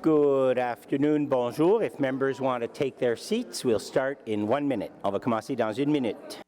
Good afternoon, bonjour. If members want to take their seats, we'll start in 1 minute. On va commencer dans 1 minute.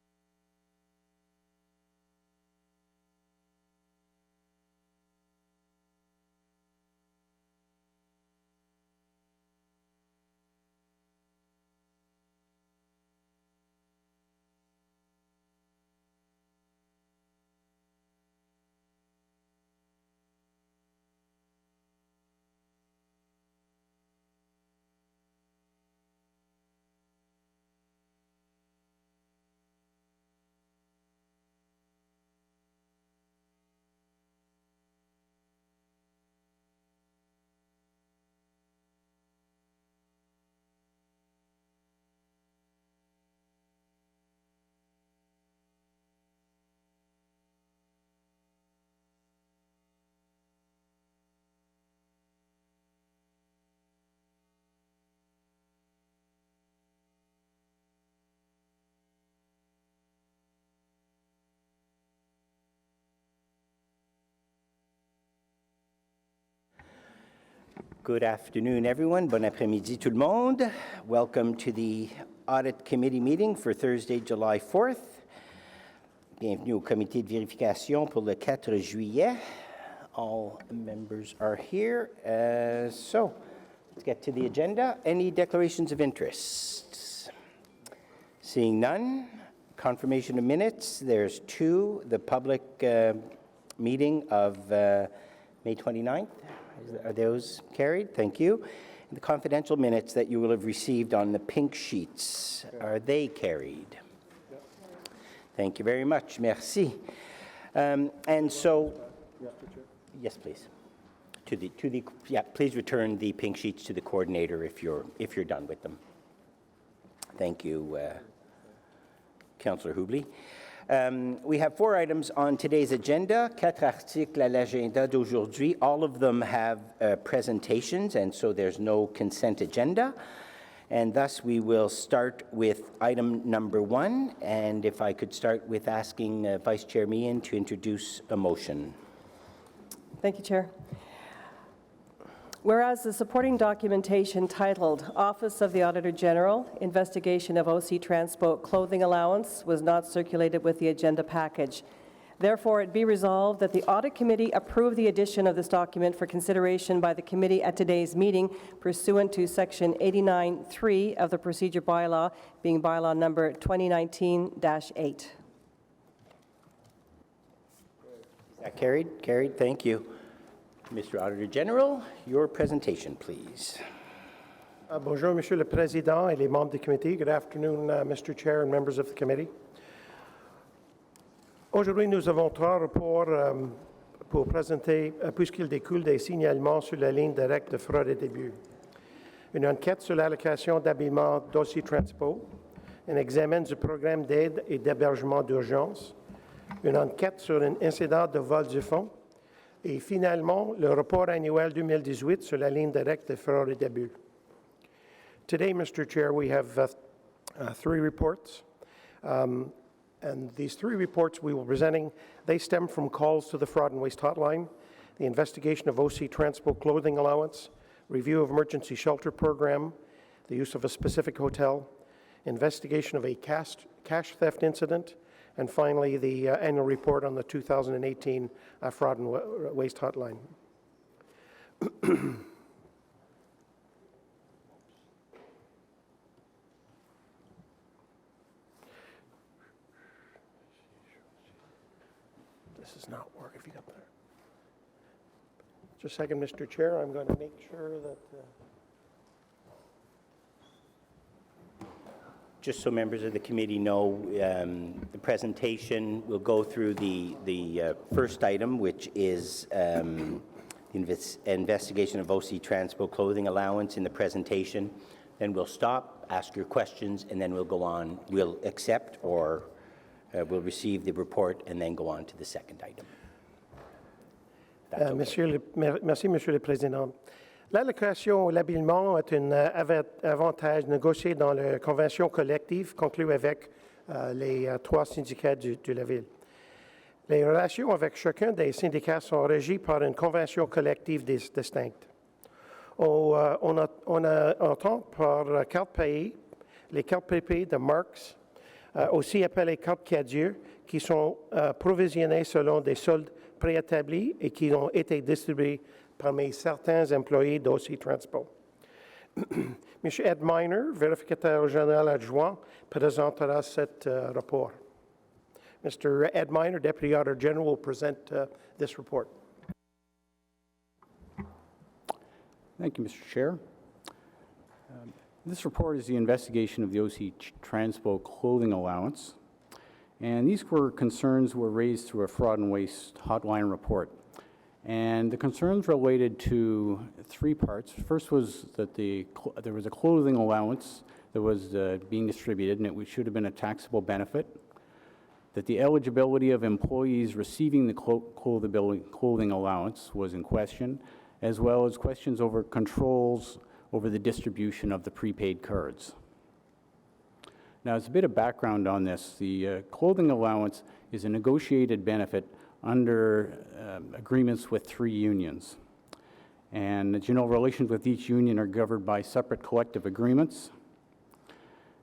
Good afternoon, everyone. Bon après-midi, tout le monde. Welcome to the Audit Committee meeting for Thursday, July 4th. Bienvenue au Comité de vérification pour le 4 juillet. All members are here. So, let's get to the agenda. Any declarations of interest? Seeing none. Confirmation of minutes. There's two. The public meeting of May 29th. Are those carried? Thank you. And the confidential minutes that you will have received on the pink sheets, are they carried? Yep. Thank you very much. Merci. And so, yes, please. Please return the pink sheets to the coordinator if you're done with them. Thank you, Councillor Hubley. We have 4 items on today's agenda, 4 articles à l'agenda d'aujourd'hui. All of them have presentations, and so there's no consent agenda. And thus, we will start with item number 1. And if I could start with asking Vice Chair Meehan to introduce a motion. Thank you, Chair. Whereas the supporting documentation titled Office of the Auditor General, Investigation of OC Transpo Clothing Allowance was not circulated with the agenda package. Therefore, it be resolved that the Audit Committee approve the addition of this document for consideration by the committee at today's meeting pursuant to Section 89(3) of the Procedure Bylaw, being Bylaw number 2019-8. Is that carried? Carried. Thank you. Mr. Auditor General, your presentation, please. Bonjour, Monsieur le Président et les membres du comité. Good afternoon, Mr. Chair and members of the committee. Aujourd'hui, nous avons 3 rapports pour présenter, puisqu'ils découlent des signalements sur la ligne directe de fraude et d'abus. Une enquête sur l'allocation d'habillement d'OC Transpo, un examen du programme d'aide et d'hébergement d'urgence, une enquête sur un incident de vol du fonds, et finalement, le rapport annuel 2018 sur la ligne directe de fraude et d'abus. Today, Mr. Chair, we have 3 reports. And these 3 reports we will be presenting, they stem from calls to the Fraud and Waste Hotline, the investigation of OC Transpo clothing allowance, review of emergency shelter program, the use of a specific hotel, investigation of a cash theft incident, and finally, the annual report on the 2018 Fraud and Waste Hotline. This is not working. If you got there. Just a second, Mr. Chair. I'm going to make sure that. Just so members of the committee know, the presentation will go through the first item, which is investigation of OC Transpo clothing allowance in the presentation. Then we'll stop, ask your questions, and then we'll go on. We'll accept or we'll receive the report and then go on to the second item. Okay. Merci, Monsieur le Président. L'allocation ou l'habillement est un avantage négocié dans la convention collective conclue avec les 3 syndicats de la Ville. Les relations avec chacun des syndicats sont régies par une convention collective distincte. On entend par carte payée les cartes prépayées de Marks, aussi appelées cartes Cadieux, qui sont provisionnées selon des soldes préétablis et qui ont été distribuées parmi certains employés d'OC Transport. M. Ed Miner, vérificateur général adjoint, présentera cet rapport. Mr. Ed Miner, Deputy Auditor General, will present this report. Thank you, Mr. Chair. This report is the investigation of the OC Transpo clothing allowance, and these concerns were raised through a fraud and waste hotline report. And the concerns related to three parts. First was that there was a clothing allowance that was being distributed, and it should have been a taxable benefit. That the eligibility of employees receiving the clothing allowance was in question, as well as questions over controls over the distribution of the prepaid cards. Now, as a bit of background on this, the clothing allowance is a negotiated benefit under agreements with 3 unions. And as you know, relations with each union are governed by separate collective agreements.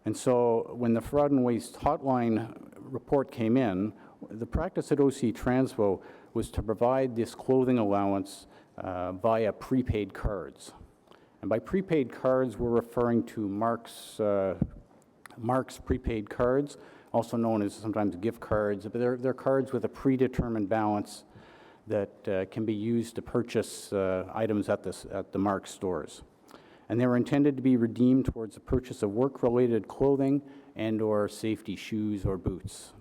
And so when the fraud and waste hotline report came in, the practice at OC Transpo was to provide this clothing allowance via prepaid cards. And by prepaid cards, we're referring to Mark's prepaid cards, also known as sometimes gift cards, but they're cards with a predetermined balance that can be used to purchase items at the Mark stores. And they were intended to be redeemed towards the purchase of work-related clothing and/or safety shoes or boots.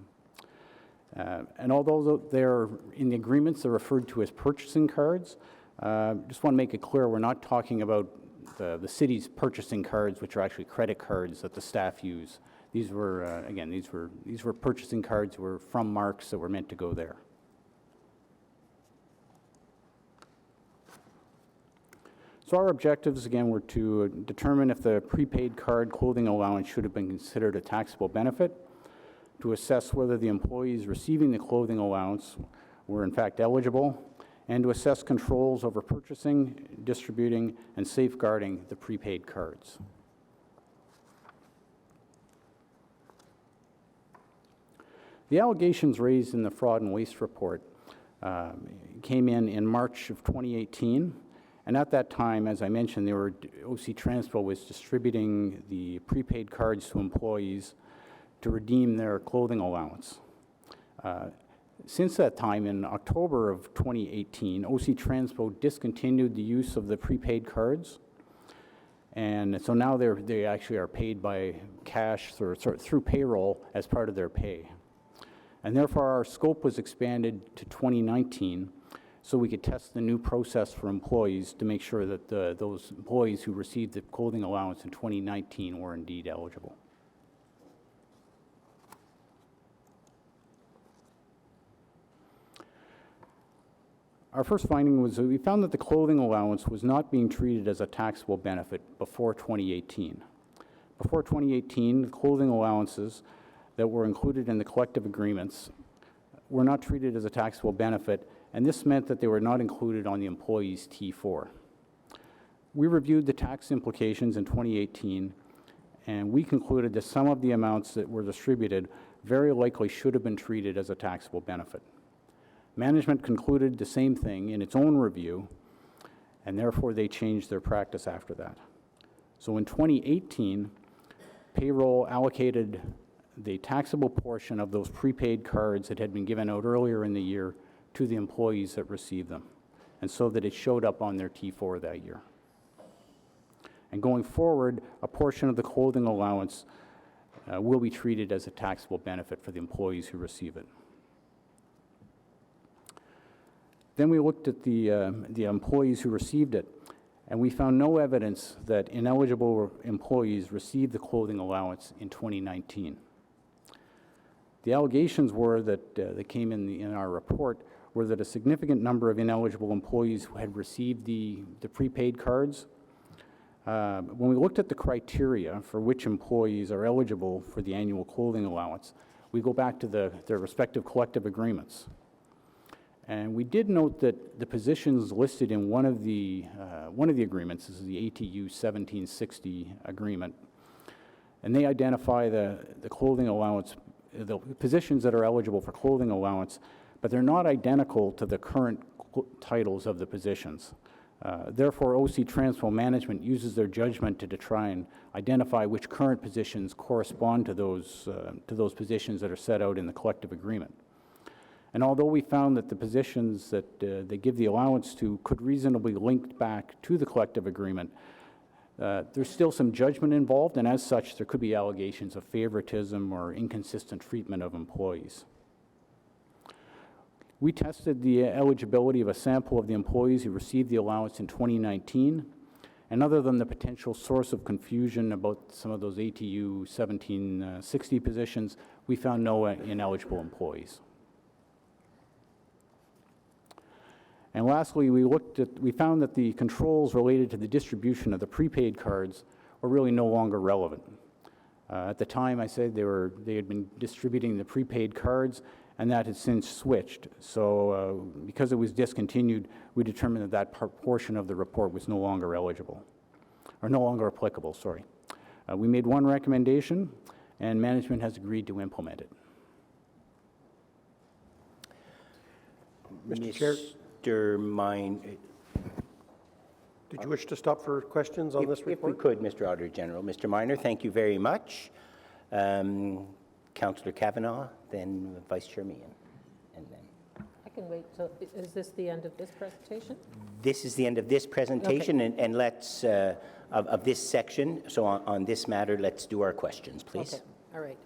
And although they're in the agreements, they're referred to as purchasing cards. Just want to make it clear, we're not talking about the city's purchasing cards, which are actually credit cards that the staff use. These were, again, these were purchasing cards that were from Marks that were meant to go there. So our objectives, again, were to determine if the prepaid card clothing allowance should have been considered a taxable benefit, to assess whether the employees receiving the clothing allowance were in fact eligible, and to assess controls over purchasing, distributing, and safeguarding the prepaid cards. The allegations raised in the fraud and waste report came in March of 2018, and at that time, as I mentioned, OC Transpo was distributing the prepaid cards to employees to redeem their clothing allowance. Since that time, in October of 2018, OC Transpo discontinued the use of the prepaid cards, and so now they actually are paid by cash through payroll as part of their pay. And therefore, our scope was expanded to 2019 so we could test the new process for employees to make sure that those employees who received the clothing allowance in 2019 were indeed eligible. Our first finding was that we found that the clothing allowance was not being treated as a taxable benefit before 2018. Before 2018, the clothing allowances that were included in the collective agreements were not treated as a taxable benefit, and this meant that they were not included on the employee's T4. We reviewed the tax implications in 2018, and we concluded that some of the amounts that were distributed very likely should have been treated as a taxable benefit. Management concluded the same thing in its own review, and therefore they changed their practice after that. So in 2018, payroll allocated the taxable portion of those prepaid cards that had been given out earlier in the year to the employees that received them, and so that it showed up on their T4 that year. And going forward, a portion of the clothing allowance will be treated as a taxable benefit for the employees who receive it. Then we looked at the employees who received it, and we found no evidence that ineligible employees received the clothing allowance in 2019. The allegations were that came in our report were that a significant number of ineligible employees who had received the prepaid cards. When we looked at the criteria for which employees are eligible for the annual clothing allowance, we go back to their respective collective agreements. And we did note that the positions listed in one of the agreements, this is the ATU 1760 agreement, and they identify the clothing allowance, the positions that are eligible for clothing allowance, but they're not identical to the current titles of the positions. Therefore, OC Transpo Management uses their judgment to try and identify which current positions correspond to those positions that are set out in the collective agreement. And although we found that the positions that they give the allowance to could reasonably link back to the collective agreement, there's still some judgment involved, and as such, there could be allegations of favoritism or inconsistent treatment of employees. We tested the eligibility of a sample of the employees who received the allowance in 2019, and other than the potential source of confusion about some of those ATU 1760 positions, we found no ineligible employees. And lastly, we found that the controls related to the distribution of the prepaid cards were really no longer relevant. At the time, I said they had been distributing the prepaid cards, and that has since switched. So because it was discontinued, we determined that portion of the report was no longer eligible, or no longer applicable, sorry. We made one recommendation, and management has agreed to implement it. Mr. Chair, did you wish to stop for questions on this report? If we could, Mr. Auditor General. Mr. Minor, thank you very much. Councillor Kavanagh, then Vice Chair Meehan, and then. I can wait till, is this the end of this presentation? This is the end of this presentation, Okay. and let's, of this section, so on this matter, let's do our questions, please. Okay, all right.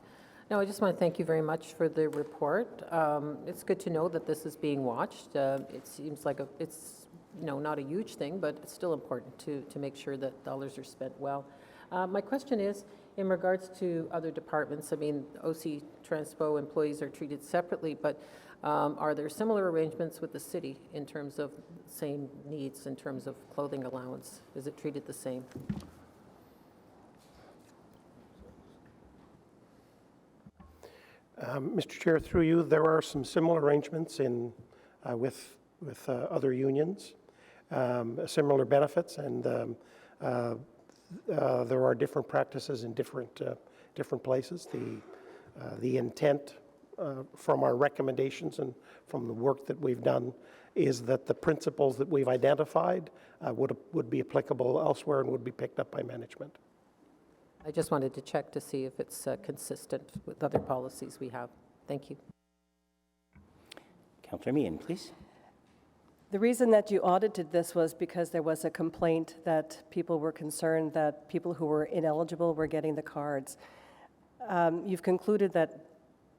No, I just want to thank you very much for the report. It's good to know that this is being watched. It seems like it's not a huge thing, but it's still important to make sure that dollars are spent well. My question is, in regards to other departments, I mean, OC Transpo employees are treated separately, but are there similar arrangements with the city in terms of same needs, in terms of clothing allowance? Is it treated the same? Mr. Chair, through you, there are some similar arrangements with other unions, similar benefits, and there are different practices in different places. The intent from our recommendations and from the work that we've done is that the principles that we've identified would be applicable elsewhere and would be picked up by management. I just wanted to check to see if it's consistent with other policies we have. Thank you. Councillor Meehan, please. The reason that you audited this was because there was a complaint that people were concerned that people who were ineligible were getting the cards. You've concluded that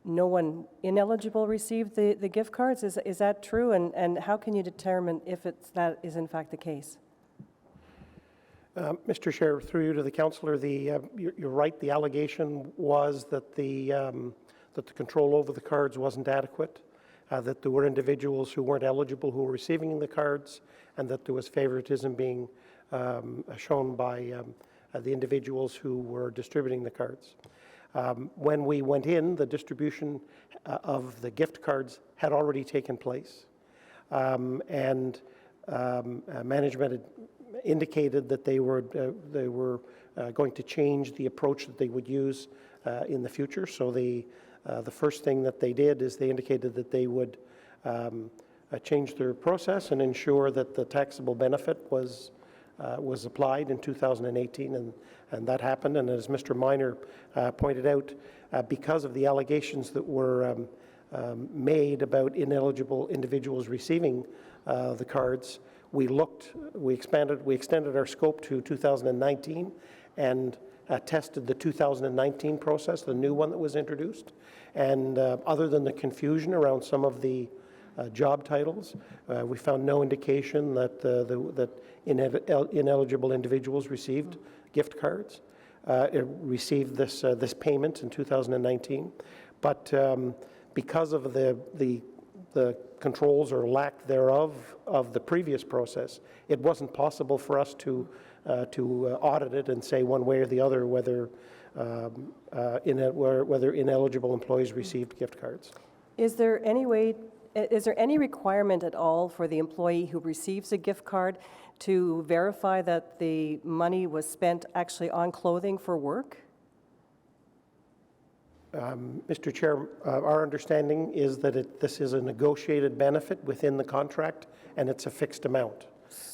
no one ineligible received the gift cards. Is that true? And how can you determine if that is in fact the case? Mr. Chair, through you to the councillor, you're right. The allegation was that the control over the cards wasn't adequate, that there were individuals who weren't eligible who were receiving the cards, and that there was favoritism being shown by the individuals who were distributing the cards. When we went in, the distribution of the gift cards had already taken place, and management had indicated that they were going to change the approach that they would use in the future. So the first thing that they did is they indicated that they would change their process and ensure that the taxable benefit was applied in 2018, and that happened. And as Mr. Minor pointed out, because of the allegations that were made about ineligible individuals receiving the cards, we extended our scope to 2019 and tested the 2019 process, the new one that was introduced. And other than the confusion around some of the job titles, we found no indication that ineligible individuals received gift cards, received this payment in 2019. But because of the controls or lack thereof of the previous process, it wasn't possible for us to audit it and say one way or the other whether ineligible employees received gift cards. Is there any way Is there any requirement at all for the employee who receives a gift card to verify that the money was spent actually on clothing for work? Mr. Chair, our understanding is that this is a negotiated benefit within the contract, and it's a fixed amount.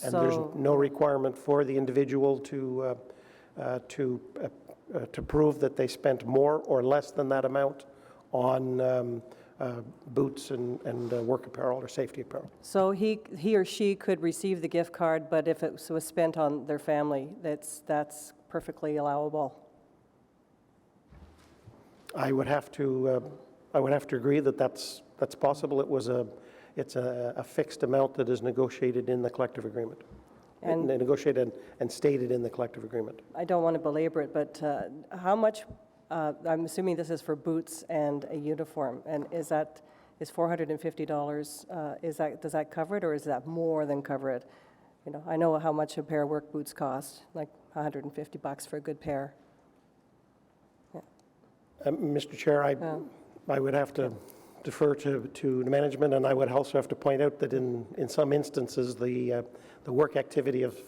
And there's So- no requirement for the individual to prove that they spent more or less than that amount on boots and work apparel or safety apparel. So he or she could receive the gift card, but if it was spent on their family, that's perfectly allowable. I would have to agree that that's possible. It's a fixed amount that is negotiated in the collective agreement. And- Negotiated and stated in the collective agreement. I don't want to belabor it, but how much, I'm assuming this is for boots and a uniform, and is $450, does that cover it, or is that more than cover it? You know, I know how much a pair of work boots cost, like $150 for a good pair. Mr. Chair, I would have to defer to the management, and I would also have to point out that in some instances, the work activity of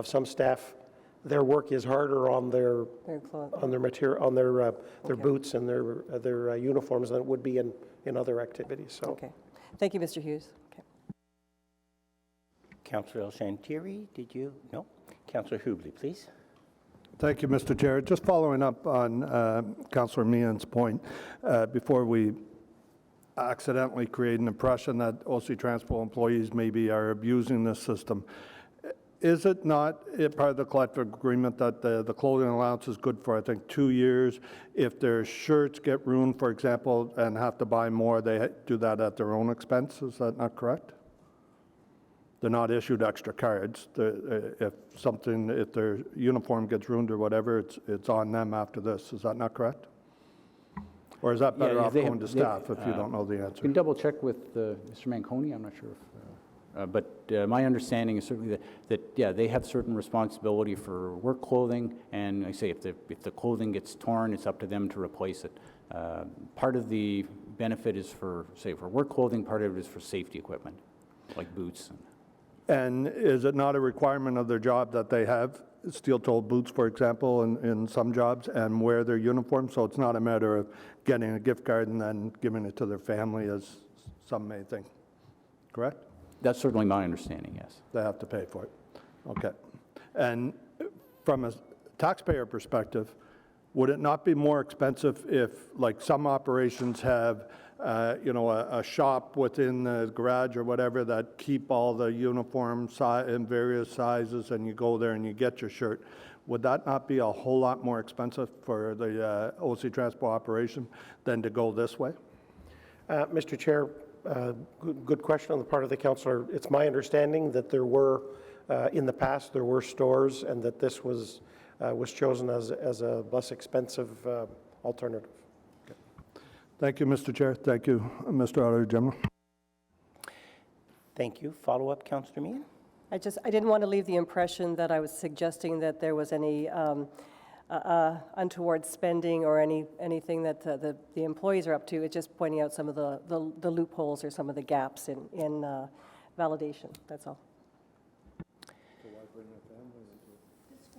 some staff, their work is harder on their material, on their boots and their uniforms than it would be in other activities. So. Okay. Thank you, Mr. Hughes. Okay. Councillor El-Shantiri, did you? No? Councillor Hubley, please. Thank you, Mr. Chair. Just following up on Councillor Meehan's point, before we accidentally create an impression that OC Transport employees maybe are abusing this system, is it not part of the collective agreement that the clothing allowance is good for, I think, 2 years? If their shirts get ruined, for example, and have to buy more, they do that at their own expense. Is that not correct? They're not issued extra cards. If their uniform gets ruined or whatever, it's on them after this. Is that not correct? Or is that better off going to staff if you don't know the You answer? can double check with Mr. Manconi, I'm not sure if, but my understanding is certainly that yeah, they have certain responsibility for work clothing, and I say if the clothing gets torn, it's up to them to replace it. Part of the benefit is for work clothing, part of it is for safety equipment, like boots. And is it not a requirement of their job that they have steel-toed boots, for example, in some jobs, and wear their uniform? So it's not a matter of getting a gift card and then giving it to their family, as some may think. Correct? That's certainly my understanding, yes. They have to pay for it. Okay. And from a taxpayer perspective, would it not be more expensive if, like, some operations have a shop within the garage or whatever that keep all the uniforms in various sizes, and you go there and you get your shirt? Would that not be a whole lot more expensive for the OC Transport operation than to go this way? Mr. Chair, good question on the part of the councillor. It's my understanding that there were, in the past, there were stores, and that this was chosen as a less expensive alternative. Thank you, Mr. Chair. Thank you, Mr. Auditor General. Thank you. Follow-up, Councillor Meehan? I didn't want to leave the impression that I was suggesting that there was any untoward spending or anything that the employees are up to. It's just pointing out some of the loopholes or some of the gaps in validation. That's all.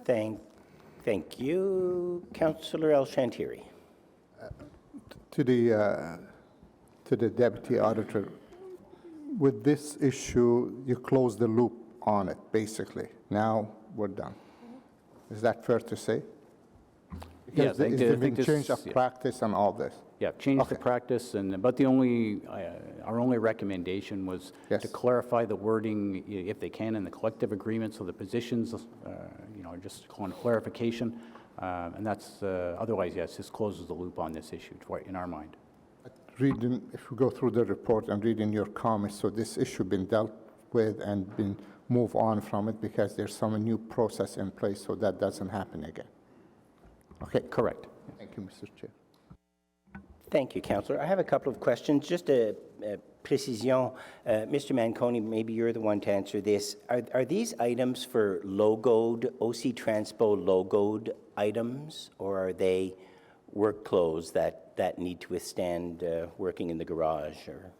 Thank you. Councillor El-Shantiri. To the Deputy Auditor, with this issue, you close the loop on it, basically. Now we're done. Is that fair to say? Yeah, Because there's been change of practice and all this. Yeah, change the Okay. practice, but our only recommendation was Yes. to clarify the wording, if they can, in the collective agreement, so the positions, just on clarification, and that's, otherwise, yes, this closes the loop on this issue, in our mind. Reading, if we go through the report and reading your comments, so this issue been dealt with and been moved on from it because there's some new process in place, so that doesn't happen again. Okay. Correct. Thank you, Mr. Chair. Thank you, Councillor. I have a couple of questions. Just a precision. Mr. Manconi, maybe you're the one to answer this. Are these items for logoed, OC Transpo logoed items, or are they work clothes that need to withstand working in the garage? Or?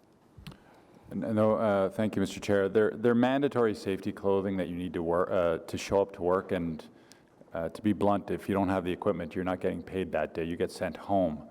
No, thank you, Mr. Chair. They're mandatory safety clothing that you need to wear to show up to work, and to be blunt, if you don't have the equipment, you're not getting paid that day. You get sent home.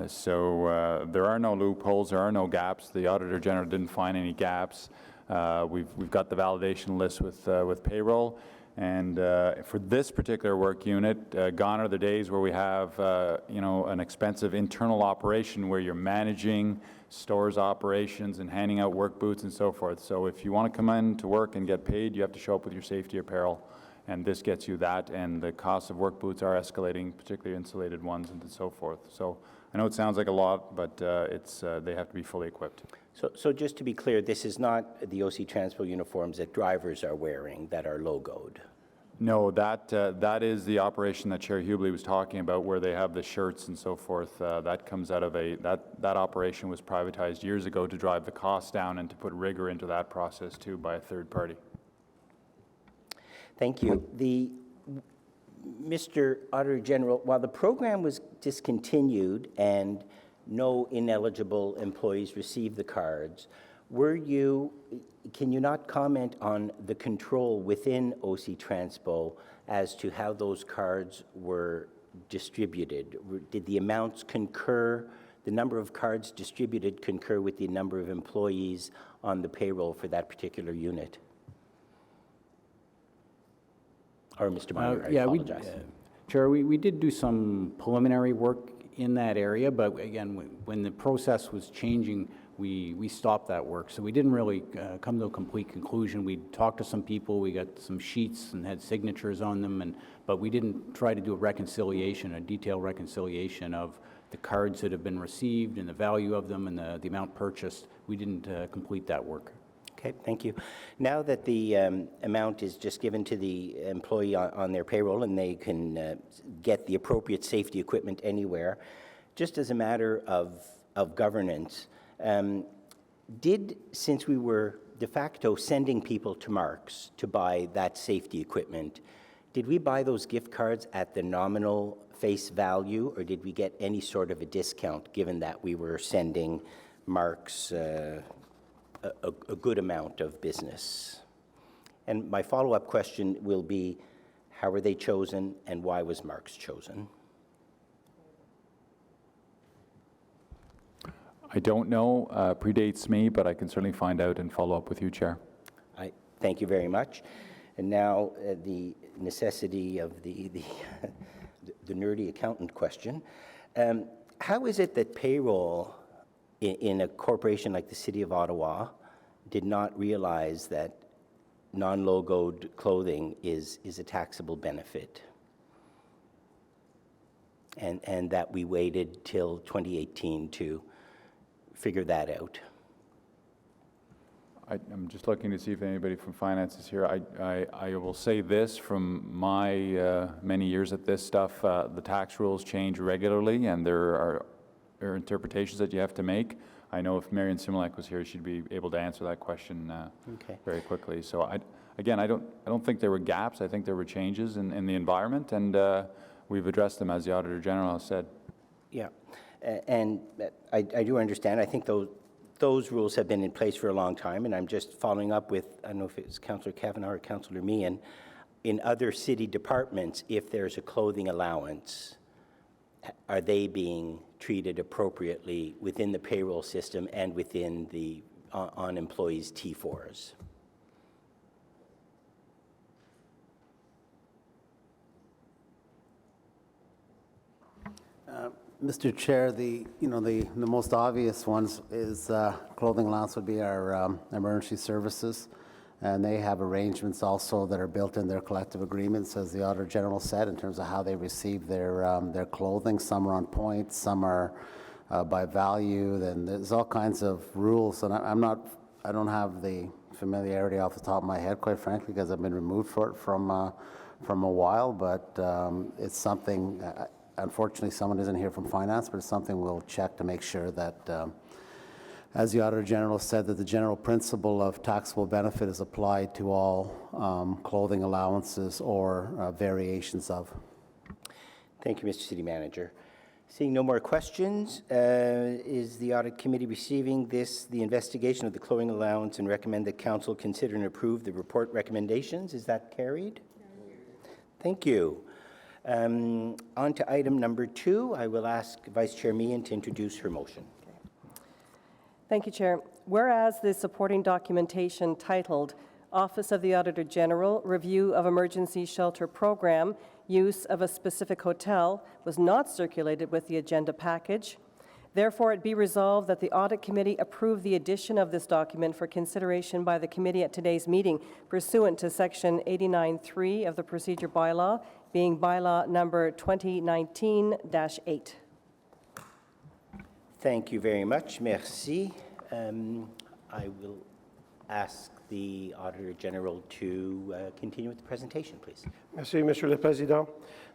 So there are no loopholes, there are no gaps. The Auditor General didn't find any gaps. We've got the validation list with payroll, and for this particular work unit, gone are the days where we have an expensive internal operation where you're managing stores operations and handing out work boots and so forth. So if you want to come in to work and get paid, you have to show up with your safety apparel, and this gets you that, and the cost of work boots are escalating, particularly insulated ones and so forth. So I know it sounds like a lot, but they have to be fully equipped. So just to be clear, this is not the OC Transpo uniforms that drivers are wearing that are logoed? No, that is the operation that Chair Hubley was talking about, where they have the shirts and so forth. That comes out of that operation was privatized years ago to drive the costs down and to put rigor into that process too by a third party. Thank you. Mr. Auditor General, while the program was discontinued and no ineligible employees received the cards, can you not comment on the control within OC Transpo as to how those cards were distributed? Did the amounts concur, the number of cards distributed concur with the number of employees on the payroll for that particular unit? Or Mr. Meyer, I apologize. Chair, we did do some preliminary work in that area, but again, when the process was changing, we stopped that work. So we didn't really come to a complete conclusion. We talked to some people, we got some sheets and had signatures on them, but we didn't try to do a detailed reconciliation of the cards that have been received and the value of them and the amount purchased. We didn't complete that work. Okay, thank you. Now that the amount is just given to the employee on their payroll and they can get the appropriate safety equipment anywhere, just as a matter of governance, since we were de facto sending people to Marks to buy that safety equipment, did we buy those gift cards at the nominal face value, or did we get any sort of a discount given that we were sending Marks a good amount of business? And my follow-up question will be, how were they chosen and why was Marks chosen? I don't know, predates me, but I can certainly find out and follow up with you, Chair. Thank you very much. And now the necessity of the nerdy accountant question. How is it that payroll in a corporation like the City of Ottawa did not realize that non-logoed clothing is a taxable benefit, and that we waited till 2018 to figure that out? I'm just looking to see if anybody from finance is here. I will say this, from my many years at this stuff, the tax rules change regularly, and there are interpretations that you have to make. I know if Marion Similak was here, she'd be able to answer that question very quickly. So I don't think there were gaps. I think there were changes in the environment, and we've addressed them, as the Auditor General has said. Yeah, and I do understand. I think those rules have been in place for a long time, and I'm just following up with, I don't know if it's Councillor Kavanagh or Councillor Meehan, in other city departments, if there's a clothing allowance, are they being treated appropriately within the payroll system and within the on employees' T4s? Mr. Chair, the most obvious ones is clothing allowance would be our emergency services, and they have arrangements also that are built in their collective agreements, as the Auditor General said, in terms of how they receive their clothing. Some are on points, some are by value. Then there's all kinds of rules, and I don't have the familiarity off the top of my head, quite frankly, because I've been removed from a while. But it's something. Unfortunately, someone isn't here from finance, but it's something we'll check to make sure that, as the Auditor General said, that the general principle of taxable benefit is applied to all clothing allowances or variations of. Thank you, Mr. City Manager. Seeing no more questions, is the Audit Committee receiving the investigation of the clothing allowance and recommend that Council consider and approve the report recommendations? Is that carried? Thank you. On to item number 2. I will ask Vice Chair Meehan to introduce her motion. Thank you, Chair. Whereas the supporting documentation titled Office of the Auditor General, Review of Emergency Shelter Program, Use of a Specific Hotel was not circulated with the agenda package. Therefore, it be resolved that the Audit Committee approve the addition of this document for consideration by the committee at today's meeting pursuant to Section 89(3) of the Procedure Bylaw, being Bylaw number 2019-8. Thank you very much. Merci. I will ask the Auditor General to continue with the presentation, please. Merci, Monsieur le Président.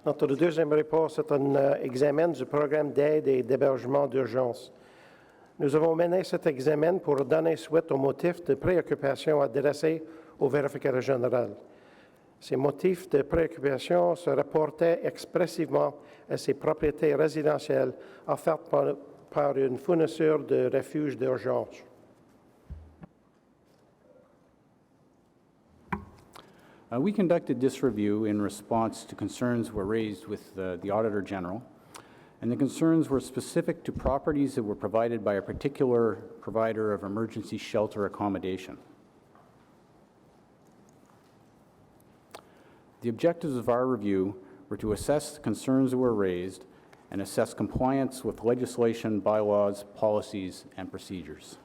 Notre deuxième rapport, c'est un examen du programme d'aide et d'hébergement d'urgence. Nous avons mené cet examen pour donner suite aux motifs de préoccupation adressés au vérificateur général. Ces motifs de préoccupation se rapportaient expressivement à ces propriétés résidentielles offertes par une fourniture de refuge d'urgence. We conducted this review in response to concerns were raised with the Auditor General, and the concerns were specific to properties that were provided by a particular provider of emergency shelter accommodation. The objectives of our review were to assess the concerns that were raised and assess compliance with legislation, bylaws, policies, and procedures.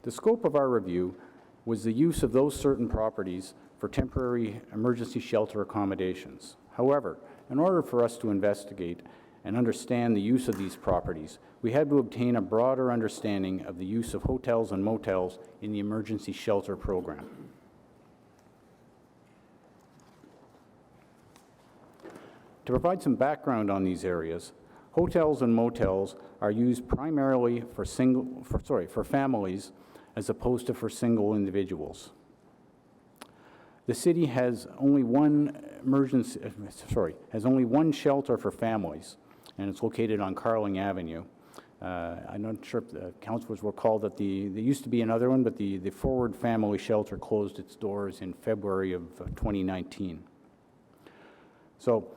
The scope of our review was the use of those certain properties for temporary emergency shelter accommodations. However, in order for us to investigate and understand the use of these properties, we had to obtain a broader understanding of the use of hotels and motels in the emergency shelter program. To provide some background on these areas, hotels and motels are used primarily for families as opposed to for single individuals. The city has only one shelter for families, and it's located on Carling Avenue. I'm not sure if the councillors will recall that there used to be another one, but the Forward Family Shelter closed its doors in February of 2019. So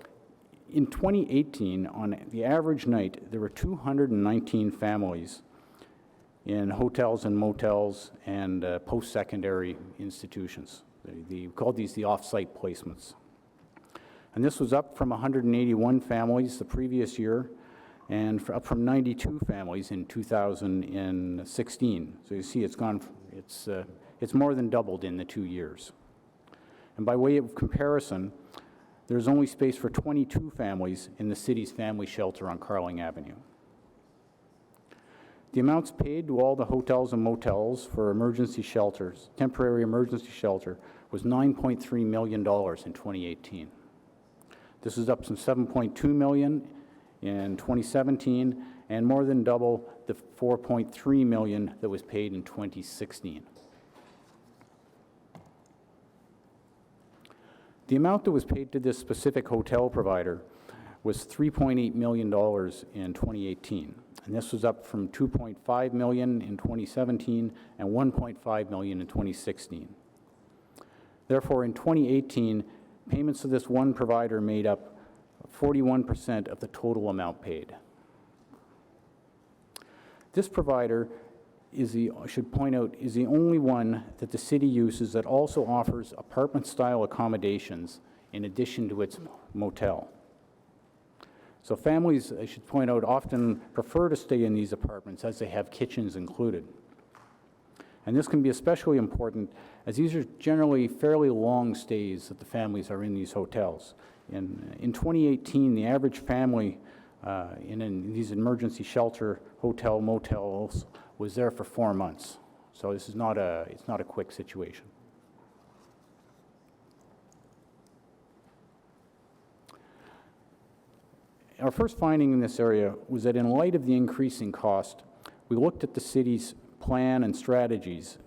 in 2018, on the average night, there were 219 families in hotels and motels and post-secondary institutions. We called these the off-site placements. And this was up from 181 families the previous year and up from 92 families in 2016. So you see it's more than doubled in the 2 years. And by way of comparison, there's only space for 22 families in the city's family shelter on Carling Avenue. The amounts paid to all the hotels and motels for emergency shelters, temporary emergency shelter, was $9.3 million in 2018. This is up from $7.2 million in 2017 and more than double the $4.3 million that was paid in 2016. The amount that was paid to this specific hotel provider was $3.8 million in 2018. And this was up from $2.5 million in 2017 and $1.5 million in 2016. Therefore, in 2018, payments to this one provider made up 41% of the total amount paid. This provider I should point out, is the only one that the city uses that also offers apartment-style accommodations in addition to its motel. So families, I should point out, often prefer to stay in these apartments as they have kitchens included. And this can be especially important as these are generally fairly long stays that the families are in these hotels. In 2018, the average family in these emergency shelter hotel motels was there for 4 months. So this is not it's not a quick situation. Our first finding in this area was that in light of the increasing cost, we looked at the city's plan and strategies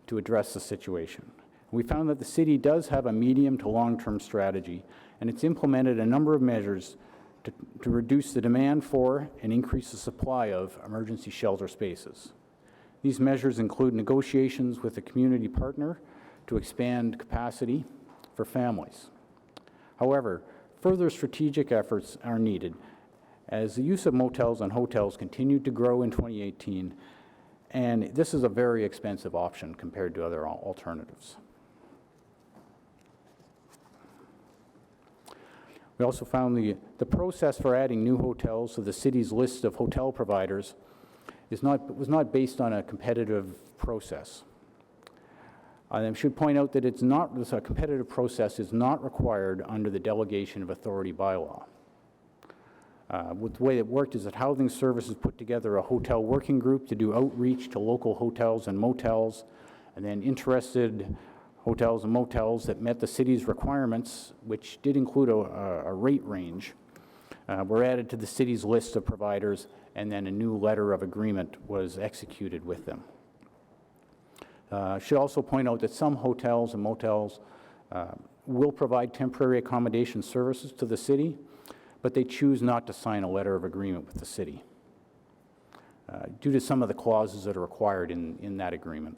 to address the situation. We found that the city does have a medium to long-term strategy, and it's implemented a number of measures to reduce the demand for and increase the supply of emergency shelter spaces. These measures include negotiations with a community partner to expand capacity for families. However, further strategic efforts are needed as the use of motels and hotels continued to grow in 2018, and this is a very expensive option compared to other alternatives. We also found the process for adding new hotels to the city's list of hotel providers was not based on a competitive process. I should point out that a competitive process is not required under the delegation of authority bylaw. The way it worked is that Housing Services put together a hotel working group to do outreach to local hotels and motels, and then interested hotels and motels that met the city's requirements, which did include a rate range, were added to the city's list of providers, and then a new letter of agreement was executed with them. Should also point out that some hotels and motels will provide temporary accommodation services to the city, but they choose not to sign a letter of agreement with the city due to some of the clauses that are required in that agreement.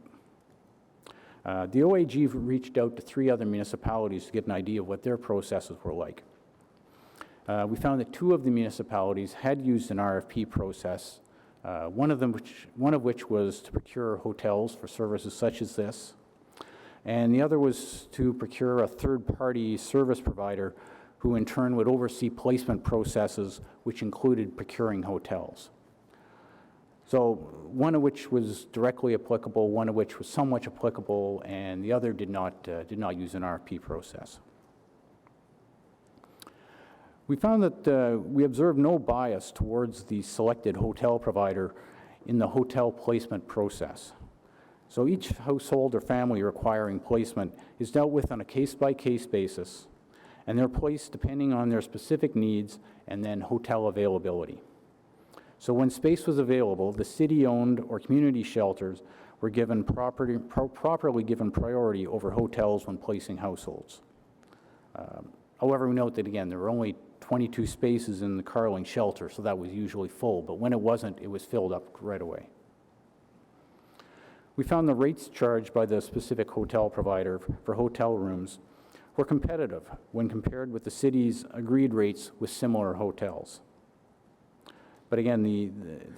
The OAG reached out to 3 other municipalities to get an idea of what their processes were like. We found that 2 of the municipalities had used an RFP process, one of which was to procure hotels for services such as this, and the other was to procure a third-party service provider who in turn would oversee placement processes, which included procuring hotels. So one of which was directly applicable, one of which was somewhat applicable, and the other did not use an RFP process. We found that we observed no bias towards the selected hotel provider in the hotel placement process. So each household or family requiring placement is dealt with on a case-by-case basis, and they're placed depending on their specific needs and then hotel availability. So when space was available, the city-owned or community shelters were given properly given priority over hotels when placing households. However, we note that, again, there were only 22 spaces in the Carling shelter, so that was usually full, but when it wasn't, it was filled up right away. We found the rates charged by the specific hotel provider for hotel rooms were competitive when compared with the city's agreed rates with similar hotels. But again, the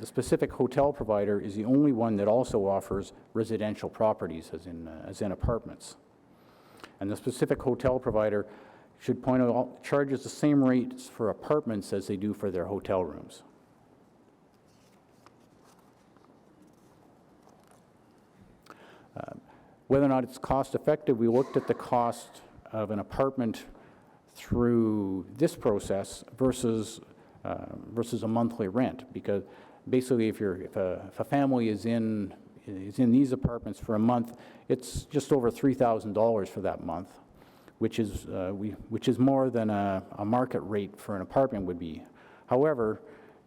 specific hotel provider is the only one that also offers residential properties, as in apartments. And the specific hotel provider, should point out, charges the same rates for apartments as they do for their hotel rooms. Whether or not it's cost effective, we looked at the cost of an apartment through this process versus a monthly rent, because basically if a family is in these apartments for a month, it's just over $3,000 for that month, which is more than a market rate for an apartment would be. However,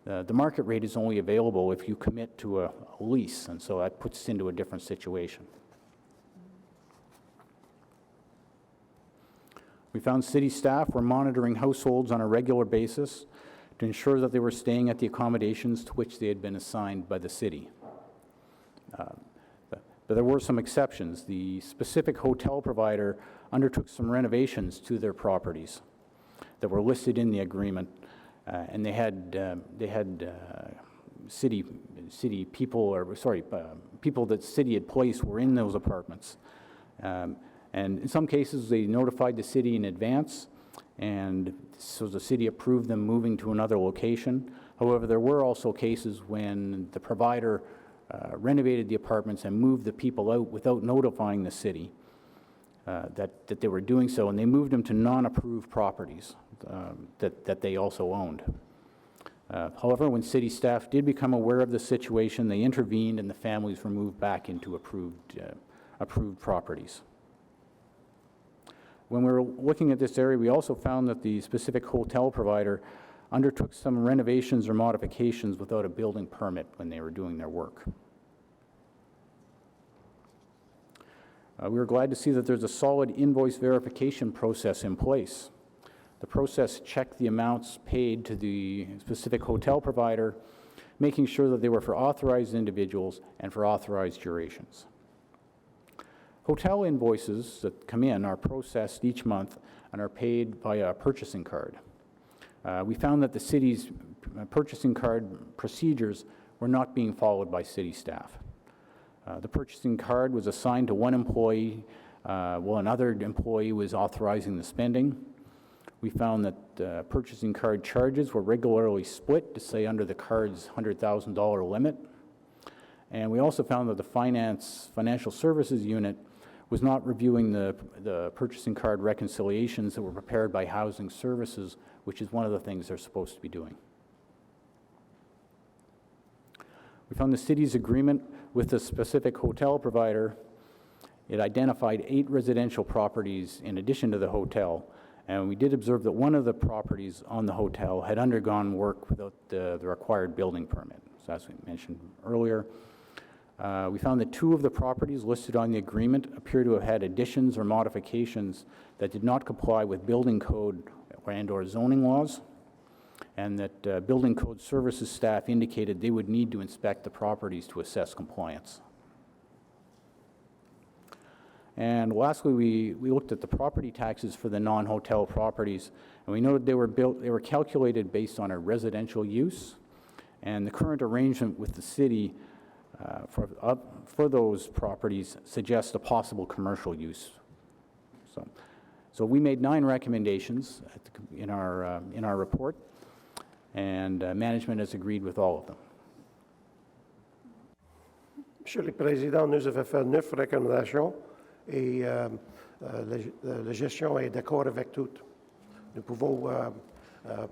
the market rate is only available if you commit to a lease, and so that puts us into a different situation. We found city staff were monitoring households on a regular basis to ensure that they were staying at the accommodations to which they had been assigned by the city. But there were some exceptions. The specific hotel provider undertook some renovations to their properties that were listed in the agreement, and they had city people, or sorry, people that city had placed were in those apartments. And in some cases, they notified the city in advance, and so the city approved them moving to another location. However, there were also cases when the provider renovated the apartments and moved the people out without notifying the city that they were doing so, and they moved them to non-approved properties that they also owned. However, when city staff did become aware of the situation, they intervened and the families were moved back into approved properties. When we were looking at this area, we also found that the specific hotel provider undertook some renovations or modifications without a building permit when they were doing their work. We were glad to see that there's a solid invoice verification process in place. The process checked the amounts paid to the specific hotel provider, making sure that they were for authorized individuals and for authorized durations. Hotel invoices that come in are processed each month and are paid via a purchasing card. We found that the city's purchasing card procedures were not being followed by city staff. The purchasing card was assigned to one employee while another employee was authorizing the spending. We found that purchasing card charges were regularly split to stay under the card's $100,000 limit. And we also found that the financial services unit was not reviewing the purchasing card reconciliations that were prepared by housing services, which is one of the things they're supposed to be doing. We found the city's agreement with the specific hotel provider. It identified 8 residential properties in addition to the hotel, and we did observe that one of the properties on the hotel had undergone work without the required building permit. So as we mentioned earlier, we found that 2 of the properties listed on the agreement appear to have had additions or modifications that did not comply with building code and/or zoning laws, and that building code services staff indicated they would need to inspect the properties to assess compliance. And lastly, we looked at the property taxes for the non-hotel properties, and we noted they were calculated based on a residential use, and the current arrangement with the city for those properties suggests a possible commercial use. So we made 9 recommendations in our report, and management has agreed with all of them. Monsieur le Président nous avait fait 9 recommandations et la gestion est d'accord avec toutes. Nous pouvons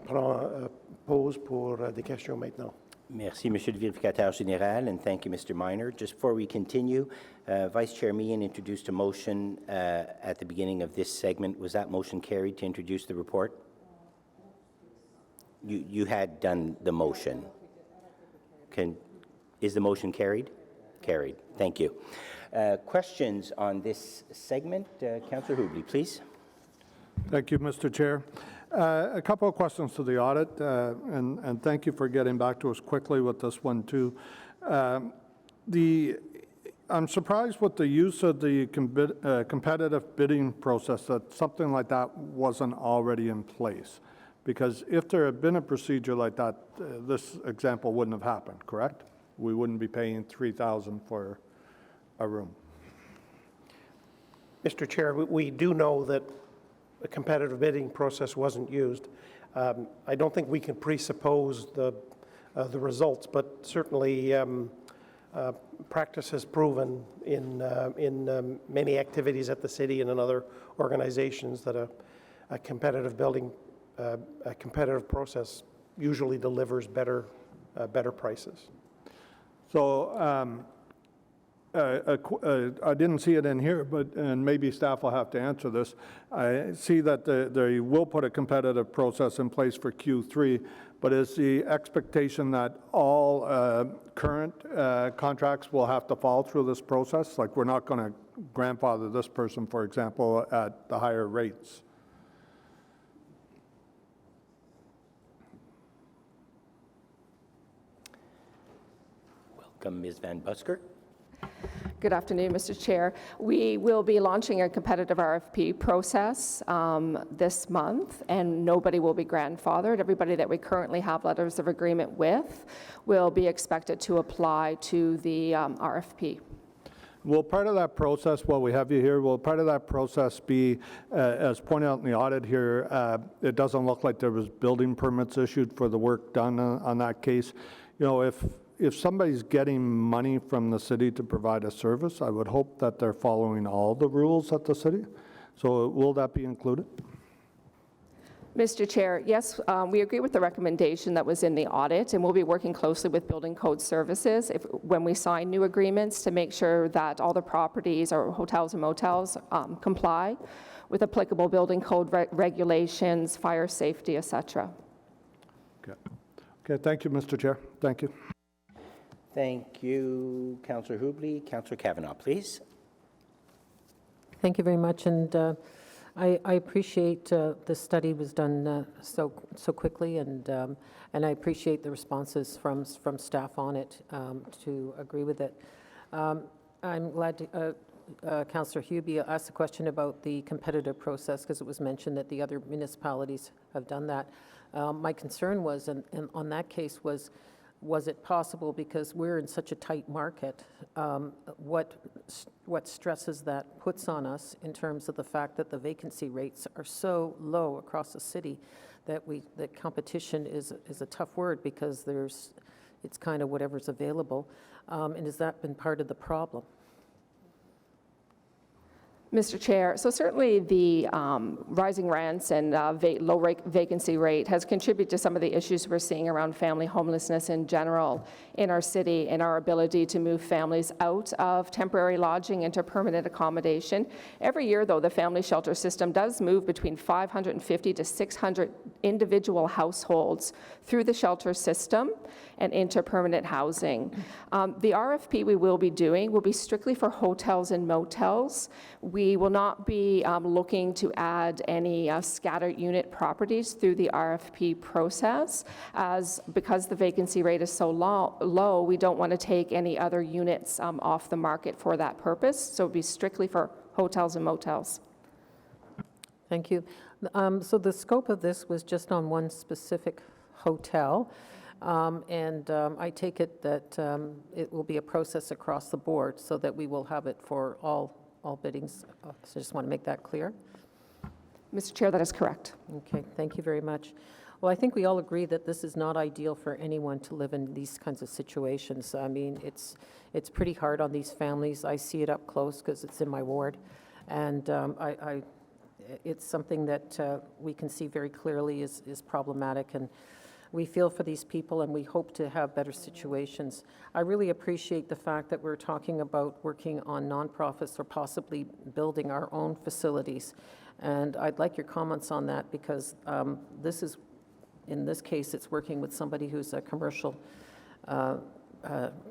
prendre pause pour des questions maintenant. Merci, Monsieur le Vérificateur Général, and thank you, Mr. Minor. Just before we continue, Vice Chair Meehan introduced a motion at the beginning of this segment. Was that motion carried to introduce the report? You had done the motion. Is the motion carried? Carried. Thank you. Questions on this segment? Councillor Hubley, please. Thank you, Mr. Chair. A couple of questions to the audit, and thank you for getting back to us quickly with this one, too. I'm surprised with the use of the competitive bidding process that something like that wasn't already in place. Because if there had been a procedure like that, this example wouldn't have happened, correct? We wouldn't be paying $3,000 for a room. Mr. Chair, we do know that a competitive bidding process wasn't used. I don't think we can presuppose the results, but certainly practice has proven in many activities at the city and in other organizations that a competitive process usually delivers better prices. So I didn't see it in here, and maybe staff will have to answer this. I see that they will put a competitive process in place for Q3, but is the expectation that all current contracts will have to follow through this process? Like, we're not going to grandfather this person, for example, at the higher rates? Welcome, Ms. Van Busker. Good afternoon, Mr. Chair. We will be launching a competitive RFP process this month, and nobody will be grandfathered. Everybody that we currently have letters of agreement with will be expected to apply to the RFP. Will part of that process, while we have you here, will part of that process be, as pointed out in the audit here, it doesn't look like there was building permits issued for the work done on that case. You know, if somebody's getting money from the city to provide a service, I would hope that they're following all the rules at the city. So will that be included? Mr. Chair, yes, we agree with the recommendation that was in the audit, and we'll be working closely with Building Code Services when we sign new agreements to make sure that all the properties or hotels and motels comply with applicable building code regulations, fire safety, etc. Okay, thank you, Mr. Chair. Thank you. Thank you, Councillor Hubley. Councillor Kavanagh, please. Thank you very much, and I appreciate this study was done so quickly, and I appreciate the responses from staff on it to agree with it. I'm glad to, Councillor Hubie asked a question about the competitive process, because it was mentioned that the other municipalities have done that. My concern was, and on that case, was it possible, because we're in such a tight market, what stresses that puts on us in terms of the fact that the vacancy rates are so low across the city that competition is a tough word, because it's kind of whatever's available. And has that been part of the problem? Mr. Chair, so certainly the rising rents and low vacancy rate has contributed to some of the issues we're seeing around family homelessness in general in our city, and our ability to move families out of temporary lodging into permanent accommodation. Every year, though, the family shelter system does move between 550 to 600 individual households through the shelter system and into permanent housing. The RFP we will be doing will be strictly for hotels and motels. We will not be looking to add any scattered unit properties through the RFP process, because the vacancy rate is so low, we don't want to take any other units off the market for that purpose. So it would be strictly for hotels and motels. Thank you. So the scope of this was just on one specific hotel, and I take it that it will be a process across the board, so that we will have it for all biddings. So I just want to make that clear. Mr. Chair, that is correct. Okay, thank you very much. Well, I think we all agree that this is not ideal for anyone to live in these kinds of situations. I mean, it's pretty hard on these families. I see it up close because it's in my ward, and it's something that we can see very clearly is problematic, and we feel for these people, and we hope to have better situations. I really appreciate the fact that we're talking about working on nonprofits or possibly building our own facilities. And I'd like your comments on that, because in this case, it's working with somebody who's a commercial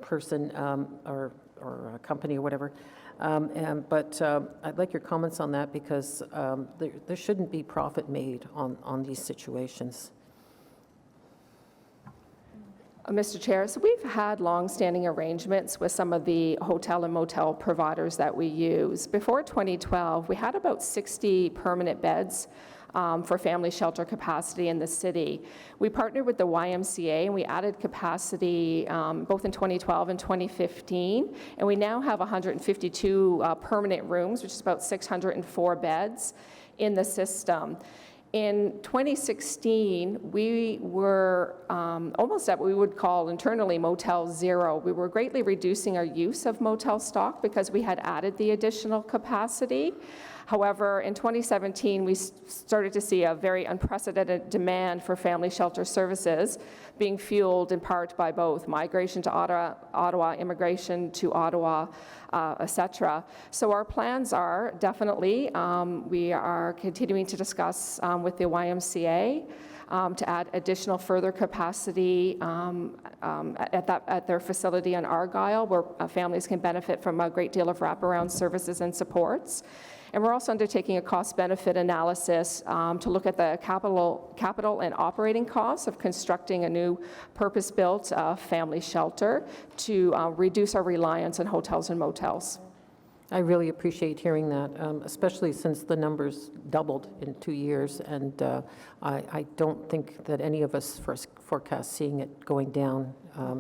person or a company or whatever. But I'd like your comments on that, because there shouldn't be profit made on these situations. Mr. Chair, so we've had long-standing arrangements with some of the hotel and motel providers that we use. Before 2012, we had about 60 permanent beds for family shelter capacity in the city. We partnered with the YMCA, and we added capacity both in 2012 and 2015, and we now have 152 permanent rooms, which is about 604 beds in the system. In 2016, we were almost at what we would call internally Motel Zero. We were greatly reducing our use of motel stock because we had added the additional capacity. However, in 2017, we started to see a very unprecedented demand for family shelter services, being fueled in part by both migration to Ottawa, immigration to Ottawa, etc. So our plans are definitely, we are continuing to discuss with the YMCA to add additional further capacity at their facility in Argyle, where families can benefit from a great deal of wraparound services and supports. And we're also undertaking a cost-benefit analysis to look at the capital and operating costs of constructing a new purpose-built family shelter to reduce our reliance on hotels and motels. I really appreciate hearing that, especially since the numbers doubled in 2 years, and I don't think that any of us forecast seeing it going down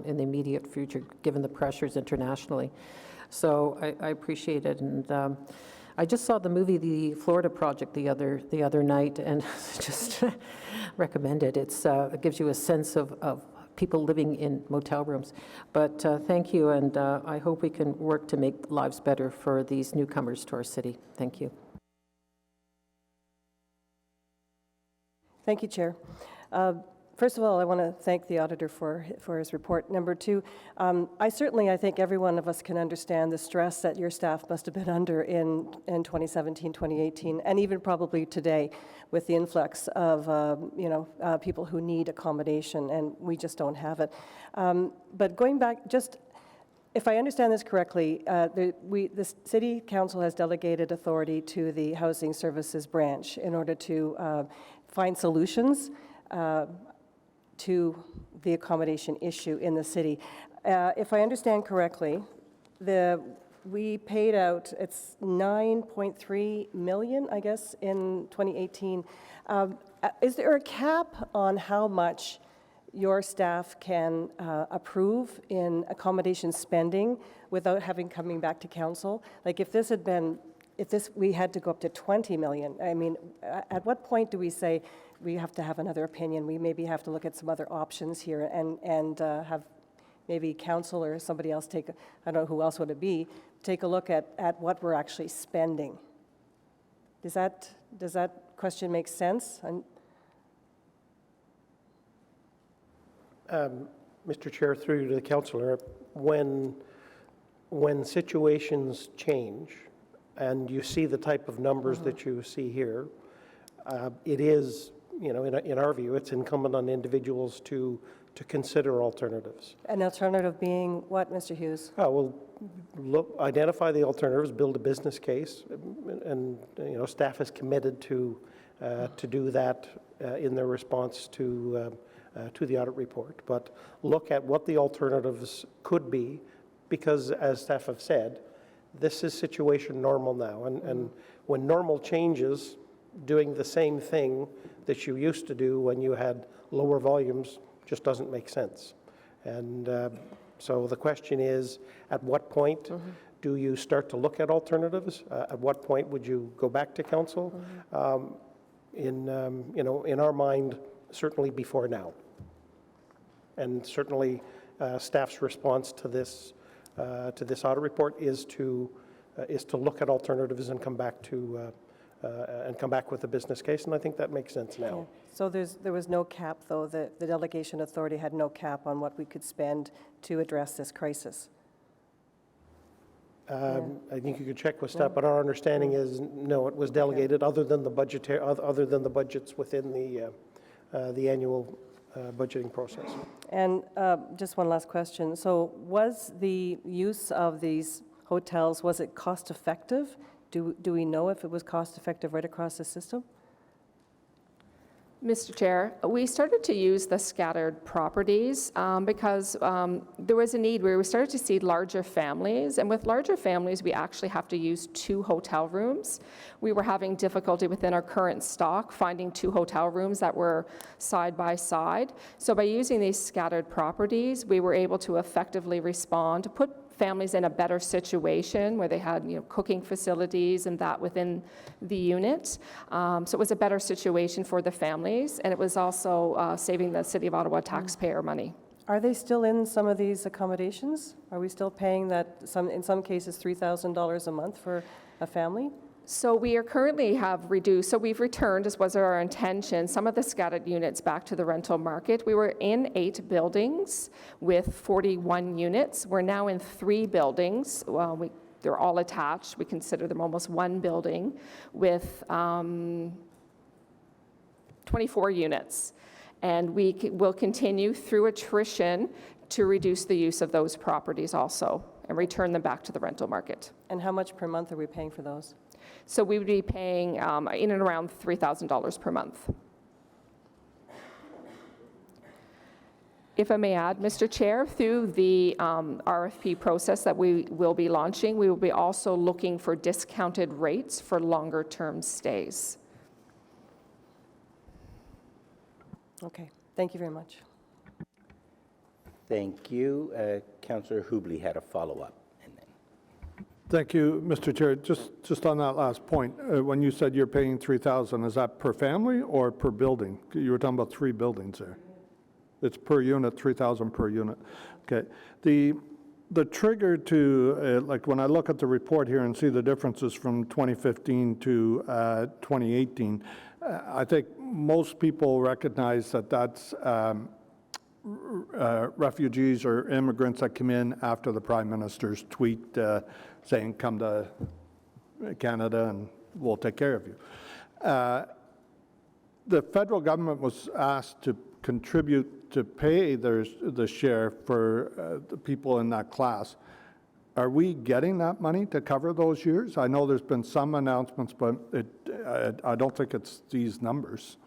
in the immediate future, given the pressures internationally. So I appreciate it, and I just saw the movie The Florida Project the other night, and just recommend it. It gives you a sense of people living in motel rooms. But thank you, and I hope we can work to make lives better for these newcomers to our city. Thank you. Thank you, Chair. First of all, I want to thank the auditor for his report. Number two, I think every one of us can understand the stress that your staff must have been under in 2017, 2018, and even probably today with the influx of people who need accommodation, and we just don't have it. But going back, If I understand this correctly, the City Council has delegated authority to the Housing Services Branch in order to find solutions to the accommodation issue in the city. If I understand correctly, we paid out, it's 9.3 million, I guess, in 2018. Is there a cap on how much your staff can approve in accommodation spending without having coming back to council? Like if this had been, we had to go up to 20 million, I mean, at what point do we say we have to have another opinion? We maybe have to look at some other options here and have maybe council or somebody else take, I don't know who else would it be, take a look at what we're actually spending. Does that question make sense? Mr. Chair, through you to the councillor, when situations change and you see the type of numbers that you see here, it is, you know, in our view, it's incumbent on individuals to consider alternatives. An alternative being what, Mr. Hughes? Well, identify the alternatives, build a business case, and you know, staff is committed to do that in their response to the audit report. But look at what the alternatives could be, because as staff have said, this is situation normal now, and when normal changes, doing the same thing that you used to do when you had lower volumes just doesn't make sense. And so the question is, at what point do you start to look at alternatives? At what point would you go back to council? You know, in our mind, certainly before now. And certainly staff's response to this audit report is to look at alternatives and come back with a business case, and I think that makes sense now. Yeah. So there was no cap, though, the delegation authority had no cap on what we could spend to address this crisis? I think you could check with staff, but our understanding is, no, it was delegated other than the budgets within the annual budgeting process. And just one last question. So was the use of these hotels, was it cost effective? Do we know if it was cost effective right across the system? Mr. Chair, we started to use the scattered properties because there was a need where we started to see larger families, and with larger families, we actually have to use 2 hotel rooms. We were having difficulty within our current stock finding 2 hotel rooms that were side by side. So by using these scattered properties, we were able to effectively respond, to put families in a better situation where they had, you know, cooking facilities and that within the unit. So it was a better situation for the families, and it was also saving the City of Ottawa taxpayer money. Are they still in some of these accommodations? Are we still paying that, in some cases, $3,000 a month for a family? So we are currently have reduced, so we've returned, as was our intention, some of the scattered units back to the rental market. We were in 8 buildings with 41 units. We're now in 3 buildings. Well, they're all attached. We consider them almost one building with 24 units. And we will continue through attrition to reduce the use of those properties also and return them back to the rental market. And how much per month are we paying for those? So we would be paying in and around $3,000 per month. If I may add, Mr. Chair, through the RFP process that we will be launching, we will be also looking for discounted rates for longer-term stays. Okay, thank you very much. Thank you. Councillor Hubley had a follow-up. Thank you, Mr. Chair. Just on that last point, when you said you're paying $3,000, is that per family or per building? You were talking about 3 buildings there. It's per unit, $3,000 per unit. Okay. The trigger to, like when I look at the report here and see the differences from 2015 to 2018, I think most people recognize that that's refugees or immigrants that come in after the Prime Minister's tweet saying, come to Canada and we'll take care of you. The federal government was asked to contribute to pay the share for the people in that class. are we getting that money to cover those years? I know there's been some announcements, but I don't think it's these numbers.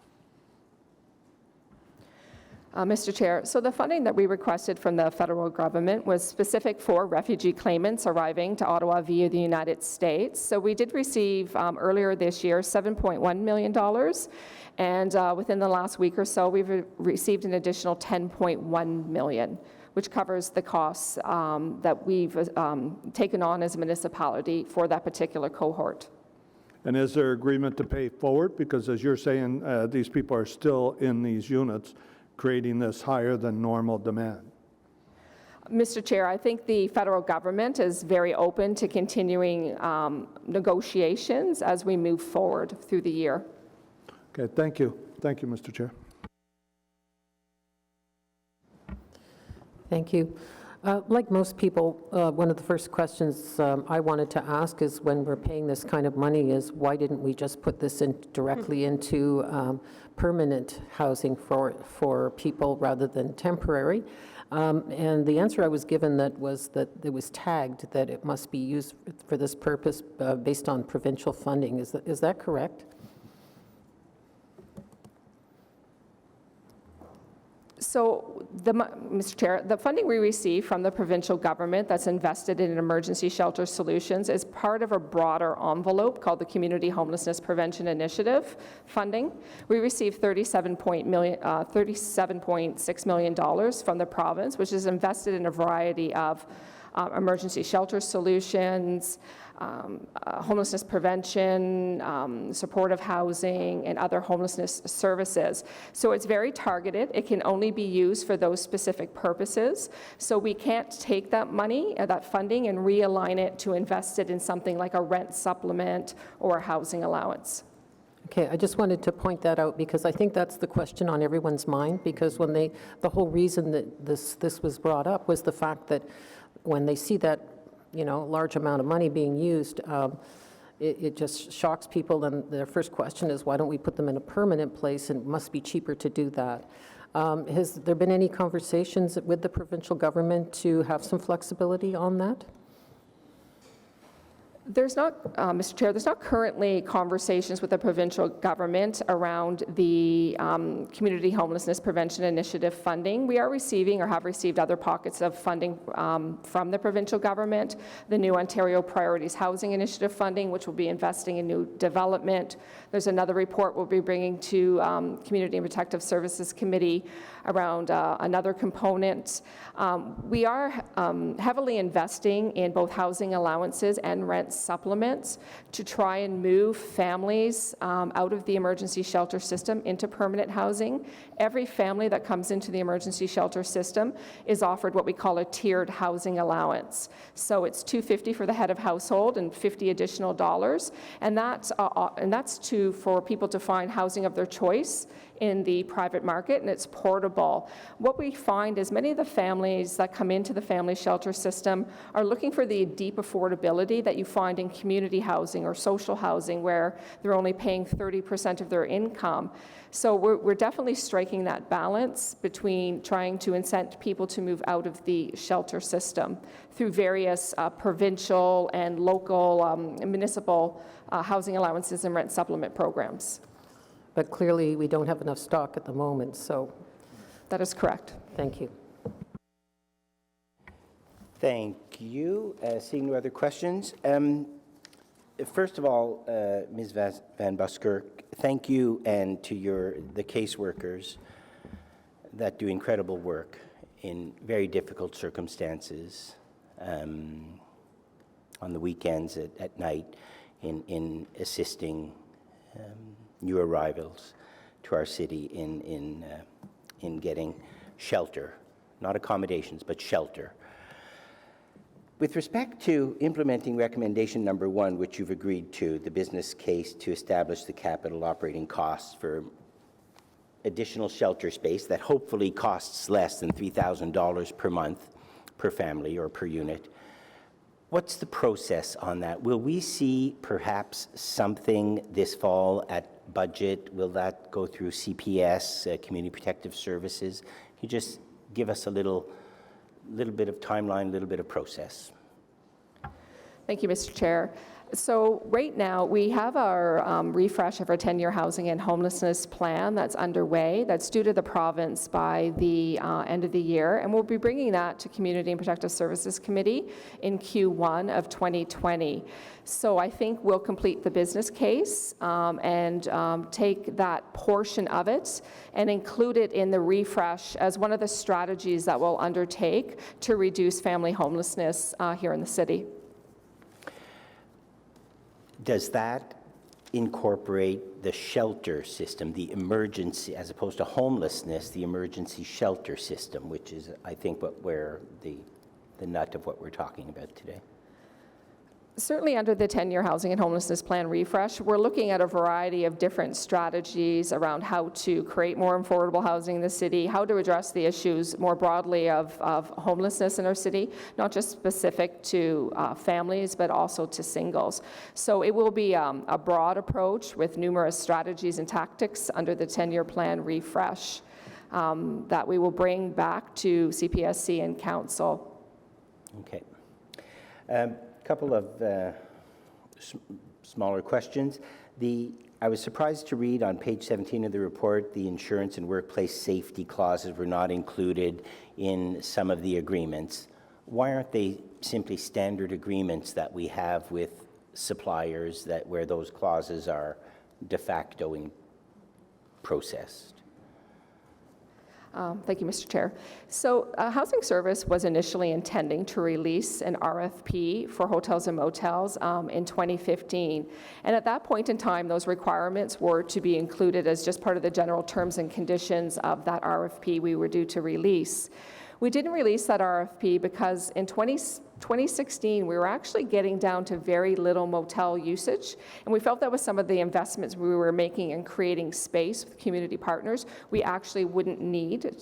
Mr. Chair, so the funding that we requested from the federal government was specific for refugee claimants arriving to Ottawa via the United States. So we did receive earlier this year $7.1 million, and within the last week or so, we've received an additional $10.1 million, which covers the costs that we've taken on as a municipality for that particular cohort. And is there agreement to pay forward? Because as you're saying, these people are still in these units, creating this higher than normal demand. Mr. Chair, I think the federal government is very open to continuing negotiations as we move forward through the year. Okay, thank you. Thank you, Mr. Chair. Thank you. Like most people, one of the first questions I wanted to ask is when we're paying this kind of money is why didn't we just put this in directly into permanent housing for people rather than temporary? And the answer I was given was that it was tagged that it must be used for this purpose based on provincial funding. Is that correct? So, Mr. Chair, the funding we receive from the provincial government that's invested in emergency shelter solutions is part of a broader envelope called the Community Homelessness Prevention Initiative funding. We receive $37.6 million from the province, which is invested in a variety of emergency shelter solutions, homelessness prevention, supportive housing, and other homelessness services. So it's very targeted. It can only be used for those specific purposes. So we can't take that money, that funding, and realign it to invest it in something like a rent supplement or a housing allowance. Okay, I just wanted to point that out because I think that's the question on everyone's mind, because when the whole reason that this was brought up was the fact that when they see that large amount of money being used, it just shocks people, and their first question is, why don't we put them in a permanent place, and it must be cheaper to do that. Has there been any conversations with the provincial government to have some flexibility on that? There's not, Mr. Chair, there's not currently conversations with the provincial government around the Community Homelessness Prevention Initiative funding. We are receiving or have received other pockets of funding from the provincial government, the new Ontario Priorities Housing Initiative funding, which will be investing in new development. There's another report we'll be bringing to Community and Protective Services Committee around another component. We are heavily investing in both housing allowances and rent supplements to try and move families out of the emergency shelter system into permanent housing. Every family that comes into the emergency shelter system is offered what we call a tiered housing allowance. So it's $250 for the head of household and $50 additional dollars, and that's for people to find housing of their choice in the private market, and it's portable. What we find is many of the families that come into the family shelter system are looking for the deep affordability that you find in community housing or social housing, where they're only paying 30% of their income. So we're definitely striking that balance between trying to incent people to move out of the shelter system through various provincial and local municipal housing allowances and rent supplement programs. But clearly, we don't have enough stock at the moment, so. That is correct. Thank you. Thank you. Seeing no other questions. First of all, Ms. Van Buskirk, thank you, and to the caseworkers that do incredible work in very difficult circumstances on the weekends at night in assisting new arrivals to our city in getting shelter, not accommodations, but shelter. With respect to implementing recommendation number 1, which you've agreed to, the business case to establish the capital operating costs for additional shelter space that hopefully costs less than $3,000 per month per family or per unit, what's the process on that? Will we see perhaps something this fall at budget? Will that go through CPS, Community Protective Services? Can you just give us a little bit of timeline, a little bit of process? Thank you, Mr. Chair. So right now, we have our refresh of our 10-year housing and homelessness plan that's underway. That's due to the province by the end of the year, and we'll be bringing that to Community and Protective Services Committee in Q1 of 2020. So I think we'll complete the business case and take that portion of it and include it in the refresh as one of the strategies that we'll undertake to reduce family homelessness here in the city. Does that incorporate the shelter system, the emergency, as opposed to homelessness, the emergency shelter system, which is, I think, where the nut of what we're talking about today? Certainly under the 10-year housing and homelessness plan refresh, we're looking at a variety of different strategies around how to create more affordable housing in the city, how to address the issues more broadly of homelessness in our city, not just specific to families, but also to singles. So it will be a broad approach with numerous strategies and tactics under the 10-year plan refresh that we will bring back to CPSC and Council. Okay. Couple of smaller questions. I was surprised to read on page 17 of the report, the insurance and workplace safety clauses were not included in some of the agreements. Why aren't they simply standard agreements that we have with suppliers where those clauses are de facto processed? Thank you, Mr. Chair. So Housing Service was initially intending to release an RFP for hotels and motels in 2015. And at that point in time, those requirements were to be included as just part of the general terms and conditions of that RFP we were due to release. We didn't release that RFP because in 2016, we were actually getting down to very little motel usage, and we felt that with some of the investments we were making in creating space with community partners, we actually wouldn't need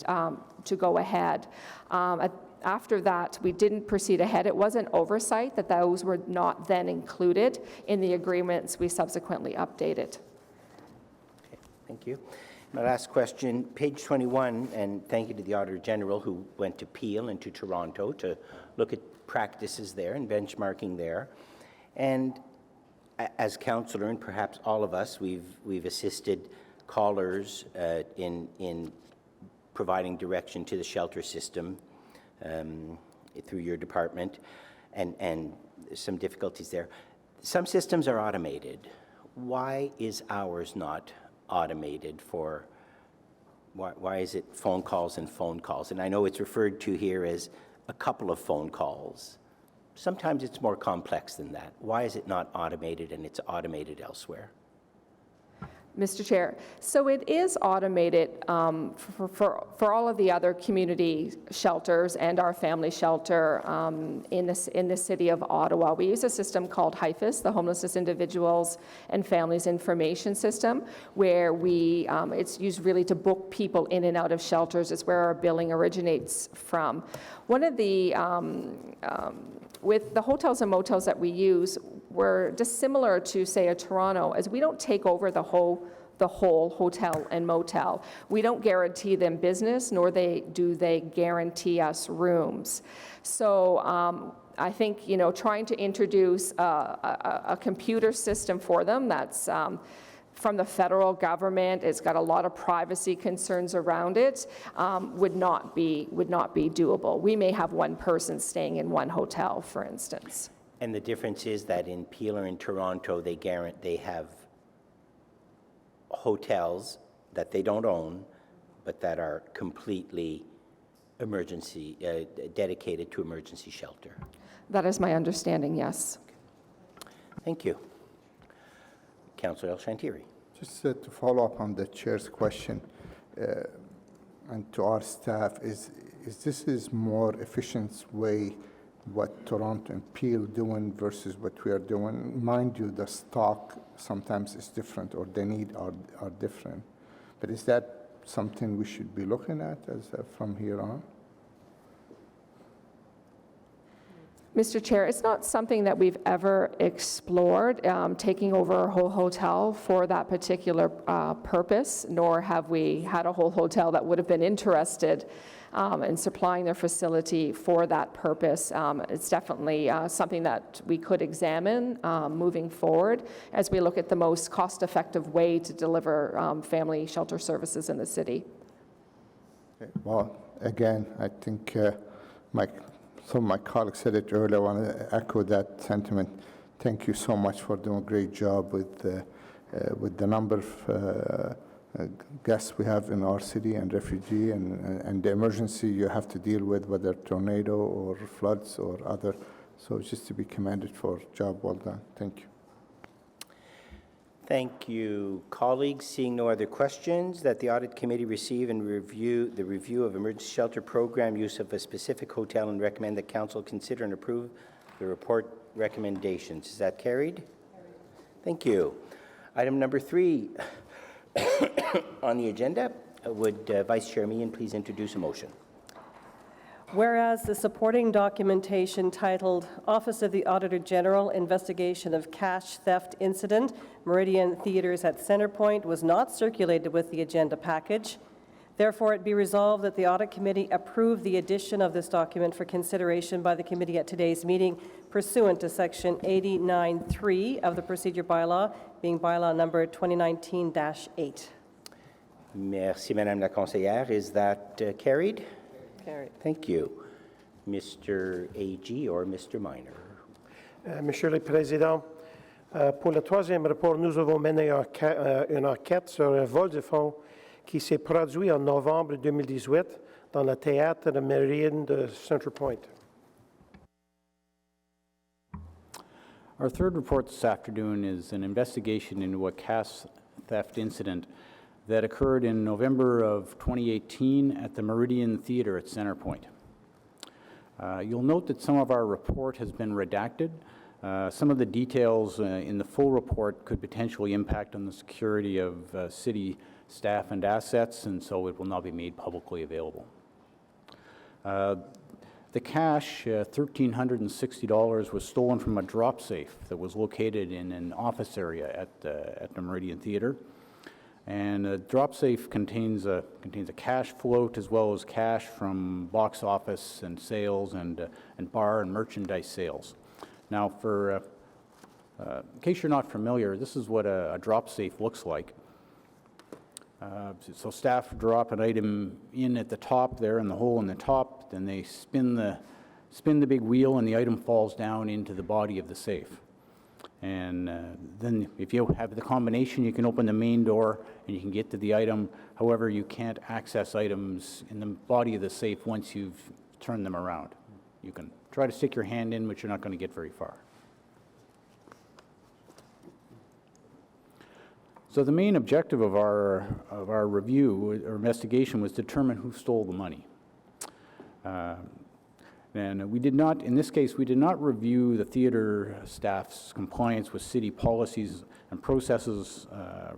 to go ahead. After that, we didn't proceed ahead. It was an oversight that those were not then included in the agreements we subsequently updated. Okay, thank you. My last question, page 21, and thank you to the Auditor General who went to Peel and to Toronto to look at practices there and benchmarking there. And as councillor, and perhaps all of us, we've assisted callers in providing direction to the shelter system through your department, and some difficulties there. Some systems are automated. Why is ours not automated for, why is it phone calls and phone calls? And I know it's referred to here as a couple of phone calls. Sometimes it's more complex than that. Why is it not automated and it's automated elsewhere? Mr. Chair, so it is automated for all of the other community shelters and our family shelter in the city of Ottawa. We use a system called HIFIS, the Homelessness Individuals and Families Information System, where it's used really to book people in and out of shelters. It's where our billing originates from. One of the with the hotels and motels that we use, we're dissimilar to, say, a Toronto, as we don't take over the whole hotel and motel. We don't guarantee them business, nor do they guarantee us rooms. So I think, trying to introduce a computer system for them that's from the federal government, it's got a lot of privacy concerns around it, would not be doable. We may have one person staying in one hotel, for instance. And the difference is that in Peel or in Toronto, they have hotels that they don't own, but that are completely emergency, dedicated to emergency shelter. That is my understanding, yes. Okay. Thank you. Councillor El Shantiri. Just to follow up on the chair's question, and to our staff, is this more efficient way what Toronto and Peel doing versus what we are doing? Mind you, the stock sometimes is different, or the need are different. But is that something we should be looking at as from here on? Mr. Chair, it's not something that we've ever explored, taking over a whole hotel for that particular purpose, nor have we had a whole hotel that would have been interested and supplying their facility for that purpose. It's definitely something that we could examine moving forward as we look at the most cost-effective way to deliver family shelter services in the city. Okay, well, again, I think some of my colleagues said it earlier. I want to echo that sentiment. Thank you so much for doing a great job with the number of guests we have in our city and refugee and the emergency you have to deal with, whether tornado or floods or other. So just to be commended for a job well done. Thank you. Thank you, colleagues. Seeing no other questions, that the Audit Committee receive and review the review of emergency shelter program use of a specific hotel and recommend that Council consider and approve the report recommendations. Is that carried? Thank you. Item number 3 on the agenda. Would Vice Chair Meehan please introduce a motion? Whereas the supporting documentation titled Office of the Auditor General Investigation of Cash Theft Incident, Meridian Theatres at Centrepoint was not circulated with the agenda package. Therefore, it be resolved that the Audit Committee approve the addition of this document for consideration by the committee at today's meeting pursuant to Section 89(3) of the Procedure Bylaw, being Bylaw number 2019-8. Merci, Madame la Conseillère. Is that carried? Carried. Thank you. Mr. AG or Mr. Minor? Monsieur le Président, pour le troisième rapport, nous avons mené une enquête sur un vol de fonds qui s'est produit en novembre 2018 dans le théâtre de Meridian de Centrepoint. Our third report this afternoon is an investigation into a cash theft incident that occurred in November of 2018 at the Meridian Theatre at Centrepoint. You'll note that some of our report has been redacted. Some of the details in the full report could potentially impact on the security of city staff and assets, and so it will not be made publicly available. The cash, $1,360, was stolen from a drop safe that was located in an office area at the Meridian Theatre. And the drop safe contains a cash float as well as cash from box office and sales and bar and merchandise sales. Now, in case you're not familiar, this is what a drop safe looks like. So staff drop an item in at the top there, in the hole in the top, then they spin the big wheel and the item falls down into the body of the safe. And then if you have the combination, you can open the main door and you can get to the item. However, you can't access items in the body of the safe once you've turned them around. You can try to stick your hand in, but you're not going to get very far. So the main objective of our review or investigation was to determine who stole the money. And we did not, in this case, we did not review the theater staff's compliance with city policies and processes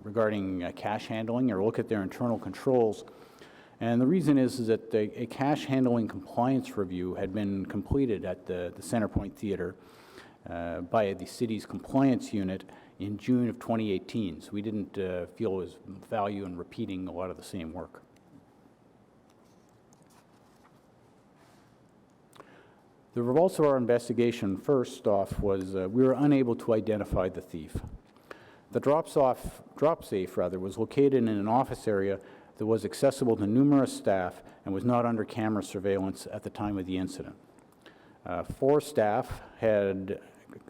regarding cash handling or look at their internal controls. And the reason is that a cash handling compliance review had been completed at the Centrepoint Theatre by the city's compliance unit in June of 2018. So we didn't feel there was value in repeating a lot of the same work. The results of our investigation, first off, was we were unable to identify the thief. The drop safe was located in an office area that was accessible to numerous staff and was not under camera surveillance at the time of the incident. 4 staff had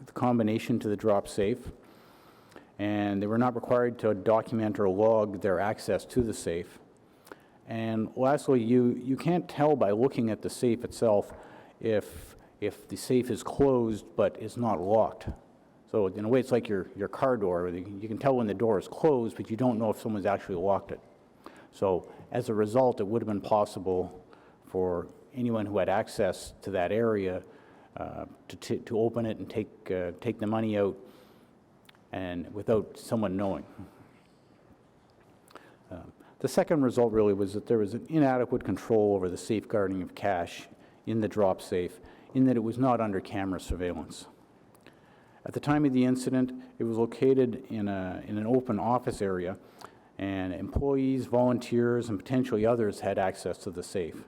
the combination to the drop safe, and they were not required to document or log their access to the safe. And lastly, you can't tell by looking at the safe itself if the safe is closed but is not locked. So in a way, it's like your car door. You can tell when the door is closed, but you don't know if someone's actually locked it. So as a result, it would have been possible for anyone who had access to that area to open it and take the money out, and without someone knowing. The second result really was that there was an inadequate control over the safeguarding of cash in the drop safe, in that it was not under camera surveillance. At the time of the incident, it was located in an open office area, and employees, volunteers, and potentially others had access to the safe.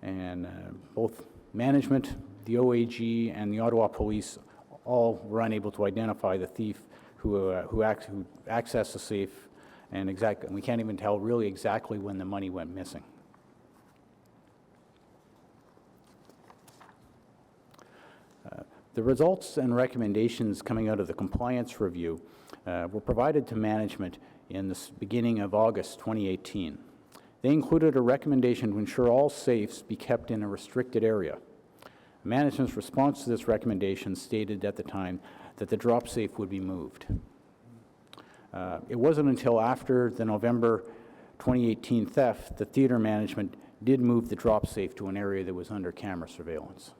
and both management, the OAG, and the Ottawa Police all were unable to identify the thief who accessed the safe, and we can't even tell really exactly when the money went missing. The results and recommendations coming out of the compliance review were provided to management in the beginning of August 2018. They included a recommendation to ensure all safes be kept in a restricted area. Management's response to this recommendation stated at the time that the drop safe would be moved. It wasn't until after the November 2018 theft that theatre management did move the drop safe to an area that was under camera surveillance.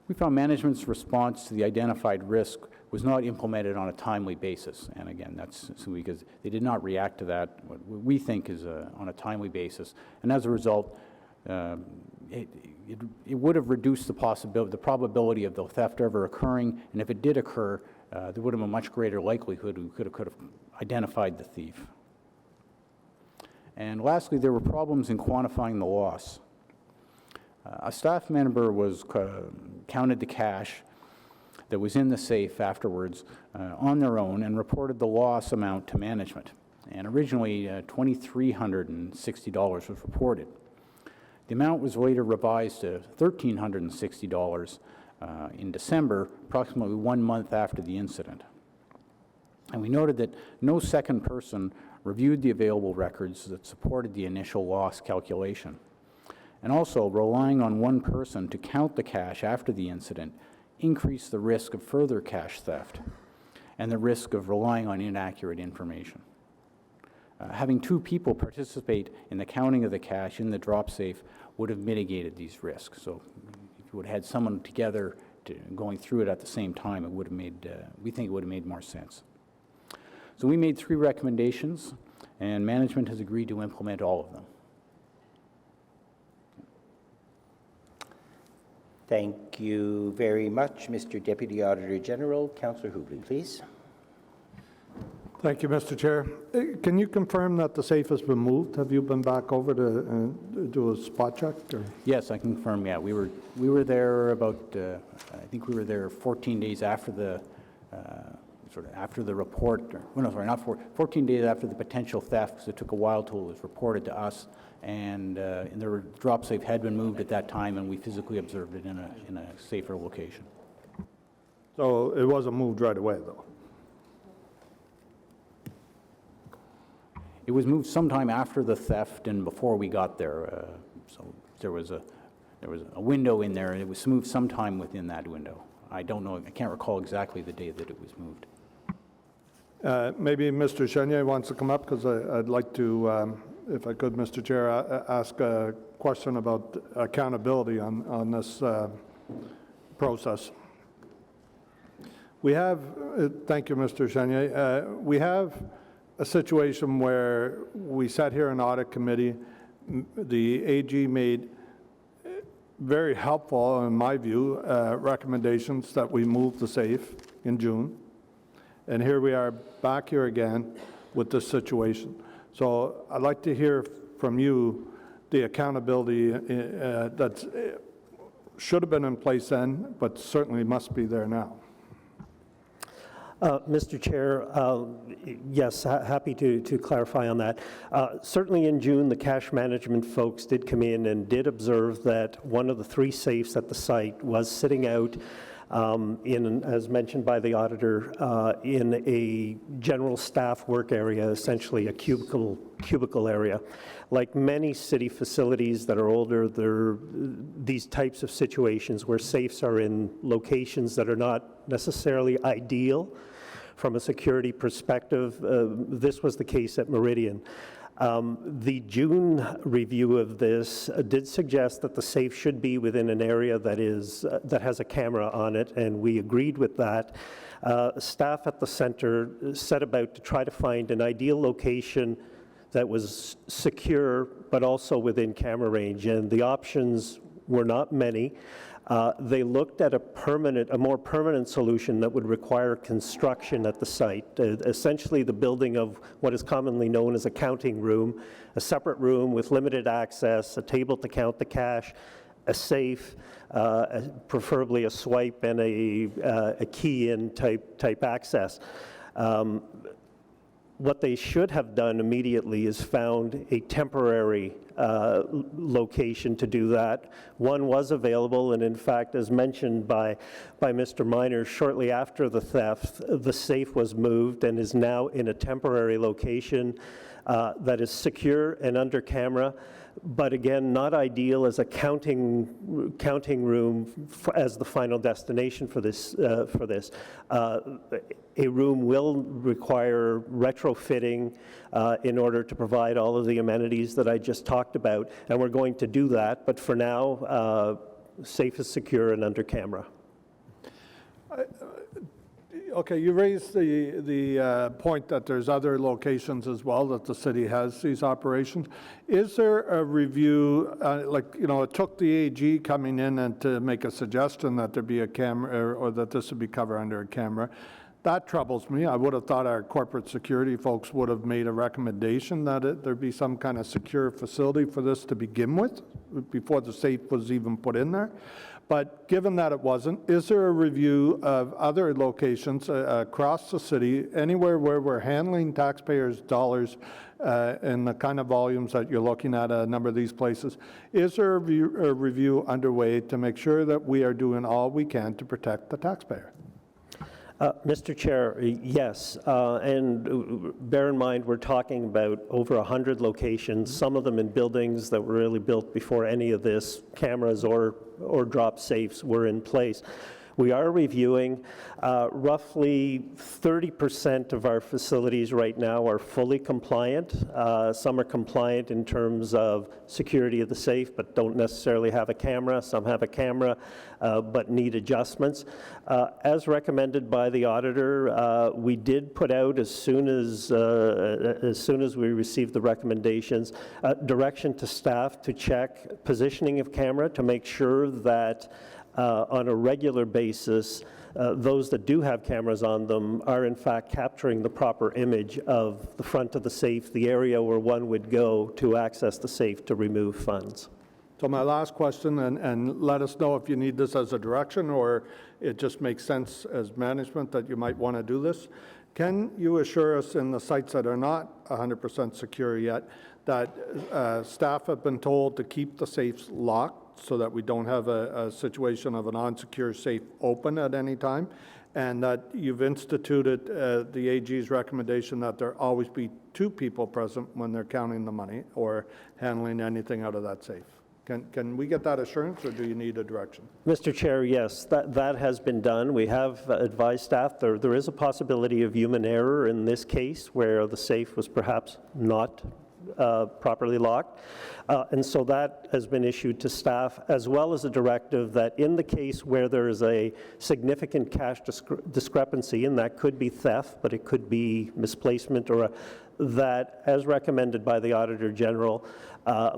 We found management's response to the identified risk was not implemented on a timely basis. And again, that's because they did not react to that, what we think is on a timely basis. And as a result, it would have reduced the probability of the theft ever occurring. And if it did occur, there would have been a much greater likelihood we could have identified the thief. And lastly, there were problems in quantifying the loss. A staff member counted the cash that was in the safe afterwards on their own and reported the loss amount to management. And originally, $2,360 was reported. The amount was later revised to $1,360 in December, approximately 1 month after the incident. And we noted that no second person reviewed the available records that supported the initial loss calculation. And also, relying on one person to count the cash after the incident increased the risk of further cash theft and the risk of relying on inaccurate information. Having two people participate in the counting of the cash in the drop safe would have mitigated these risks. So if you would have had someone together going through it at the same time, it would have made, we think it would have made more sense. So we made 3 recommendations, and management has agreed to implement all of them. Thank you very much, Mr. Deputy Auditor General. Councillor Hubley, please. Thank you, Mr. Chair. Can you confirm that the safe has been moved? Have you been back over to do a spot check? Or? Yes, I can confirm. Yeah, we were there about I think we were there 14 days after the after the report. Well, no, sorry, not 14 days after the potential theft, because it took a while till it was reported to us, and the drop safe had been moved at that time, and we physically observed it in a safer location. So it wasn't moved right away, though. It was moved sometime after the theft and before we got there. So there was a window in there, and it was moved sometime within that window. I don't know. I can't recall exactly the day that it was moved. Maybe Mr. Chenier wants to come up, because I'd like to, if I could, Mr. Chair, ask a question about accountability on this process. We have, thank you, Mr. Chenier. We have a situation where we sat here in audit committee. The AG made very helpful, in my view, recommendations that we move the safe in June. And here we are back here again with this situation. So I'd like to hear from you the accountability that should have been in place then, but certainly must be there now. Mr. Chair, yes, happy to clarify on that. Certainly in June, the cash management folks did come in and did observe that one of the 3 safes at the site was sitting out as mentioned by the auditor, in a general staff work area, essentially a cubicle area. Like many city facilities that are older, these types of situations where safes are in locations that are not necessarily ideal from a security perspective. This was the case at Meridian. The June review of this did suggest that the safe should be within an area that has a camera on it, and we agreed with that. Staff at the center set about to try to find an ideal location that was secure but also within camera range, and the options were not many. They looked at a more permanent solution that would require construction at the site, essentially the building of what is commonly known as a counting room, a separate room with limited access, a table to count the cash, a safe, preferably a swipe and a key-in type access. What they should have done immediately is found a temporary location to do that. One was available, and in fact, as mentioned by Mr. Minor, shortly after the theft, the safe was moved and is now in a temporary location that is secure and under camera, but again, not ideal as a counting room as the final destination for this. A room will require retrofitting in order to provide all of the amenities that I just talked about, and we're going to do that, but for now, safe is secure and under camera. Okay, you raised the point that there's other locations as well that the city has these operations. Is there a review, it took the AG coming in and to make a suggestion that there be a camera or that this would be covered under a camera. That troubles me. I would have thought our corporate security folks would have made a recommendation that there be some kind of secure facility for this to begin with, before the safe was even put in there. But given that it wasn't, is there a review of other locations across the city, anywhere where we're handling taxpayers' dollars in the kind of volumes that you're looking at a number of these places? Is there a review underway to make sure that we are doing all we can to protect the taxpayer? Mr. Chair, yes, and bear in mind we're talking about over 100 locations, some of them in buildings that were really built before any of this cameras or drop safes were in place. We are reviewing roughly 30% of our facilities right now are fully compliant. Some are compliant in terms of security of the safe, but don't necessarily have a camera. Some have a camera, but need adjustments. As recommended by the auditor, we did put out as soon as we received the recommendations, direction to staff to check positioning of camera to make sure that on a regular basis, those that do have cameras on them are in fact capturing the proper image of the front of the safe, the area where one would go to access the safe to remove funds. So my last question, and let us know if you need this as a direction or it just makes sense as management that you might want to do this. Can you assure us in the sites that are not 100% secure yet that staff have been told to keep the safes locked so that we don't have a situation of an unsecure safe open at any time, and that you've instituted the AG's recommendation that there always be 2 people present when they're counting the money or handling anything out of that safe? Can we get that assurance, or do you need a direction? Mr. Chair, yes, that has been done. We have advised staff there is a possibility of human error in this case where the safe was perhaps not properly locked. And so that has been issued to staff, as well as a directive that in the case where there is a significant cash discrepancy, and that could be theft, but it could be misplacement, or that, as recommended by the Auditor General,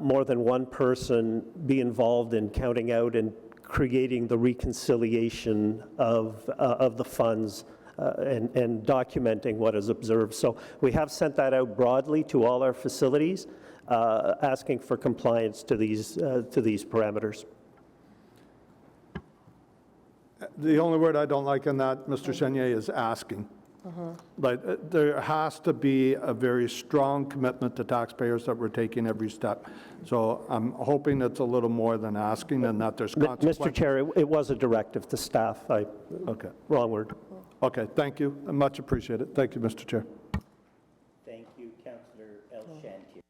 more than one person be involved in counting out and creating the reconciliation of the funds and documenting what is observed. So we have sent that out broadly to all our facilities, asking for compliance to these parameters. The only word I don't like in that, Mr. Chenier, is asking. Like, there has to be a very strong commitment to taxpayers that we're taking every step. So I'm hoping it's a little more than asking and that there's consequences. Mr. Chair, it was a directive to staff. Okay. Wrong word. Okay, thank you. Much appreciated. Thank you, Mr. Chair. Thank you, Councillor El-Shantier.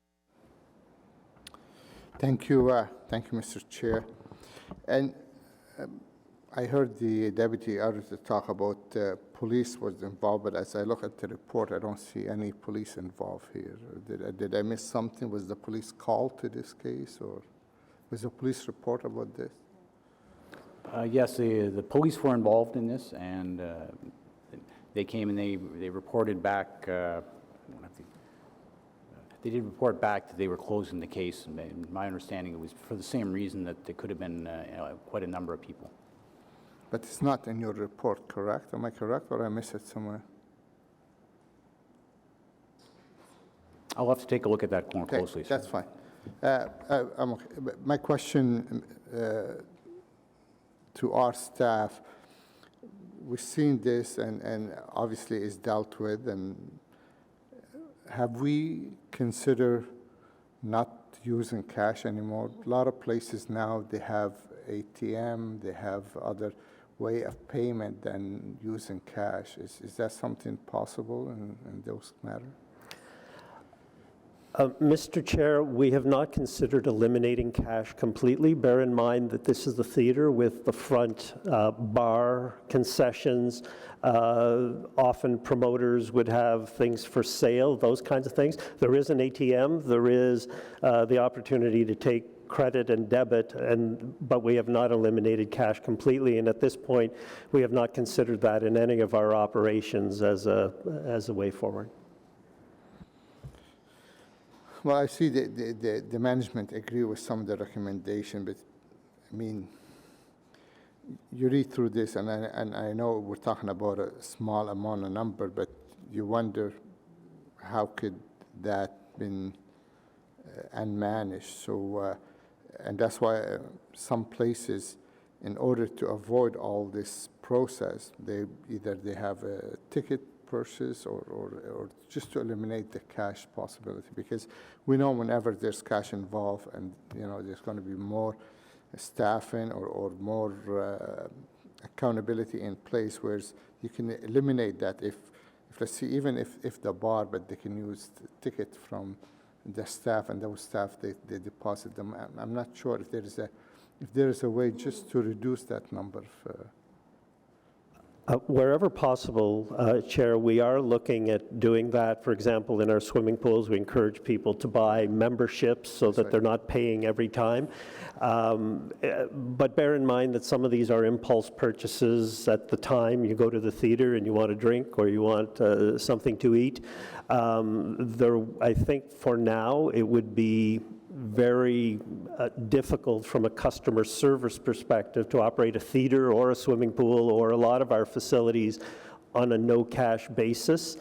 Thank you, Mr. Chair. And I heard the Deputy Auditor talk about police was involved, but as I look at the report, I don't see any police involved here. Did I miss something? Was the police called to this case, or was a police report about this? Yes, the police were involved in this, and they came and they reported back. They they did report back that they were closing the case, and in my understanding, it was for the same reason that there could have been quite a number of people. But it's not in your report, correct? Am I correct, or I miss it somewhere? I'll have to take a look at that more Okay, closely. sir. that's fine. I'm okay. But my question to our staff, we've seen this and obviously is dealt with, and have we considered not using cash anymore? A lot of places now, they have ATM, they have other way of payment than using cash. Is that something possible in those matters? Mr. Chair, we have not considered eliminating cash completely. Bear in mind that this is the theater with the front bar, concessions. Often promoters would have things for sale, those kinds of things. There is an ATM. There is the opportunity to take credit and debit, but we have not eliminated cash completely. And at this point, we have not considered that in any of our operations as a way forward. Well, I see the management agree with some of the recommendation, but I mean, you read through this, and I know we're talking about a small amount of number, but you wonder how could that been unmanaged. So, and that's why some places, in order to avoid all this process, they have a ticket purchase or just to eliminate the cash possibility, because we know whenever there's cash involved and there's going to be more staffing or more accountability in place, whereas you can eliminate that if let's see, even if the bar, but they can use the ticket from the staff, and those staff they deposit them. I'm not sure if there is a way just to reduce that number. Wherever possible, Chair, we are looking at doing that. For example, in our swimming pools, we encourage people to buy memberships so that they're not paying every time. But bear in mind that some of these are impulse purchases at the time. You go to the theater and you want a drink or you want something to eat. I think for now it would be very difficult from a customer service perspective to operate a theater or a swimming pool or a lot of our facilities on a no cash basis.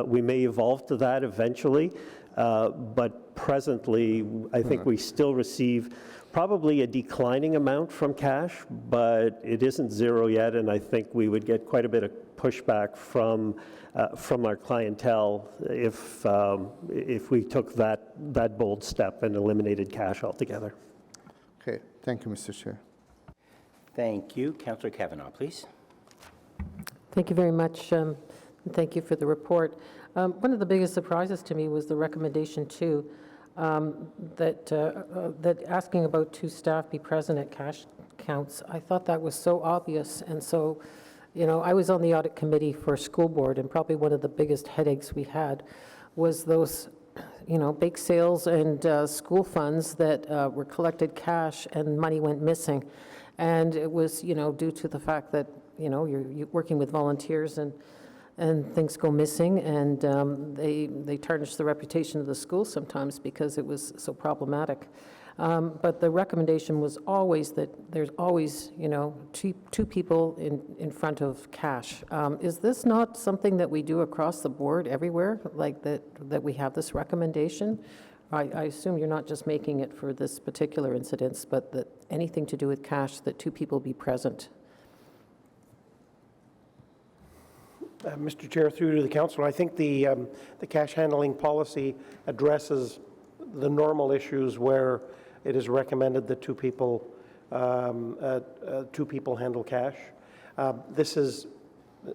We may evolve to that eventually, but presently I think we still receive probably a declining amount from cash, but it isn't zero yet, and I think we would get quite a bit of pushback from our clientele if we took that bold step and eliminated cash altogether. Okay, thank you, Mr. Chair. Thank you. Councillor Kavanaugh, please. Thank you very much. Thank you for the report. One of the biggest surprises to me was the recommendation 2, that asking about 2 staff be present at cash counts. I thought that was so obvious, and so, I was on the audit committee for school board, and probably one of the biggest headaches we had was those, bake sales and school funds that were collected cash and money went missing. And it was, due to the fact that, you're working with volunteers and things go missing, and they tarnish the reputation of the school sometimes because it was so problematic. But the recommendation was always that there's always, two people in front of cash. Is this not something that we do across the board everywhere, like that we have this recommendation? I assume you're not just making it for this particular incident, but that anything to do with cash, that 2 people be present. Mr. Chair, through to the council, I think the cash handling policy addresses the normal issues where it is recommended that 2 people handle cash. This is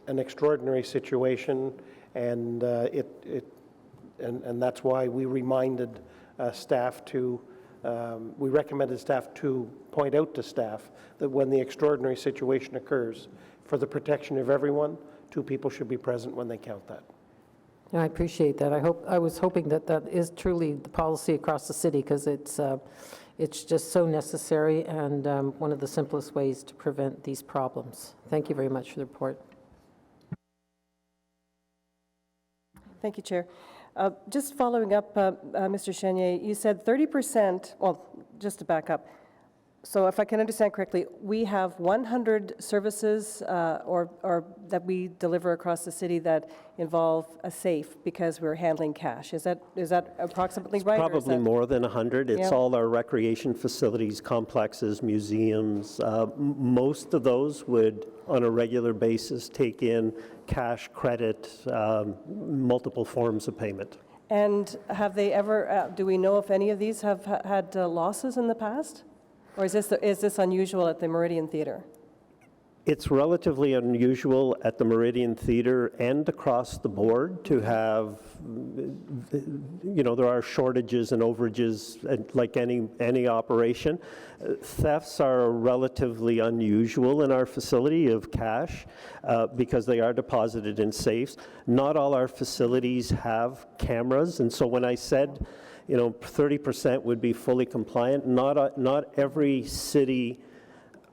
an extraordinary situation, and that's why we reminded staff to. We recommended staff to point out to staff that when the extraordinary situation occurs, for the protection of everyone, 2 people should be present when they count that. I appreciate that. I was hoping that is truly the policy across the city, because it's just so necessary and one of the simplest ways to prevent these problems. Thank you very much for the report. Thank you, Chair. Just following up, Mr. Chenier, you said 30%, well, just to back up. So if I can understand correctly, we have 100 services or that we deliver across the city that involve a safe because we're handling cash. Is that approximately right? or is Probably that- more than 100. It's Yeah. all our recreation facilities, complexes, museums. Most of those would, on a regular basis, take in cash, credit, multiple forms of payment. And have they ever, do we know if any of these have had losses in the past? Or is this unusual at the Meridian Theatre? It's relatively unusual at the Meridian Theatre and across the board to have, there are shortages and overages like any operation. Thefts are relatively unusual in our facility of cash because they are deposited in safes. Not all our facilities have cameras, and so when I said 30% would be fully compliant, not every city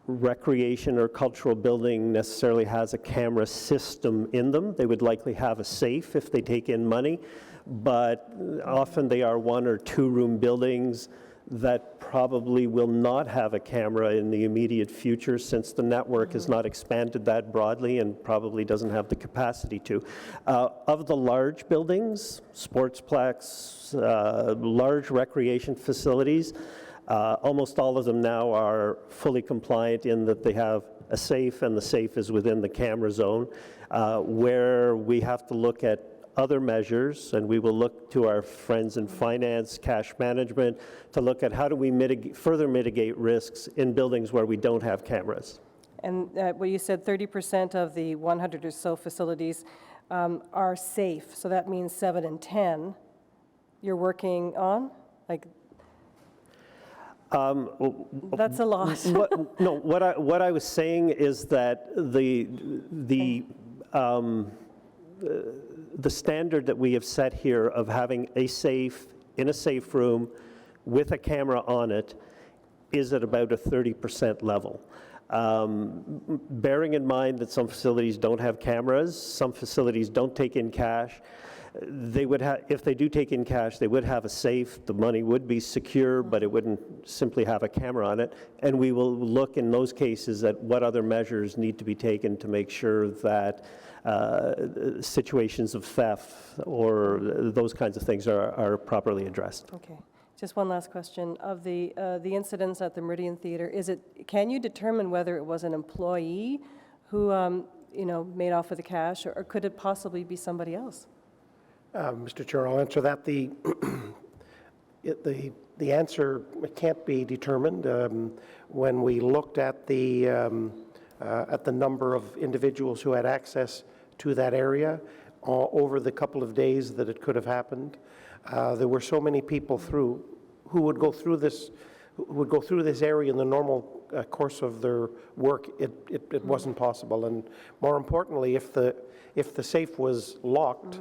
recreation or cultural building necessarily has a camera system in them. They would likely have a safe if they take in money, but often they are 1 or 2 room buildings that probably will not have a camera in the immediate future since the network has not expanded that broadly and probably doesn't have the capacity to. Of the large buildings, sportsplex, large recreation facilities, almost all of them now are fully compliant in that they have a safe and the safe is within the camera zone. Where we have to look at other measures, and we will look to our friends in finance, cash management, to look at how do we further mitigate risks in buildings where we don't have cameras. And well, you said 30% of the 100 or so facilities are safe, so that means 7 and 10 you're working on? That's a lot. What I was saying is that the standard that we have set here of having a safe in a safe room with a camera on it is at about a 30% level. Bearing in mind that some facilities don't have cameras, some facilities don't take in cash, they would have, if they do take in cash, they would have a safe, the money would be secure, but it wouldn't simply have a camera on it. And we will look in those cases at what other measures need to be taken to make sure that situations of theft or those kinds of things are properly addressed. Okay. Just one last question. Of the incidents at the Meridian Theatre, can you determine whether it was an employee who, made off with the cash, or could it possibly be somebody else? Mr. Chair, I'll answer that. The answer can't be determined. When we looked at the number of individuals who had access to that area over the couple of days that it could have happened, there were so many people who would go through this area in the normal course of their work. It wasn't possible, and more importantly, if the safe was locked,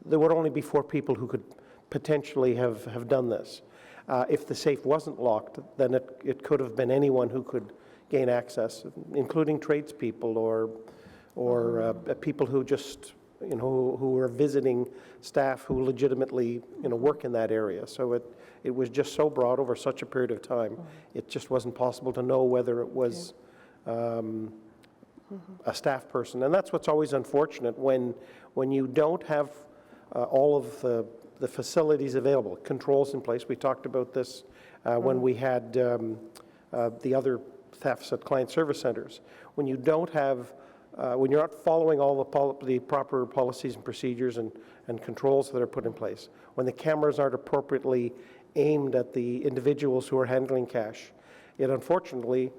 there would only be 4 people who could potentially have done this. If the safe wasn't locked, then it could have been anyone who could gain access, including tradespeople or people who just who were visiting staff who legitimately work in that area. So it was just so broad over such a period of time. It just wasn't possible to know whether it was a staff person, and that's what's always unfortunate when you don't have all of the facilities available, controls in place. We talked about this when we had the other thefts at client service centers. When you don't have, when you're not following all the proper policies and procedures and controls that are put in place, when the cameras aren't appropriately aimed at the individuals who are handling cash, it unfortunately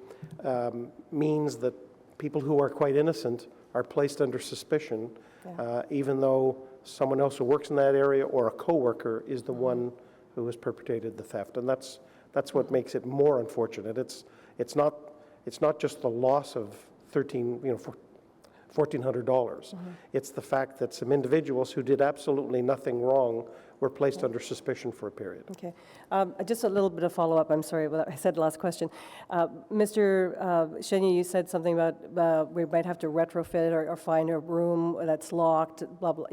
means that people who are quite innocent are placed under suspicion, even though someone else who works in that area or a coworker is the one who has perpetrated the theft, and that's what makes it more unfortunate. It's not just the loss of $1,400. It's the fact that some individuals who did absolutely nothing wrong were placed under suspicion for a period. Okay. Just a little bit of follow-up. I'm sorry, I said the last question. Mr. Chenier, you said something about we might have to retrofit or find a room that's locked, blah, blah,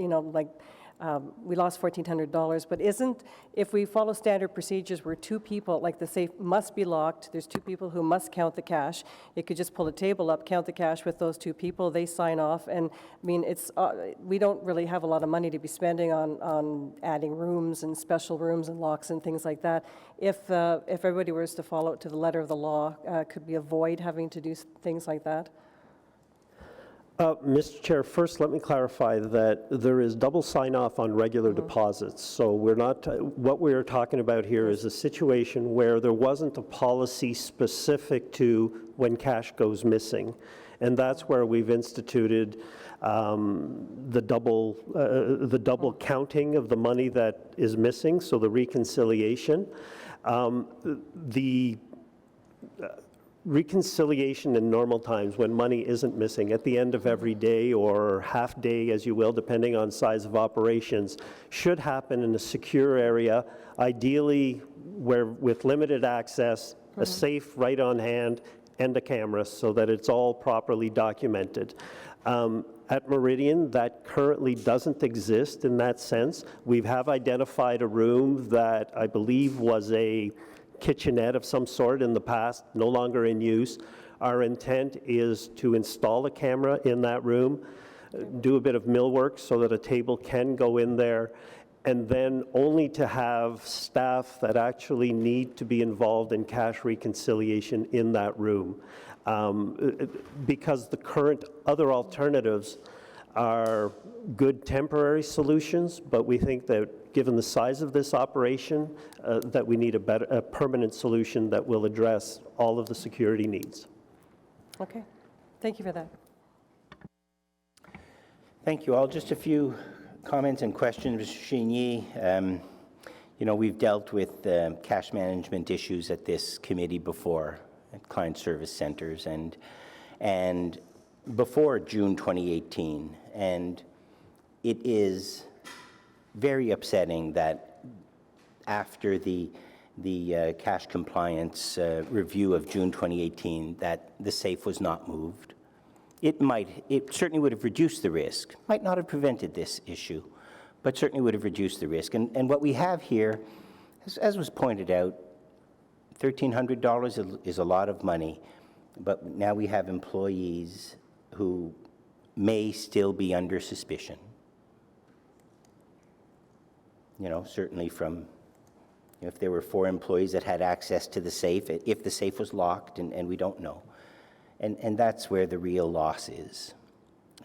we lost $1,400, but if we follow standard procedures where two people, like the safe must be locked, there's two people who must count the cash, you could just pull a table up, count the cash with those two people, they sign off, and I mean, we don't really have a lot of money to be spending on adding rooms and special rooms and locks and things like that. If everybody was to follow it to the letter of the law, could we avoid having to do things like that? Mr. Chair, first let me clarify that there is double sign-off on regular deposits. So we're not, what we're talking about here is a situation where there wasn't a policy specific to when cash goes missing. And that's where we've instituted the double counting of the money that is missing, so the reconciliation. The reconciliation in normal times when money isn't missing at the end of every day or half day, as you will, depending on size of operations, should happen in a secure area, ideally where with limited access, a safe right on hand, and a camera so that it's all properly documented. At Meridian, that currently doesn't exist in that sense. We have identified a room that I believe was a kitchenette of some sort in the past, no longer in use. Our intent is to install a camera in that room, do a bit of millwork so that a table can go in there, and then only to have staff that actually need to be involved in cash reconciliation in that room. Because the current other alternatives are good temporary solutions, but we think that given the size of this operation, that we need a permanent solution that will address all of the security needs. Okay, thank you for that. Thank you all. Just a few comments and questions, Mr. Chenier. You know, we've dealt with cash management issues at this committee before, at client service centers, and before June 2018, and it is very upsetting that after the cash compliance review of June 2018, that the safe was not moved. It certainly would have reduced the risk, might not have prevented this issue, but certainly would have reduced the risk. And what we have here, as was pointed out, $1,300 is a lot of money, but now we have employees who may still be under suspicion. You know, certainly from, if there were 4 employees that had access to the safe, if the safe was locked, and we don't know. And that's where the real loss is.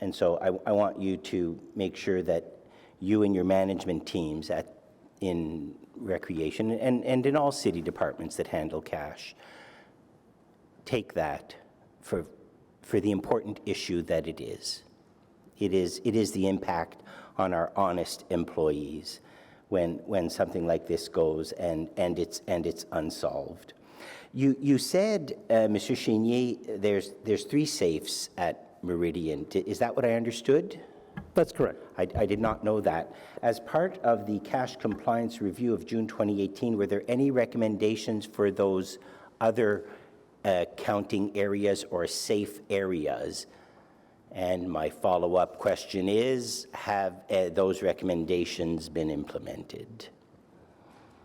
And so I want you to make sure that you and your management teams in recreation and in all city departments that handle cash take that for the important issue that it is. It is the impact on our honest employees when something like this goes and it's unsolved. You said, Mr. Chenier, there's 3 safes at Meridian. Is that what I understood? That's correct. I did not know that. As part of the cash compliance review of June 2018, were there any recommendations for those other counting areas or safe areas? And my follow-up question is, have those recommendations been implemented?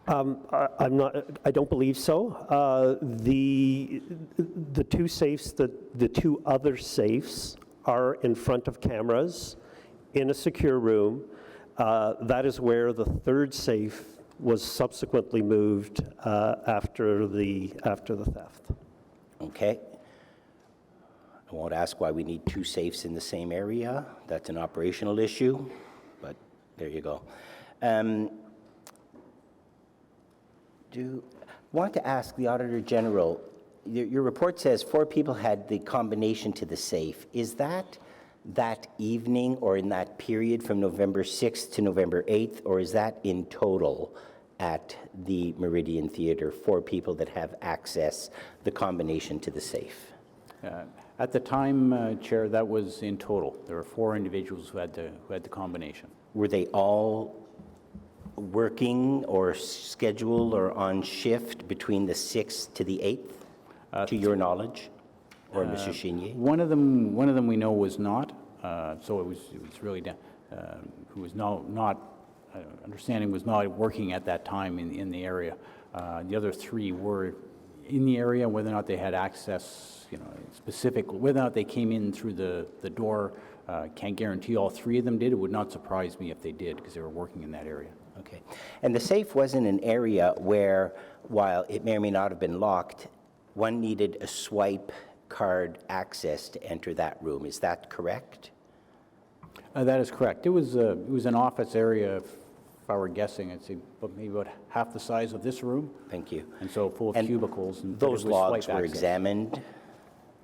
I don't believe so. The 2 safes, the 2 other safes are in front of cameras in a secure room. That is where the 3rd safe was subsequently moved after the theft. Okay. I won't ask why we need 2 safes in the same area. That's an operational issue, but there you go. Want to ask the Auditor General, your report says 4 people had the combination to the safe. Is that evening or in that period from November 6th to November 8th, or is that in total at the Meridian Theatre, 4 people that have access, the combination to the safe? At the time, Chair, that was in total. There were 4 individuals who had the combination. Were they all working or scheduled or on shift between the 6th to the 8th, to your knowledge, or Mr. Chenier? One of them we know was not. So it was really who was not understanding was not working at that time in the area. The other 3 were in the area. Whether or not they had access, specific, whether or not they came in through the door, can't guarantee all 3 of them did. It would not surprise me if they did, because they were working in that area. Okay. And the safe was in an area where, while it may or may not have been locked, one needed a swipe card access to enter that room. Is that correct? That is correct. It was an office area, if I were guessing, I'd say maybe about half the size of this room. Thank you. And so full of And cubicles. And those it was logs swipe were access. examined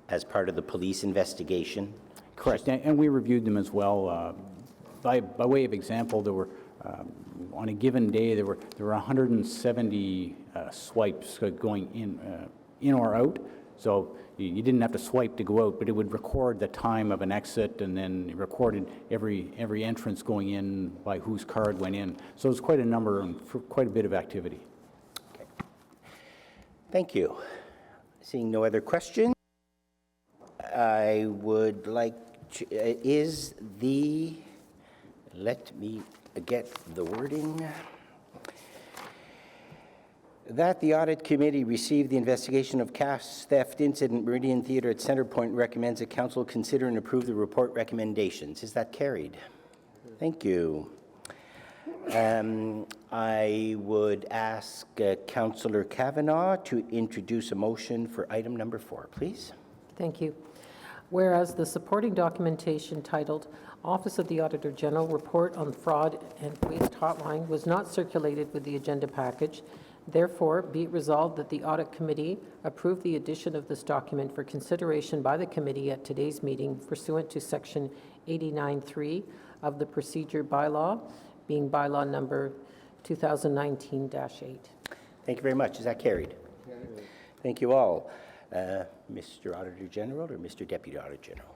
as part of the police investigation? Correct, and we reviewed them as well. By way of example, there were, on a given day, there were 170 swipes going in or out. So you didn't have to swipe to go out, but it would record the time of an exit, and then it recorded every entrance going in by whose card went in. So it was quite a number and quite a bit of activity. Okay. Thank you. Seeing no other questions, I would like to, let me get the wording. That the Audit Committee receive the investigation of cash theft incident Meridian Theatre at Centrepoint, recommends that Council consider and approve the report recommendations. Is that carried? Thank you. I would ask Councillor Kavanagh to introduce a motion for item number 4, please. Thank you. Whereas the supporting documentation titled Office of the Auditor General Report on Fraud and Waste Hotline was not circulated with the agenda package, therefore, be it resolved that the Audit Committee approve the addition of this document for consideration by the committee at today's meeting pursuant to Section 89.3 of the Procedure Bylaw, being Bylaw number 2019-8. Thank you very much. Is that carried? Thank you all. Mr. Auditor General or Mr. Deputy Auditor General?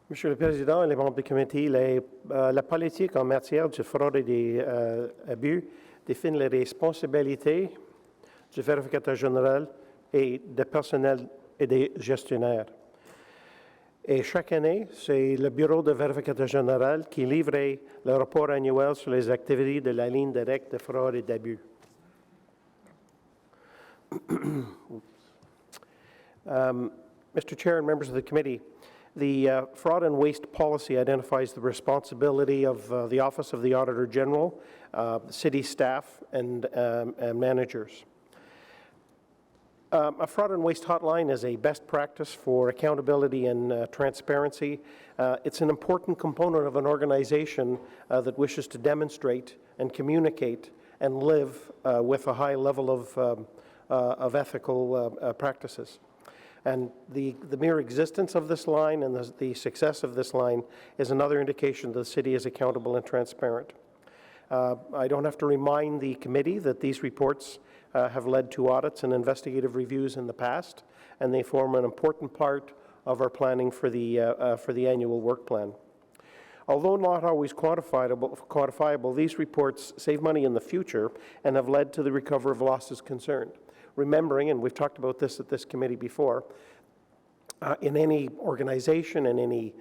Monsieur le Président et les membres du comité, la politique en matière de fraude et des abus définit les responsabilités du vérificateur général et des personnels et des gestionnaires. Et chaque année, c'est le bureau de vérificateur général qui livre le rapport annuel sur les activités de la ligne directe de fraude et d'abus. Mr. Chair and members of the committee, the fraud and waste policy identifies the responsibility of the Office of the Auditor General, city staff, and managers. A fraud and waste hotline is a best practice for accountability and transparency. It's an important component of an organization that wishes to demonstrate and communicate and live with a high level of ethical practices. And the mere existence of this line and the success of this line is another indication that the city is accountable and transparent. I don't have to remind the committee that these reports have led to audits and investigative reviews in the past, and they form an important part of our planning for the annual work plan. Although not always quantifiable, these reports save money in the future and have led to the recovery of losses concerned. Remembering, and we've talked about this at this committee before, in any organization, in any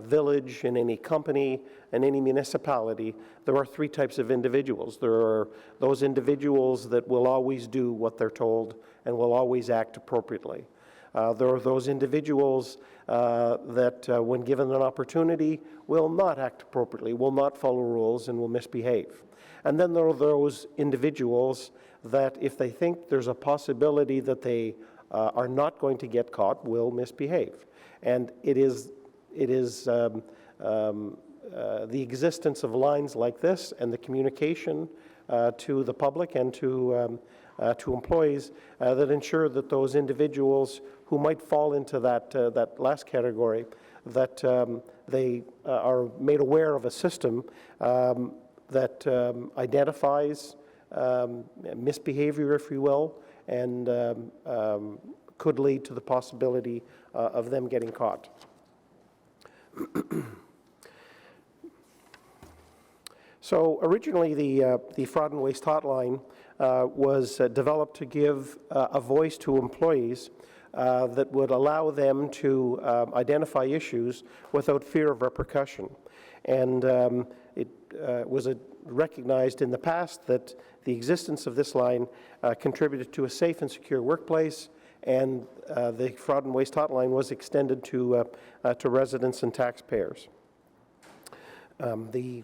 village, in any company, in any municipality, there are 3 types of individuals. There are those individuals that will always do what they're told and will always act appropriately. There are those individuals that, when given an opportunity, will not act appropriately, will not follow rules, and will misbehave. And then there are those individuals that, if they think there's a possibility that they are not going to get caught, will misbehave. And it is the existence of lines like this and the communication to the public and to employees that ensure that those individuals who might fall into that last category, that they are made aware of a system that identifies misbehavior, if you will, and could lead to the possibility of them getting caught. So originally, the Fraud and Waste Hotline was developed to give a voice to employees that would allow them to identify issues without fear of repercussion. And it was recognized in the past that the existence of this line contributed to a safe and secure workplace, and the fraud and waste hotline was extended to residents and taxpayers. The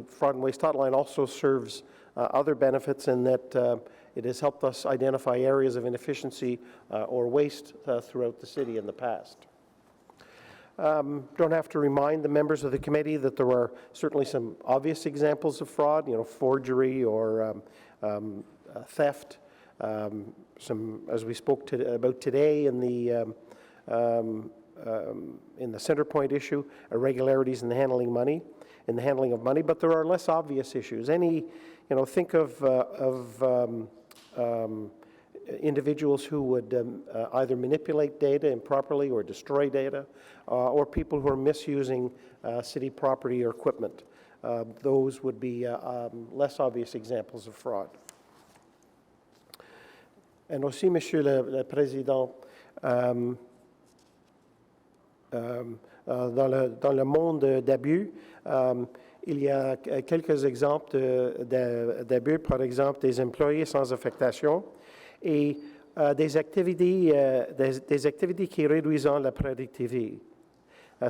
fraud and waste hotline also serves other benefits in that it has helped us identify areas of inefficiency or waste throughout the city in the past. Don't have to remind the members of the committee that there are certainly some obvious examples of fraud, forgery or theft. Some, as we spoke about today in the Center Point issue, irregularities in the handling of money. But there are less obvious issues. Think of individuals who would either manipulate data improperly or destroy data, or people who are misusing city property or equipment. Those would be less obvious examples of fraud. Et aussi, Monsieur le Président, dans le monde d'abus, il y a quelques exemples d'abus, par exemple des employés sans affectation et des activités qui réduisent la productivité.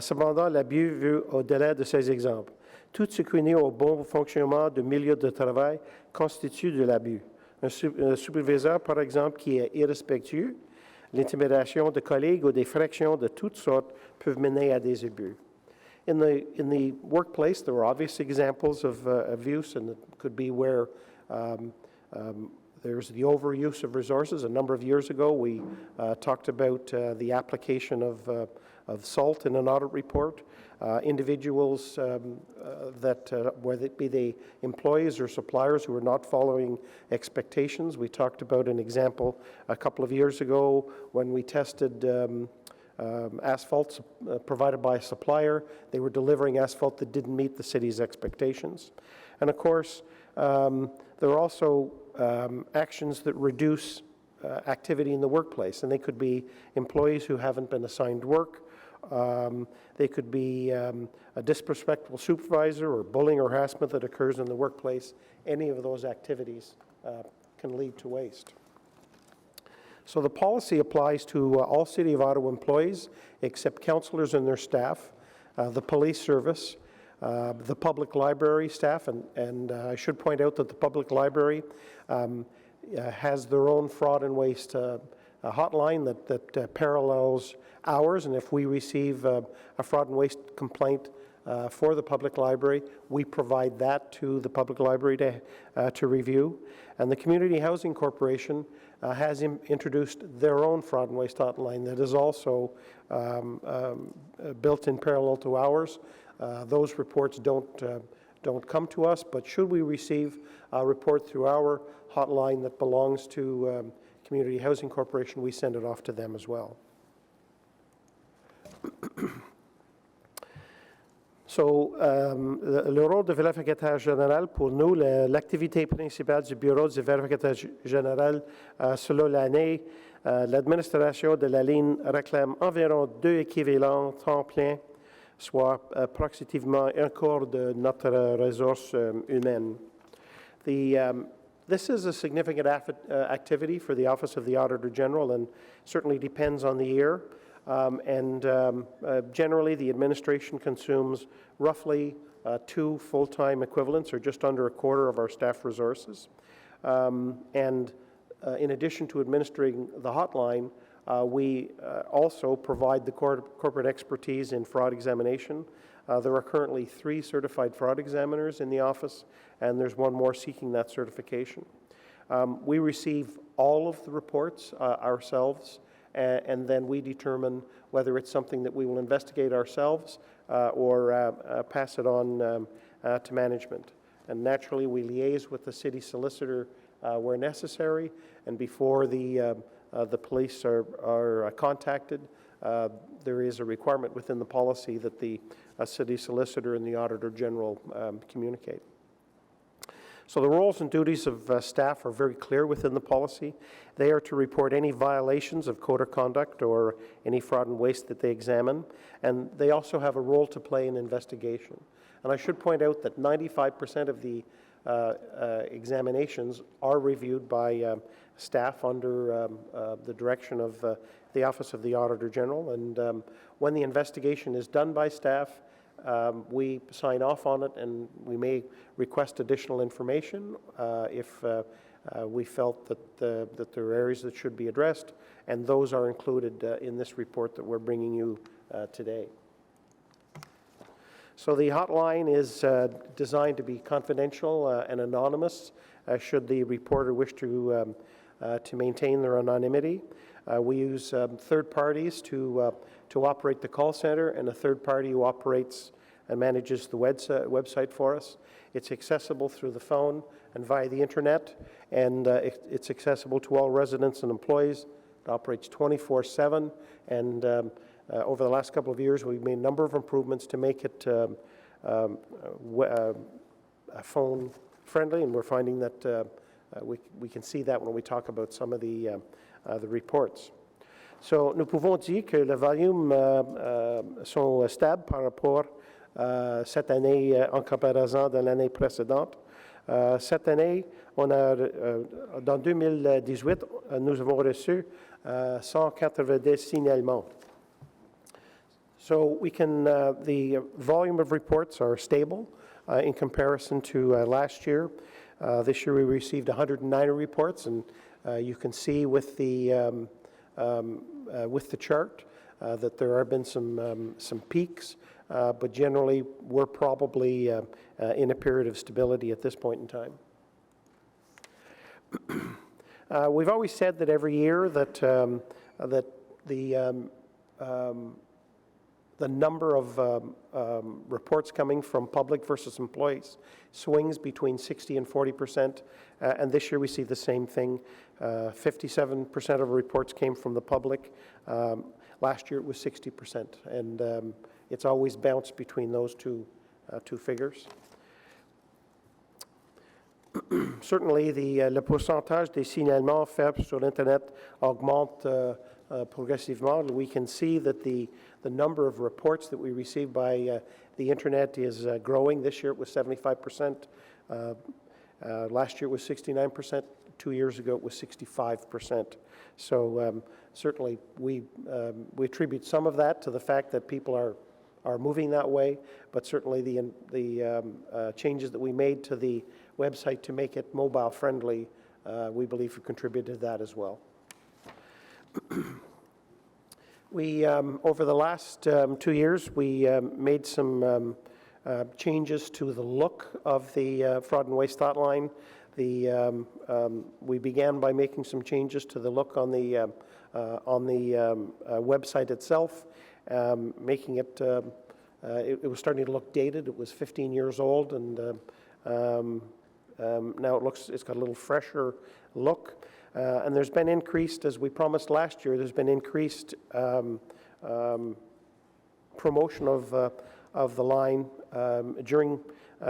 Cependant, l'abus vu au-delà de ces exemples. Tout ce qui nuit au bon fonctionnement du milieu de travail constitue de l'abus. Un superviseur, par exemple, qui est irrespectueux, l'intimidation de collègues ou des frictions de toutes sortes peuvent mener à des abus. In the workplace, there are obvious examples of abuse, and it could be where there's the overuse of resources. A number of years ago, we talked about the application of salt in an audit report. Individuals whether it be the employees or suppliers who are not following expectations. We talked about an example a couple of years ago when we tested asphalt provided by a supplier. They were delivering asphalt that didn't meet the city's expectations. And of course, there are also actions that reduce activity in the workplace, and they could be employees who haven't been assigned work. They could be a disrespectful supervisor or bullying or harassment that occurs in the workplace. Any of those activities can lead to waste. So the policy applies to all City of Ottawa employees except councillors and their staff, the police service, the public library staff, and I should point out that the public library has their own fraud and waste hotline that parallels ours, and if we receive a fraud and waste complaint for the public library, we provide that to the public library to review. And the Community Housing Corporation has introduced their own fraud and waste hotline that is also built in parallel to ours. Those reports don't come to us, but should we receive a report through our hotline that belongs to Community Housing Corporation, we send it off to them as well. So, le rôle de vérificateur général, pour nous, l'activité principale du bureau du vérificateur général selon l'année, l'administration de la ligne réclame environ 2 équivalents temps plein, soit approximativement un quart de notre ressource humaine. This is a significant activity for the Office of the Auditor General and certainly depends on the year. Generally, the administration consumes roughly 2 full-time equivalents, or just under a quarter of our staff resources. In addition to administering the hotline, we also provide the corporate expertise in fraud examination. There are currently 3 certified fraud examiners in the office, and there's one more seeking that certification. We receive all of the reports ourselves, and then we determine whether it's something that we will investigate ourselves or pass it on to management. And naturally, we liaise with the city solicitor where necessary, and before the police are contacted, there is a requirement within the policy that the city solicitor and the Auditor General communicate. So the roles and duties of staff are very clear within the policy. They are to report any violations of code of conduct or any fraud and waste that they examine, and they also have a role to play in investigation. And I should point out that 95% of the examinations are reviewed by staff under the direction of the Office of the Auditor General. And when the investigation is done by staff, we sign off on it, and we may request additional information if we felt that there are areas that should be addressed, and those are included in this report that we're bringing you today. So the hotline is designed to be confidential and anonymous should the reporter wish to maintain their anonymity. We use third parties to operate the call center, and a third party who operates and manages the website for us. It's accessible through the phone and via the internet, and it's accessible to all residents and employees. It operates 24/7, and over the last couple of years, we've made a number of improvements to make it phone friendly, and we're finding that we can see that when we talk about some of the reports. So, nous pouvons dire que le volume sont stables par rapport cette année en comparaison de l'année précédente. Cette année, dans 2018, nous avons reçu 190 signalements. So we can, the volume of reports are stable in comparison to last year. This year we received 109 reports, and you can see with the chart that there have been some peaks, but generally we're probably in a period of stability at this point in time. We've always said that every year that the number of reports coming from public versus employees swings between 60 and 40%, and this year we see the same thing. 57% of reports came from the public. Last year it was 60%, and it's always bounced between those two figures. Certainly, le pourcentage des signalements faits sur Internet augmente progressivement. We can see that the number of reports that we receive by the Internet is growing. This year it was 75%. Last year it was 69%. 2 years ago it was 65%. So certainly we attribute some of that to the fact that people are moving that way, but certainly the changes that we made to the website to make it mobile friendly, we believe have contributed to that as well. We, over the last 2 years, we made some changes to the look of the fraud and waste hotline. We began by making some changes to the look on the website itself, making it, it was starting to look dated. It was 15 years old, and now it's got a little fresher look. And there's been increased, as we promised last year, there's been increased promotion of the line during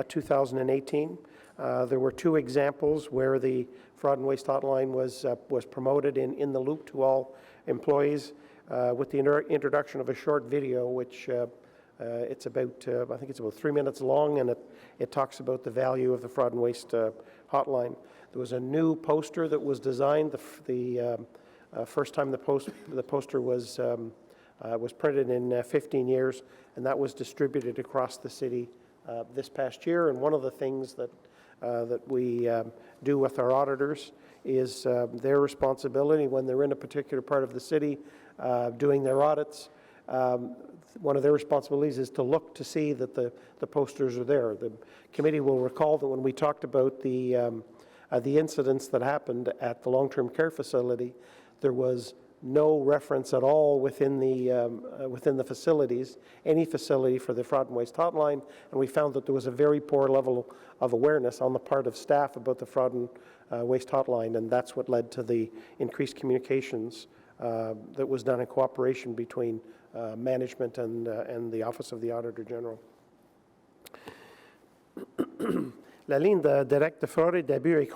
2018. There were 2 examples where the fraud and waste hotline was promoted in the loop to all employees with the introduction of a short video, which it's about, I think it's about 3 minutes long, and it talks about the value of the fraud and waste hotline. There was a new poster that was designed. The first time the poster was printed in 15 years, and that was distributed across the city this past year. And one of the things that we do with our auditors is their responsibility when they're in a particular part of the city doing their audits. One of their responsibilities is to look to see that the posters are there. The committee will recall that when we talked about the incidents that happened at the long-term care facility, there was no reference at all within the facilities, any facility for the fraud and waste hotline, and we found that there was a very poor level of awareness on the part of staff about the fraud and waste hotline, and that's what led to the increased communications that was done in cooperation between management and the Office of the Auditor General. La ligne directe de fraude et d'abus est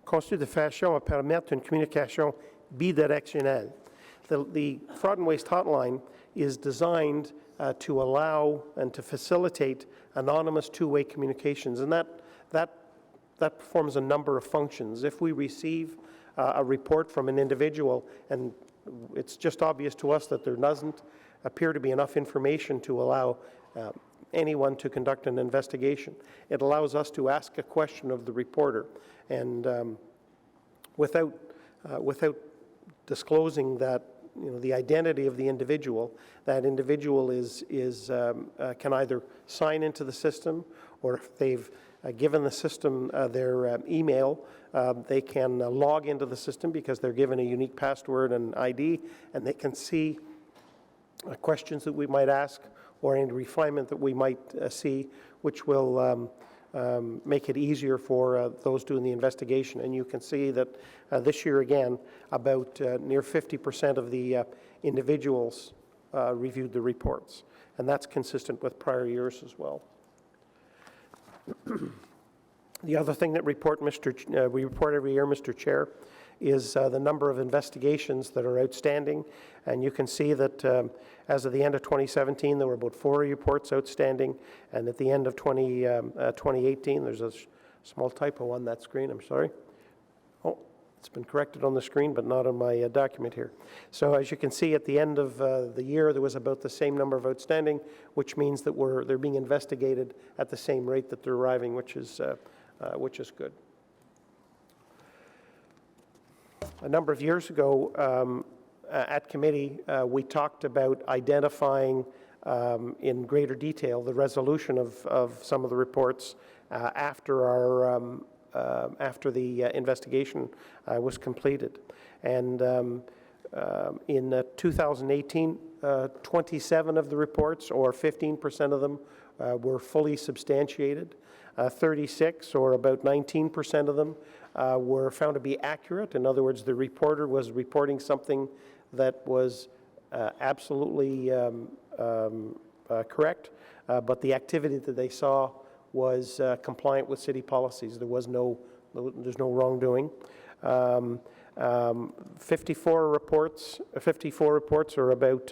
conçue de façon à permettre une communication bidirectionnelle. The fraud and waste hotline is designed to allow and to facilitate anonymous two-way communications, and that performs a number of functions. If we receive a report from an individual, and it's just obvious to us that there doesn't appear to be enough information to allow anyone to conduct an investigation, it allows us to ask a question of the reporter, and without disclosing that, the identity of the individual, that individual can either sign into the system, or if they've given the system their email, they can log into the system because they're given a unique password and ID, and they can see questions that we might ask or any refinement that we might see, which will make it easier for those doing the investigation. And you can see that this year again, about near 50% of the individuals reviewed the reports, and that's consistent with prior years as well. The other thing that we report every year, Mr. Chair, is the number of investigations that are outstanding. And you can see that as of the end of 2017, there were about 4 reports outstanding. And at the end of 2018, there's a small typo on that screen, I'm sorry. Oh, it's been corrected on the screen, but not on my document here. So as you can see, at the end of the year, there was about the same number of outstanding, which means that they're being investigated at the same rate that they're arriving, which is good. A number of years ago, at committee, we talked about identifying in greater detail the resolution of some of the reports after the investigation was completed. And in 2018, 27 of the reports, or 15% of them, were fully substantiated. 36, or about 19% of them, were found to be accurate. In other words, the reporter was reporting something that was absolutely correct, but the activity that they saw was compliant with city policies. There's no wrongdoing. 54 reports, or about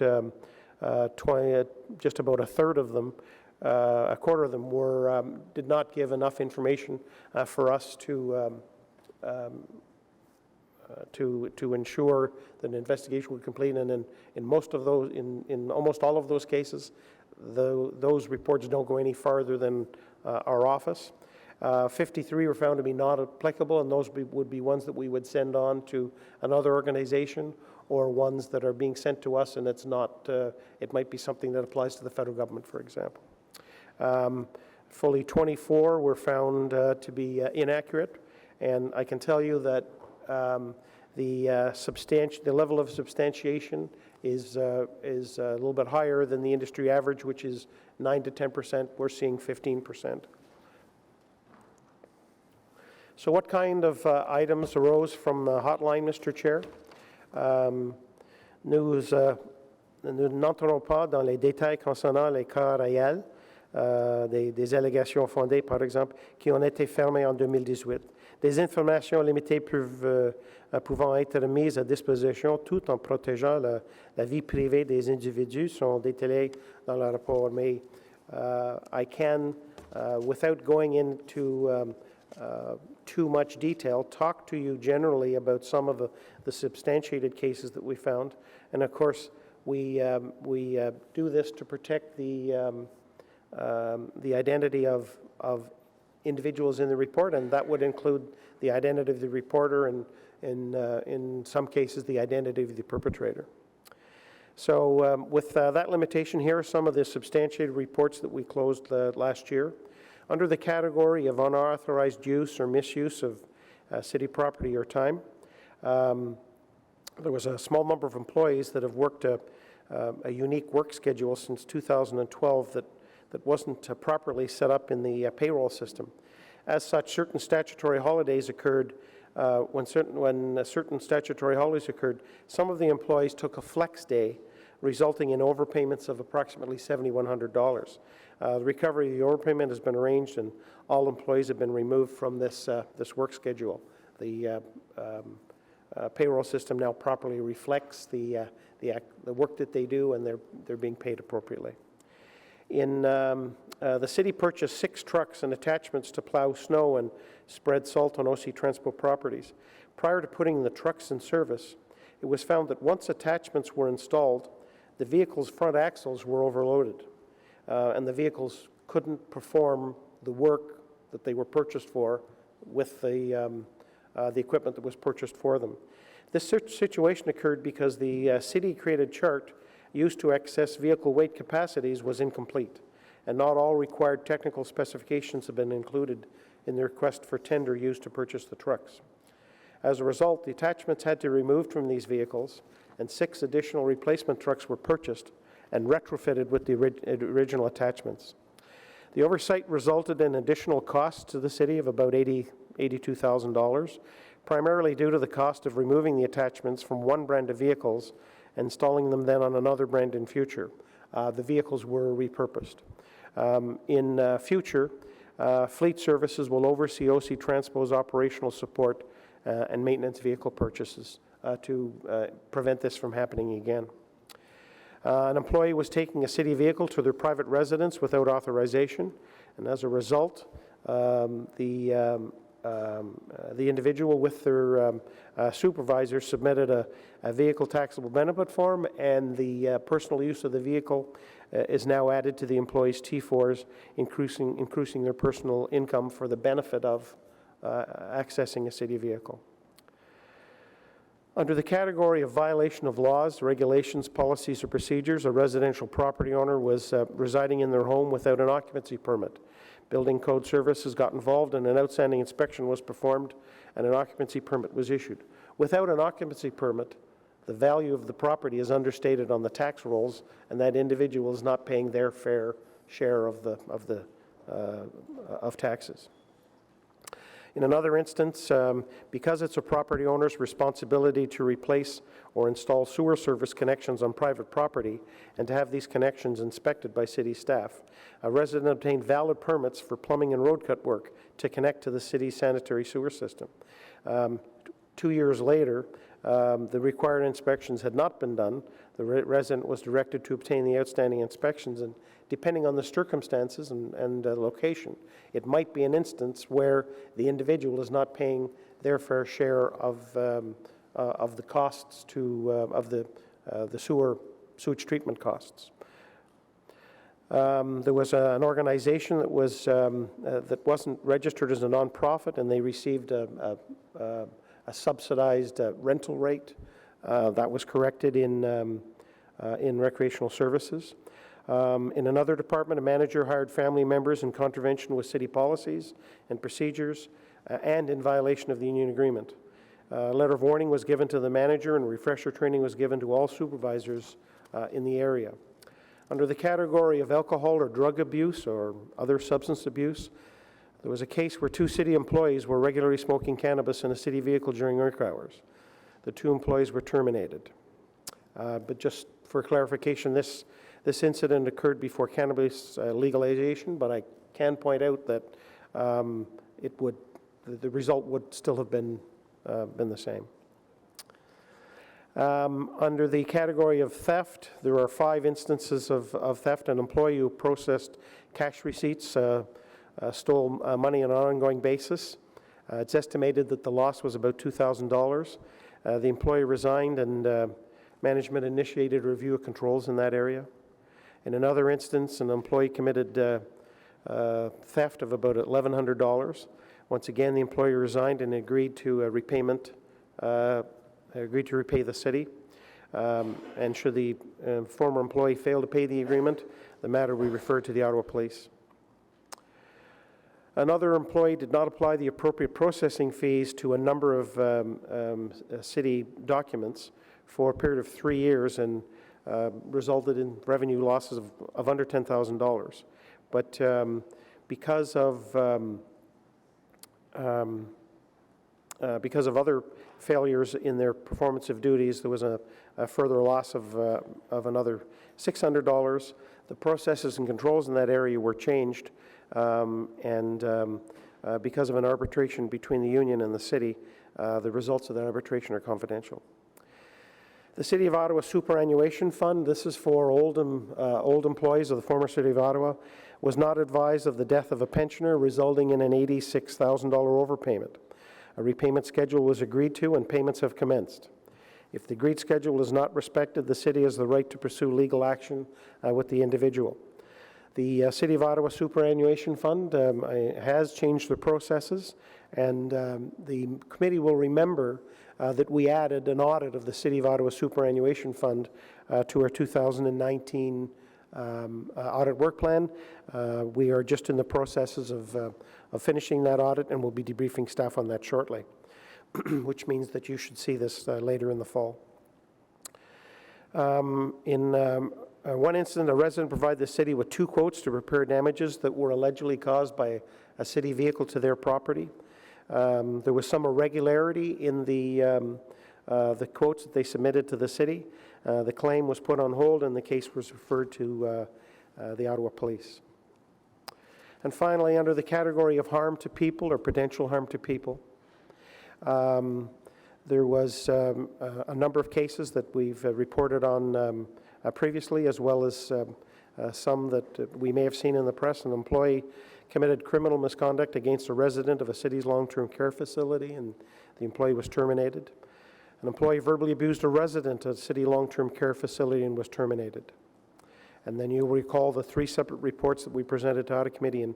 20, just about a third of them, a quarter of them did not give enough information for us to ensure that an investigation would complete. And in most of those, in almost all of those cases, those reports don't go any farther than our office. 53 were found to be not applicable, and those would be ones that we would send on to another organization, or ones that are being sent to us, and it's not. It might be something that applies to the federal government, for example. Fully 24 were found to be inaccurate, and I can tell you that the level of substantiation is a little bit higher than the industry average, which is 9 to 10%. We're seeing 15%. So what kind of items arose from the hotline, Mr. Chair? Nous n'entrons pas dans les détails concernant les cas réels, des allégations fondées, par exemple, qui ont été fermées en 2018. Des informations limitées pouvant être mises à disposition tout en protégeant la vie privée des individus sont détaillées dans le rapport. Mais I can, without going into too much detail, talk to you generally about some of the substantiated cases that we found. And of course, we do this to protect the identity of individuals in the report, and that would include the identity of the reporter and, in some cases, the identity of the perpetrator. So with that limitation, here are some of the substantiated reports that we closed last year. Under the category of unauthorized use or misuse of city property or time, there was a small number of employees that have worked a unique work schedule since 2012 that wasn't properly set up in the payroll system. As such, certain statutory holidays occurred. When certain statutory holidays occurred, some of the employees took a flex day, resulting in overpayments of approximately $7,100. The recovery of the overpayment has been arranged, and all employees have been removed from this work schedule. The payroll system now properly reflects the work that they do, and they're being paid appropriately. The city purchased 6 trucks and attachments to plow snow and spread salt on OC Transport properties. Prior to putting the trucks in service, it was found that once attachments were installed, the vehicle's front axles were overloaded, and the vehicles couldn't perform the work that they were purchased for with the equipment that was purchased for them. This situation occurred because the city-created chart used to access vehicle weight capacities was incomplete, and not all required technical specifications have been included in the request for tender used to purchase the trucks. As a result, the attachments had to be removed from these vehicles, and 6 additional replacement trucks were purchased and retrofitted with the original attachments. The oversight resulted in additional costs to the city of about $82,000, primarily due to the cost of removing the attachments from one brand of vehicles and installing them then on another brand in future. The vehicles were repurposed. In future, Fleet Services will oversee OC Transpo's operational support and maintenance vehicle purchases to prevent this from happening again. An employee was taking a city vehicle to their private residence without authorization, and as a result, the individual with their supervisor submitted a vehicle taxable benefit form, and the personal use of the vehicle is now added to the employee's T4s, increasing their personal income for the benefit of accessing a city vehicle. Under the category of violation of laws, regulations, policies, or procedures, a residential property owner was residing in their home without an occupancy permit. Building Code Services got involved and an outstanding inspection was performed and an occupancy permit was issued. Without an occupancy permit, the value of the property is understated on the tax rolls, and that individual is not paying their fair share of taxes. In another instance, because it's a property owner's responsibility to replace or install sewer service connections on private property and to have these connections inspected by city staff, a resident obtained valid permits for plumbing and road cut work to connect to the city's sanitary sewer system. 2 years later, the required inspections had not been done. The resident was directed to obtain the outstanding inspections, and depending on the circumstances and location, it might be an instance where the individual is not paying their fair share of the costs of the sewage treatment costs. There was an organization that wasn't registered as a nonprofit, and they received a subsidized rental rate. That was corrected in recreational services. In another department, a manager hired family members in contravention with city policies and procedures and in violation of the union agreement. A letter of warning was given to the manager, and refresher training was given to all supervisors in the area. Under the category of alcohol or drug abuse or other substance abuse, there was a case where 2 city employees were regularly smoking cannabis in a city vehicle during work hours. The 2 employees were terminated. But just for clarification, this incident occurred before cannabis legalization, but I can point out that the result would still have been the same. Under the category of theft, there are 5 instances of theft. An employee who processed cash receipts stole money on an ongoing basis. It's estimated that the loss was about $2,000. The employee resigned, and management initiated a review of controls in that area. In another instance, an employee committed theft of about $1,100. Once again, the employee resigned and agreed to repay the city. And should the former employee fail to pay the agreement, the matter will be referred to the Ottawa Police. Another employee did not apply the appropriate processing fees to a number of city documents for a period of 3 years and resulted in revenue losses of under $10,000. But because of other failures in their performance of duties, there was a further loss of another $600. The processes and controls in that area were changed, and because of an arbitration between the union and the city, the results of that arbitration are confidential. The City of Ottawa Superannuation Fund, this is for old employees of the former City of Ottawa, was not advised of the death of a pensioner, resulting in an $86,000 overpayment. A repayment schedule was agreed to and payments have commenced. If the agreed schedule is not respected, the City has the right to pursue legal action with the individual. The City of Ottawa Superannuation Fund has changed the processes, and the committee will remember that we added an audit of the City of Ottawa Superannuation Fund to our 2019 audit work plan. We are just in the processes of finishing that audit, and we'll be debriefing staff on that shortly, which means that you should see this later in the fall. One incident, a resident provided the city with 2 quotes to repair damages that were allegedly caused by a city vehicle to their property. There was some irregularity in the quotes that they submitted to the city. The claim was put on hold and the case was referred to the Ottawa Police. And finally, under the category of harm to people or potential harm to people, there was a number of cases that we've reported on previously, as well as some that we may have seen in the press. An employee committed criminal misconduct against a resident of a city's long-term care facility, and the employee was terminated. An employee verbally abused a resident at a city long-term care facility and was terminated. And then you'll recall the 3 separate reports that we presented to Audit Committee in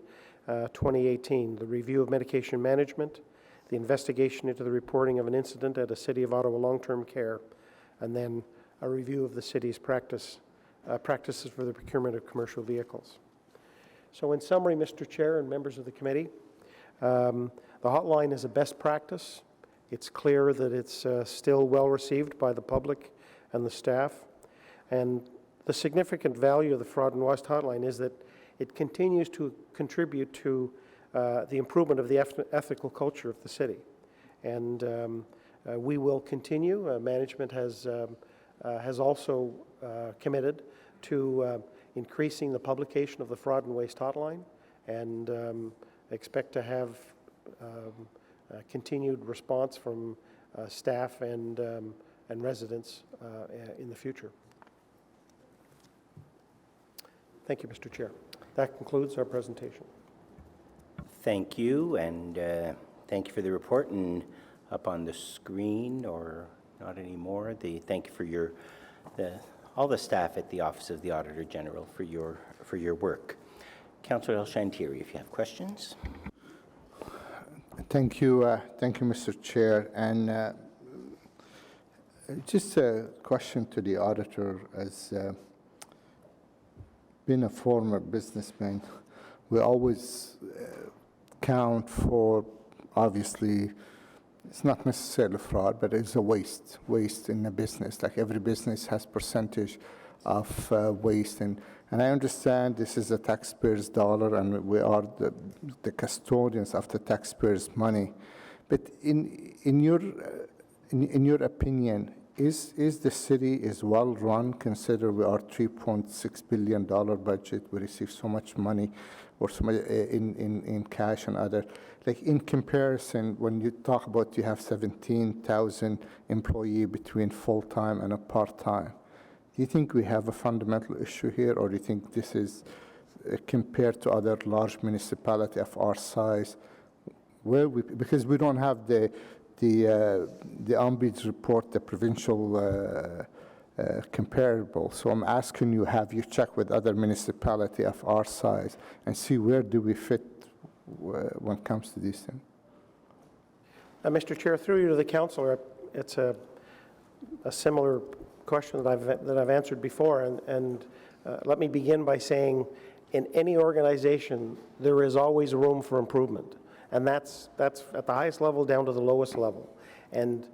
2018, the review of medication management, the investigation into the reporting of an incident at a City of Ottawa long-term care, and then a review of the city's practices for the procurement of commercial vehicles. So in summary, Mr. Chair and members of the committee, the hotline is a best practice. It's clear that it's still well received by the public and the staff. And the significant value of the Fraud and Waste Hotline is that it continues to contribute to the improvement of the ethical culture of the city. And we will continue. Management has also committed to increasing the publication of the Fraud and Waste Hotline, and expect to have continued response from staff and residents in the future. Thank you, Mr. Chair. That concludes our presentation. Thank you, and thank you for the report. And up on the screen, or not anymore, thank you for all the staff at the Office of the Auditor General for your work. Councillor El Shantieri, if you have questions. Thank you, Mr. Chair. And just a question to the auditor. As being a former businessman, we always count for, obviously, it's not necessarily fraud, but it's a waste in a business. Like every business has percentage of waste. And I understand this is a taxpayer's dollar and we are the custodians of the taxpayer's money. But in your opinion, is the city is well run, consider we are $3.6 billion budget, we receive so much money or so much in cash and other. Like in comparison, when you talk about you have 17,000 employees between full-time and a part-time, do you think we have a fundamental issue here, or do you think this is compared to other large municipalities of our size, because we don't have the Ombuds report, the provincial comparable. So I'm asking you, have you checked with other municipalities of our size and see where do we fit when it comes to these things? Mr. Chair, through you to the councillor, it's a similar question that I've answered before, and let me begin by saying, in any organization, there is always room for improvement, and that's at the highest level down to the lowest level. And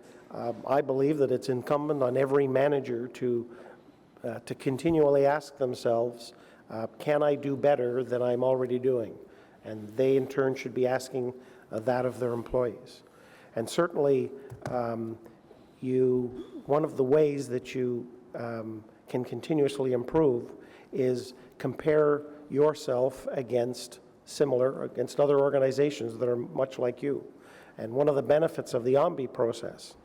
I believe that it's incumbent on every manager to continually ask themselves, can I do better than I'm already doing? And they, in turn, should be asking that of their employees. And certainly, one of the ways that you can continuously improve is compare yourself against other organizations that are much like you. And one of the benefits of the OMBI process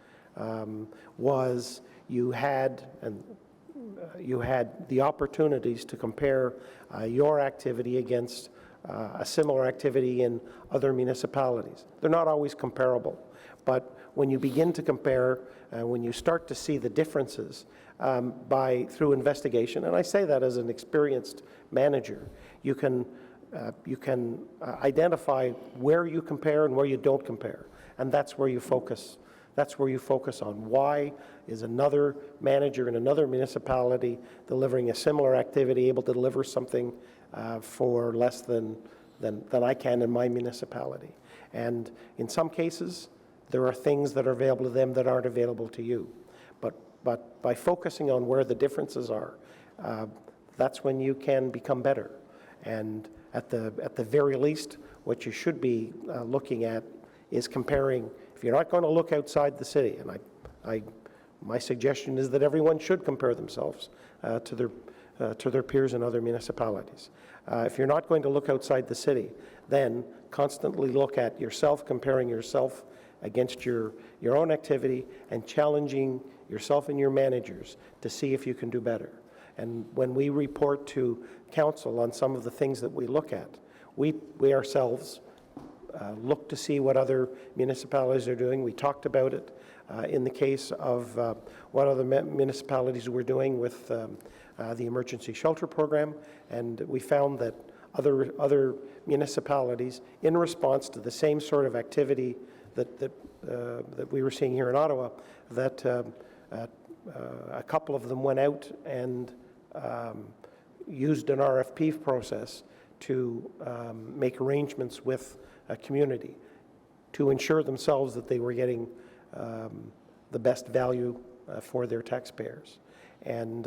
was you had the opportunities to compare your activity against a similar activity in other municipalities. They're not always comparable, but when you begin to compare, when you start to see the differences through investigation, and I say that as an experienced manager, you can identify where you compare and where you don't compare, and that's where you focus. That's where you focus on why is another manager in another municipality delivering a similar activity able to deliver something for less than I can in my municipality. And in some cases, there are things that are available to them that aren't available to you. But by focusing on where the differences are, that's when you can become better. And at the very least, what you should be looking at is comparing. If you're not going to look outside the city, and my suggestion is that everyone should compare themselves to their peers in other municipalities. If you're not going to look outside the city, then constantly look at yourself, comparing yourself against your own activity and challenging yourself and your managers to see if you can do better. And when we report to council on some of the things that we look at, we ourselves look to see what other municipalities are doing. We talked about it in the case of what other municipalities were doing with the emergency shelter program, and we found that other municipalities, in response to the same sort of activity that we were seeing here in Ottawa, that a couple of them went out and used an RFP process to make arrangements with a community to ensure themselves that they were getting the best value for their taxpayers. And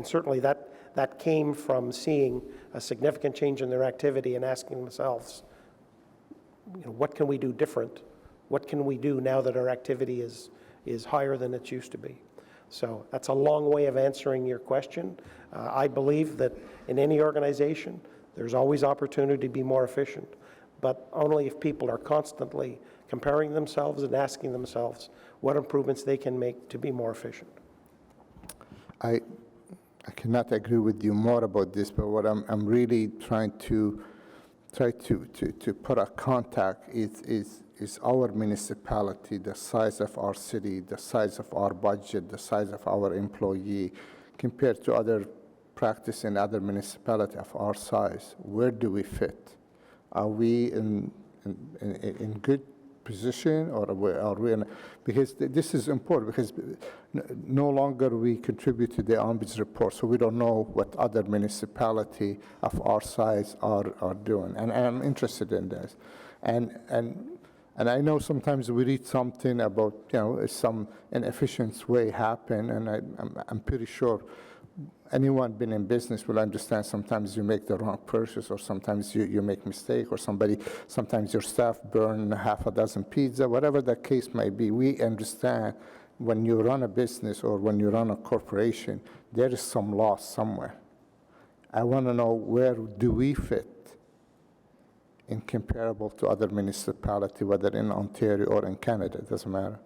certainly that came from seeing a significant change in their activity and asking themselves, what can we do different? What can we do now that our activity is higher than it used to be? So that's a long way of answering your question. I believe that in any organization, there's always opportunity to be more efficient, but only if people are constantly comparing themselves and asking themselves what improvements they can make to be more efficient. I cannot agree with you more about this, but what I'm really trying to put a contact is our municipality, the size of our city, the size of our budget, the size of our employee, compared to other practice in other municipalities of our size. Where do we fit? Are we in good position, or are we in? Because this is important, because no longer we contribute to the Ombuds report, so we don't know what other municipality of our size are doing, and I'm interested in this. And I know sometimes we read something about, some inefficient way happen, and I'm pretty sure anyone been in business will understand sometimes you make the wrong purchase, or sometimes you make mistake, or sometimes your staff burn half a dozen pizza, whatever the case may be. We understand when you run a business or when you run a corporation, there is some loss somewhere. I want to know, where do we fit in comparable to other municipalities, whether in Ontario or in Canada, it doesn't matter,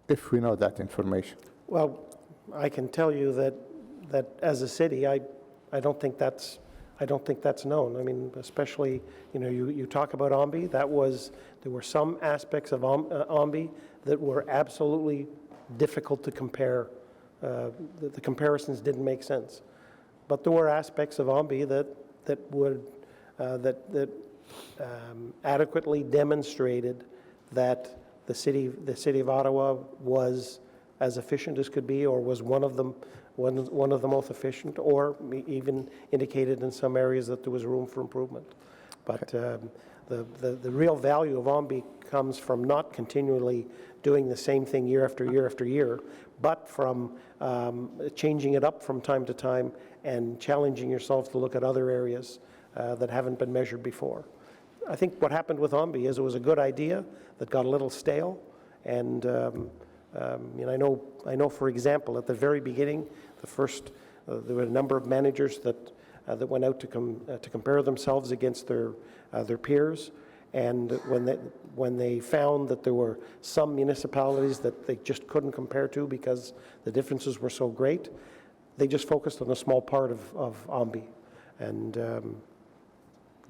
if we know that information. Well, I can tell you that as a city, I don't think that's known. I mean, especially, you talk about OMBI. There were some aspects of OMBI that were absolutely difficult to compare. The comparisons didn't make sense, but there were aspects of OMBI that adequately demonstrated that the city of Ottawa was as efficient as could be, or was one of the most efficient, or even indicated in some areas that there was room for improvement. But the real value of OMBI comes from not continually doing the same thing year after year after year, but from changing it up from time to time and challenging yourself to look at other areas that haven't been measured before. I think what happened with OMBI is it was a good idea that got a little stale, and I know, for example, at the very beginning, there were a number of managers that went out to compare themselves against their peers, And when they found that there were some municipalities that they just couldn't compare to because the differences were so great, they just focused on a small part of Ombi. And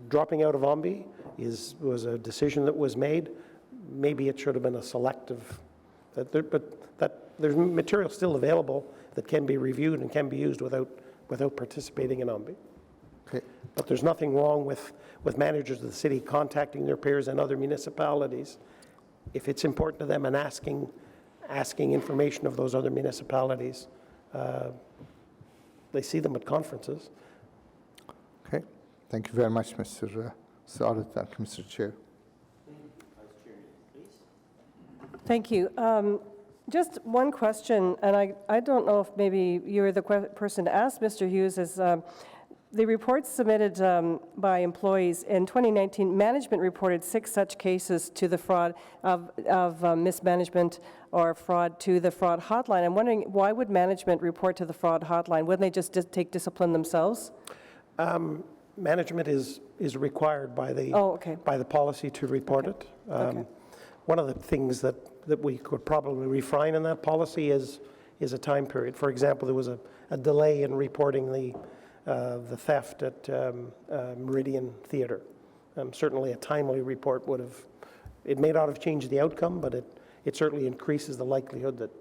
dropping out of Ombi was a decision that was made. Maybe it should have been a selective, but there's material still available that can be reviewed and can be used without participating in Ombi. Okay. But there's nothing wrong with managers of the city contacting their peers in other municipalities if it's important to them and asking information of those other municipalities. They see them at conferences. Okay. Thank you very much, Mr. Auditor. Thank you, Mr. Chair. Thank you. Just one question, and I don't know if maybe you're the person to ask, Mr. Hughes, is the reports submitted by employees in 2019, management reported 6 such cases to the fraud of mismanagement or fraud to the fraud hotline. I'm wondering, why would management report to the fraud hotline? Wouldn't they just take discipline themselves? Management is required by the by the policy to report it. One of the things that we could probably refine in that policy is a time period. For example, there was a delay in reporting the theft at Meridian Theatre. Certainly a timely report would have, it may not have changed the outcome, but it certainly increases the likelihood that.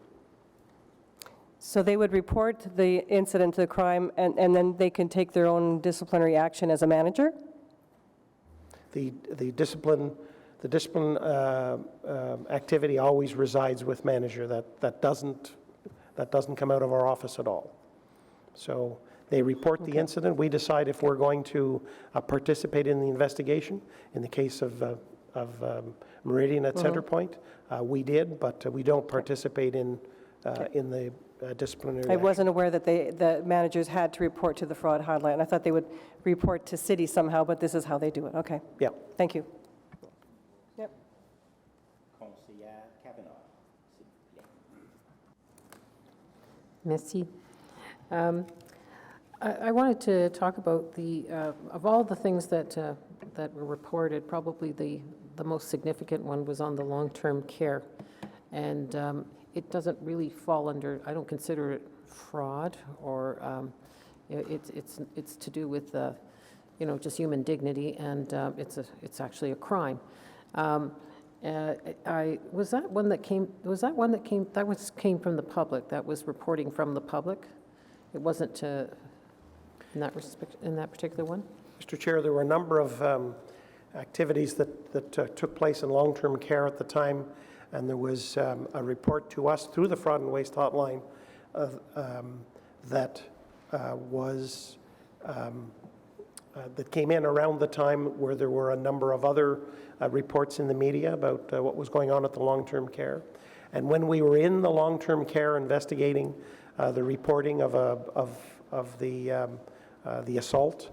So they would report the incident, the crime, and then they can take their own disciplinary action as a manager? The discipline activity always resides with manager. That doesn't come out of our office at all. So they report the incident. We decide if we're going to participate in the investigation. In the case of Meridian at Centrepoint, we did, but we don't participate in the disciplinary I action. wasn't aware that the managers had to report to the fraud hotline. I thought they would report to city somehow, but this is how they do it. Okay. Yeah. Thank you. Yep. Conseillère Kavanaugh, s'il vous plaît. Merci. I wanted to talk about of all the things that were reported, probably the most significant one was on the long-term care. And it doesn't really fall under, I don't consider it fraud, or it's to do with just human dignity, and it's actually a crime. Was that one that came from the public? That was reporting from the public? It wasn't in that particular one? Mr. Chair, there were a number of activities that took place in long-term care at the time, and there was a report to us through the Fraud and Waste Hotline that came in around the time where there were a number of other reports in the media about what was going on at the long-term care. And when we were in the long-term care investigating the reporting of the assault,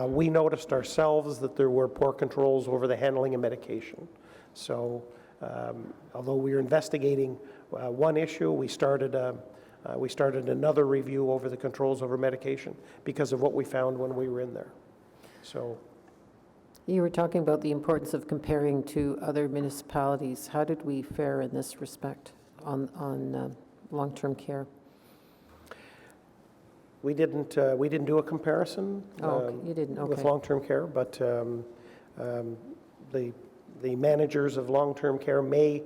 we noticed ourselves that there were poor controls over the handling of medication. So although we were investigating one issue, we started another review over the controls over medication because of what we found when we were in there. So you were talking about the importance of comparing to other municipalities. How did we fare in this respect on long-term care? We didn't do a comparison. You didn't. Okay. With long-term care, but the managers of long-term care may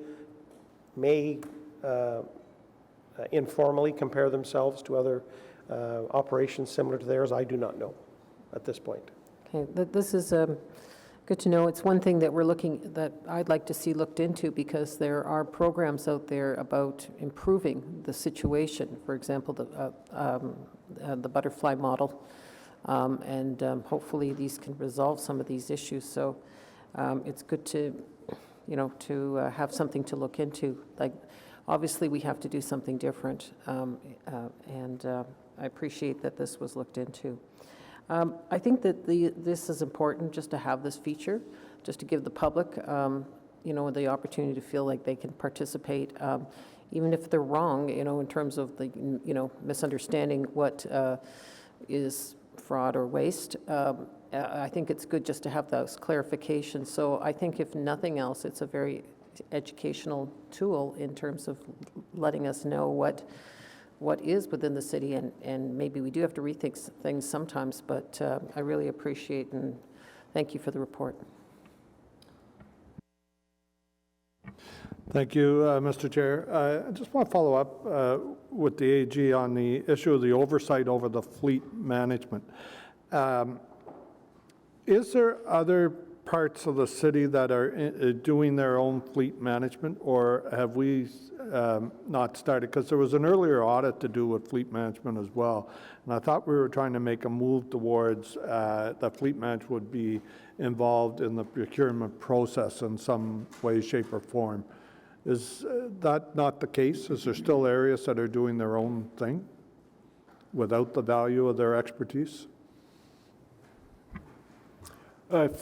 informally compare themselves to other operations similar to theirs. I do not know at this point. Okay, this is good to know. It's one thing that I'd like to see looked into, because there are programs out there about improving the situation. For example, the butterfly model, and hopefully these can resolve some of these issues. So it's good to have something to look into. Like, obviously we have to do something different, and I appreciate that this was looked into. I think that this is important, just to have this feature, just to give the public, the opportunity to feel like they can participate, even if they're wrong, in terms of the, misunderstanding what is fraud or waste. I think it's good just to have those clarifications. So I think if nothing else, it's a very educational tool in terms of letting us know what is within the city, and maybe we do have to rethink things sometimes, but I really appreciate and thank you for the report. Thank you, Mr. Chair. I just want to follow up with the AG on the issue of the oversight over the fleet management. Is there other parts of the city that are doing their own fleet management, or have we not started? Because there was an earlier audit to do with fleet management as well, and I thought we were trying to make a move towards that fleet management would be involved in the procurement process in some way, shape, or form. Is that not the case? Is there still areas that are doing their own thing without the value of their expertise?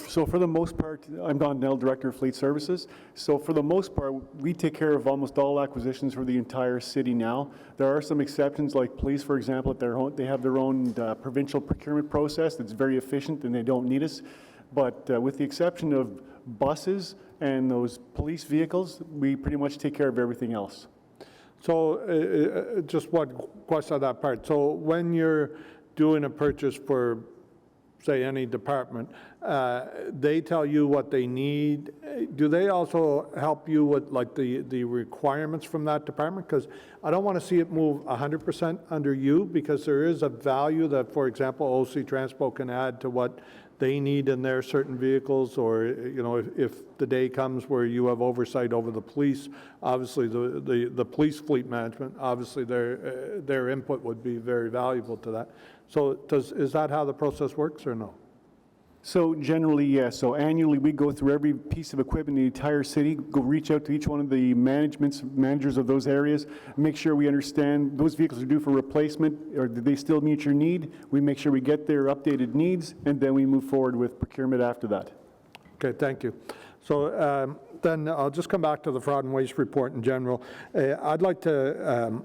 So for the most part, I'm Don Nell, Director of Fleet Services. So for the most part, we take care of almost all acquisitions for the entire city now. There are some exceptions, like police, for example, they have their own provincial procurement process that's very efficient and they don't need us. But with the exception of buses and those police vehicles, we pretty much take care of everything else. So just one question on that part. So when you're doing a purchase for, say, any department, they tell you what they need. Do they also help you with like the requirements from that department? Because I don't want to see it move 100% under you, because there is a value that, for example, OC Transpo can add to what they need in their certain vehicles, or if the day comes where you have oversight over the police, obviously the police fleet management, obviously their input would be very valuable to that. So is that how the process works, or no? So generally, yes. So annually, we go through every piece of equipment in the entire city, go reach out to each one of the managers of those areas, make sure we understand those vehicles are due for replacement, or do they still meet your need? We make sure we get their updated needs, and then we move forward with procurement after that. Okay, thank you. So then I'll just come back to the fraud and waste report in general. I'd like to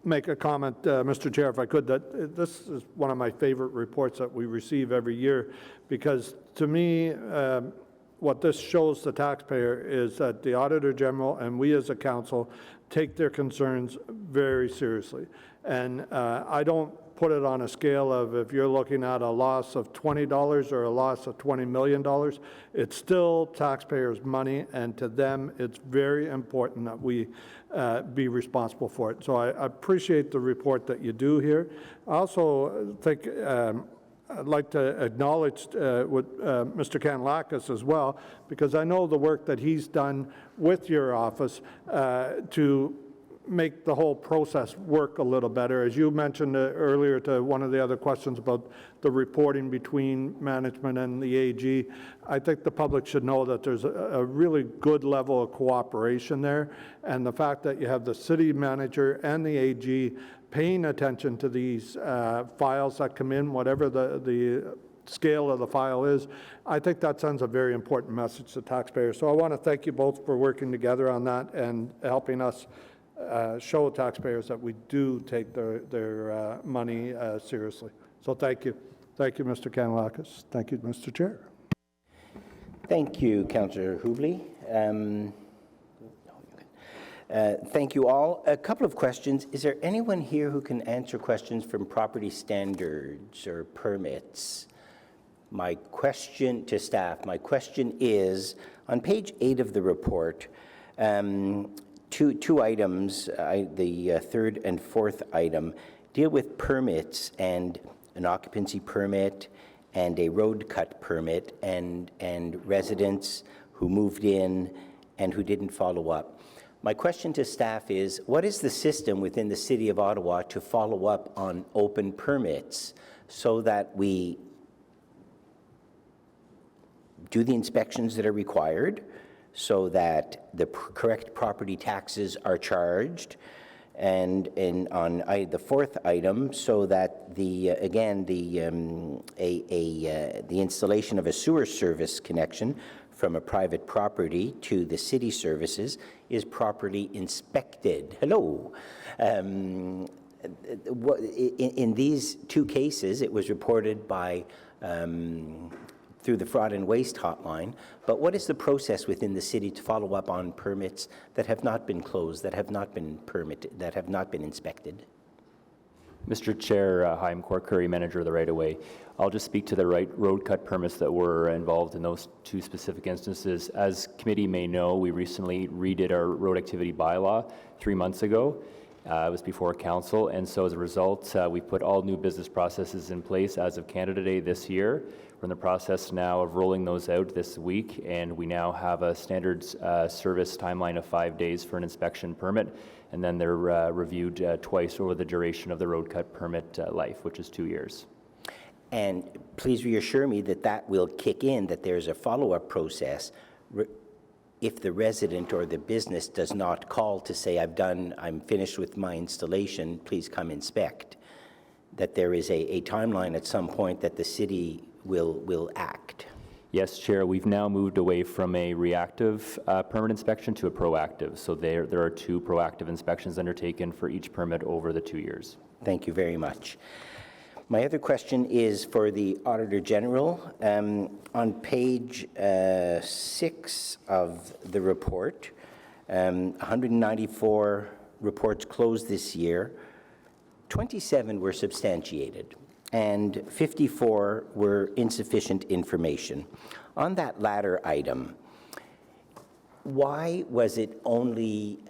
make a comment, Mr. Chair, if I could, that this is one of my favorite reports that we receive every year, because to me, what this shows the taxpayer is that the Auditor General and we as a council take their concerns very seriously. And I don't put it on a scale of if you're looking at a loss of $20 or a loss of $20 million, it's still taxpayers' money, and to them, it's very important that we be responsible for it. So I appreciate the report that you do here. I also think I'd like to acknowledge with Mr. Kanlakis as well, because I know the work that he's done with your office to make the whole process work a little better. As you mentioned earlier to one of the other questions about the reporting between management and the AG, I think the public should know that there's a really good level of cooperation there, and the fact that you have the city manager and the AG paying attention to these files that come in, whatever the scale of the file is, I think that sends a very important message to taxpayers. So I want to thank you both for working together on that and helping us show taxpayers that we do take their money seriously. So thank you. Thank you, Mr. Kanlakis. Thank you, Mr. Chair. Thank you, Councillor Hubley. Thank you all. A couple of questions. Is there anyone here who can answer questions from property standards or permits? My question to staff, my question is, on page 8 of the report, two items, the third and fourth item, deal with permits and an occupancy permit and a road cut permit and residents who moved in and who didn't follow up. My question to staff is, what is the system within the City of Ottawa to follow up on open permits so that we do the inspections that are required, so that the correct property taxes are charged, and on the fourth item, so that the installation of a sewer service connection from a private property to the city services is properly inspected. Hello. in these two cases, it was reported by through the fraud and waste hotline, but what is the process within the city to follow up on permits that have not been closed, that have not been permitted, that have not been inspected? Mr. Chair, hi, I'm Cor Curry, manager of the right-of-way. I'll just speak to the road cut permits that were involved in those two specific instances. As committee may know, we recently redid our road activity bylaw 3 months ago. It was before council, and so as a result, we put all new business processes in place as of Canada Day this year. We're in the process now of rolling those out this week, and we now have a standard service timeline of 5 days for an inspection permit, and then they're reviewed twice over the duration of the road cut permit life, which is 2 years. And please reassure me that that will kick in, that there's a follow-up process if the resident or the business does not call to say, I'm finished with my installation, please come inspect, that there is a timeline at some point that the city will act. Yes, Chair, we've now moved away from a reactive permit inspection to a proactive. So there are 2 proactive inspections undertaken for each permit over the 2 years. Thank you very much. My other question is for the Auditor General. On page 6 of the report, 194 reports closed this year, 27 were substantiated, and 54 were insufficient information. On that latter item, why was it only,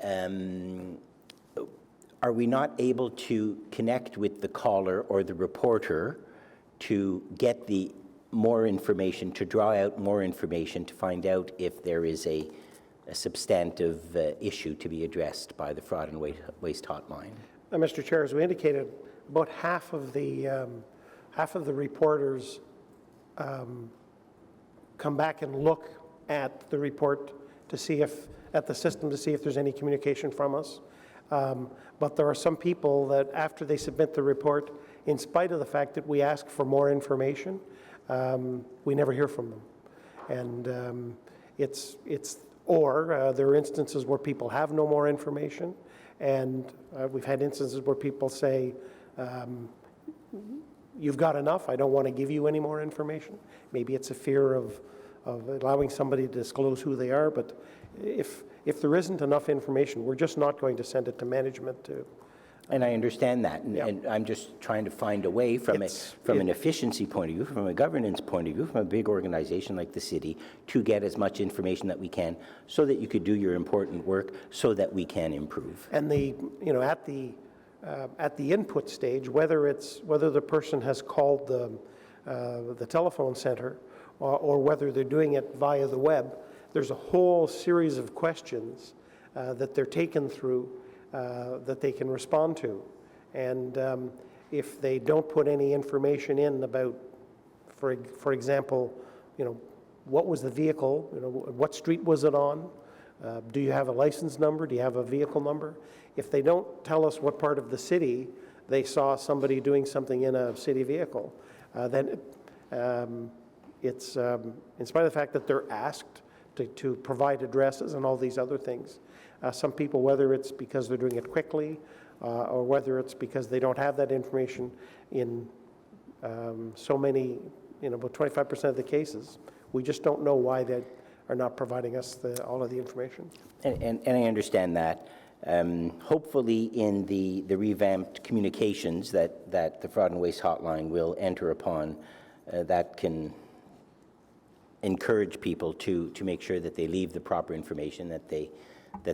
are we not able to connect with the caller or the reporter to get the more information, to draw out more information, to find out if there is a substantive issue to be addressed by the fraud and waste hotline? Mr. Chair, as we indicated, about half of the reporters come back and look at the report to see at the system to see if there's any communication from us. But there are some people that after they submit the report, in spite of the fact that we ask for more information, we never hear from them. And there are instances where people have no more information, and we've had instances where people say, you've got enough, I don't want to give you any more information. Maybe it's a fear of allowing somebody to disclose who they are, but if there isn't enough information, we're just not going to send it to management to. And I understand that, and I'm just trying to find a way from an efficiency point of view, from a governance point of view, from a big organization like the city, to get as much information that we can, so that you could do your important work, so that we can improve. And at the input stage, whether the person has called the telephone center or whether they're doing it via the web, there's a whole series of questions that they're taken through that they can respond to. And if they don't put any information in about, for example, what was the vehicle, what street was it on, do you have a license number, do you have a vehicle number? If they don't tell us what part of the city they saw somebody doing something in a city vehicle, then it's, in spite of the fact that they're asked to provide addresses and all these other things, some people, whether it's because they're doing it quickly or whether it's because they don't have that information in so many, about 25% of the cases, we just don't know why they are not providing us all of the information. And I understand that. Hopefully in the revamped communications that the Fraud and Waste Hotline will enter upon, that can encourage people to make sure that they leave the proper information, that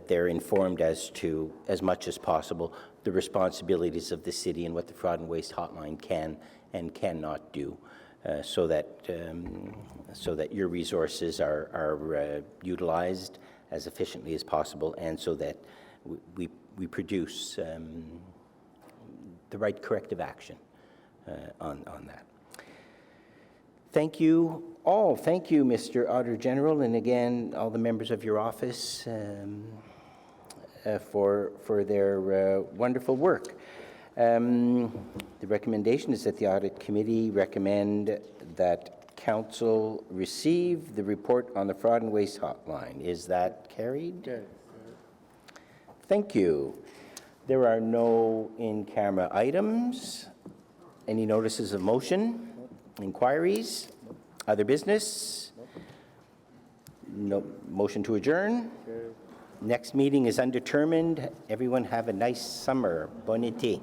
they're informed as to, as much as possible, the responsibilities of the city and what the Fraud and Waste Hotline can and cannot do, so that your resources are utilized as efficiently as possible, and so that we produce the right corrective action on that. Thank you all. Thank you, Mr. Auditor General, and again, all the members of your office for their wonderful work. The recommendation is that the Audit Committee recommend that Council receive the report on the Fraud and Waste Hotline. Is that carried? Okay. Thank you. There are no in-camera items. Any notices of motion? Inquiries? Other business? No. Motion to adjourn? Next meeting is undetermined. Everyone have a nice summer. Bon été.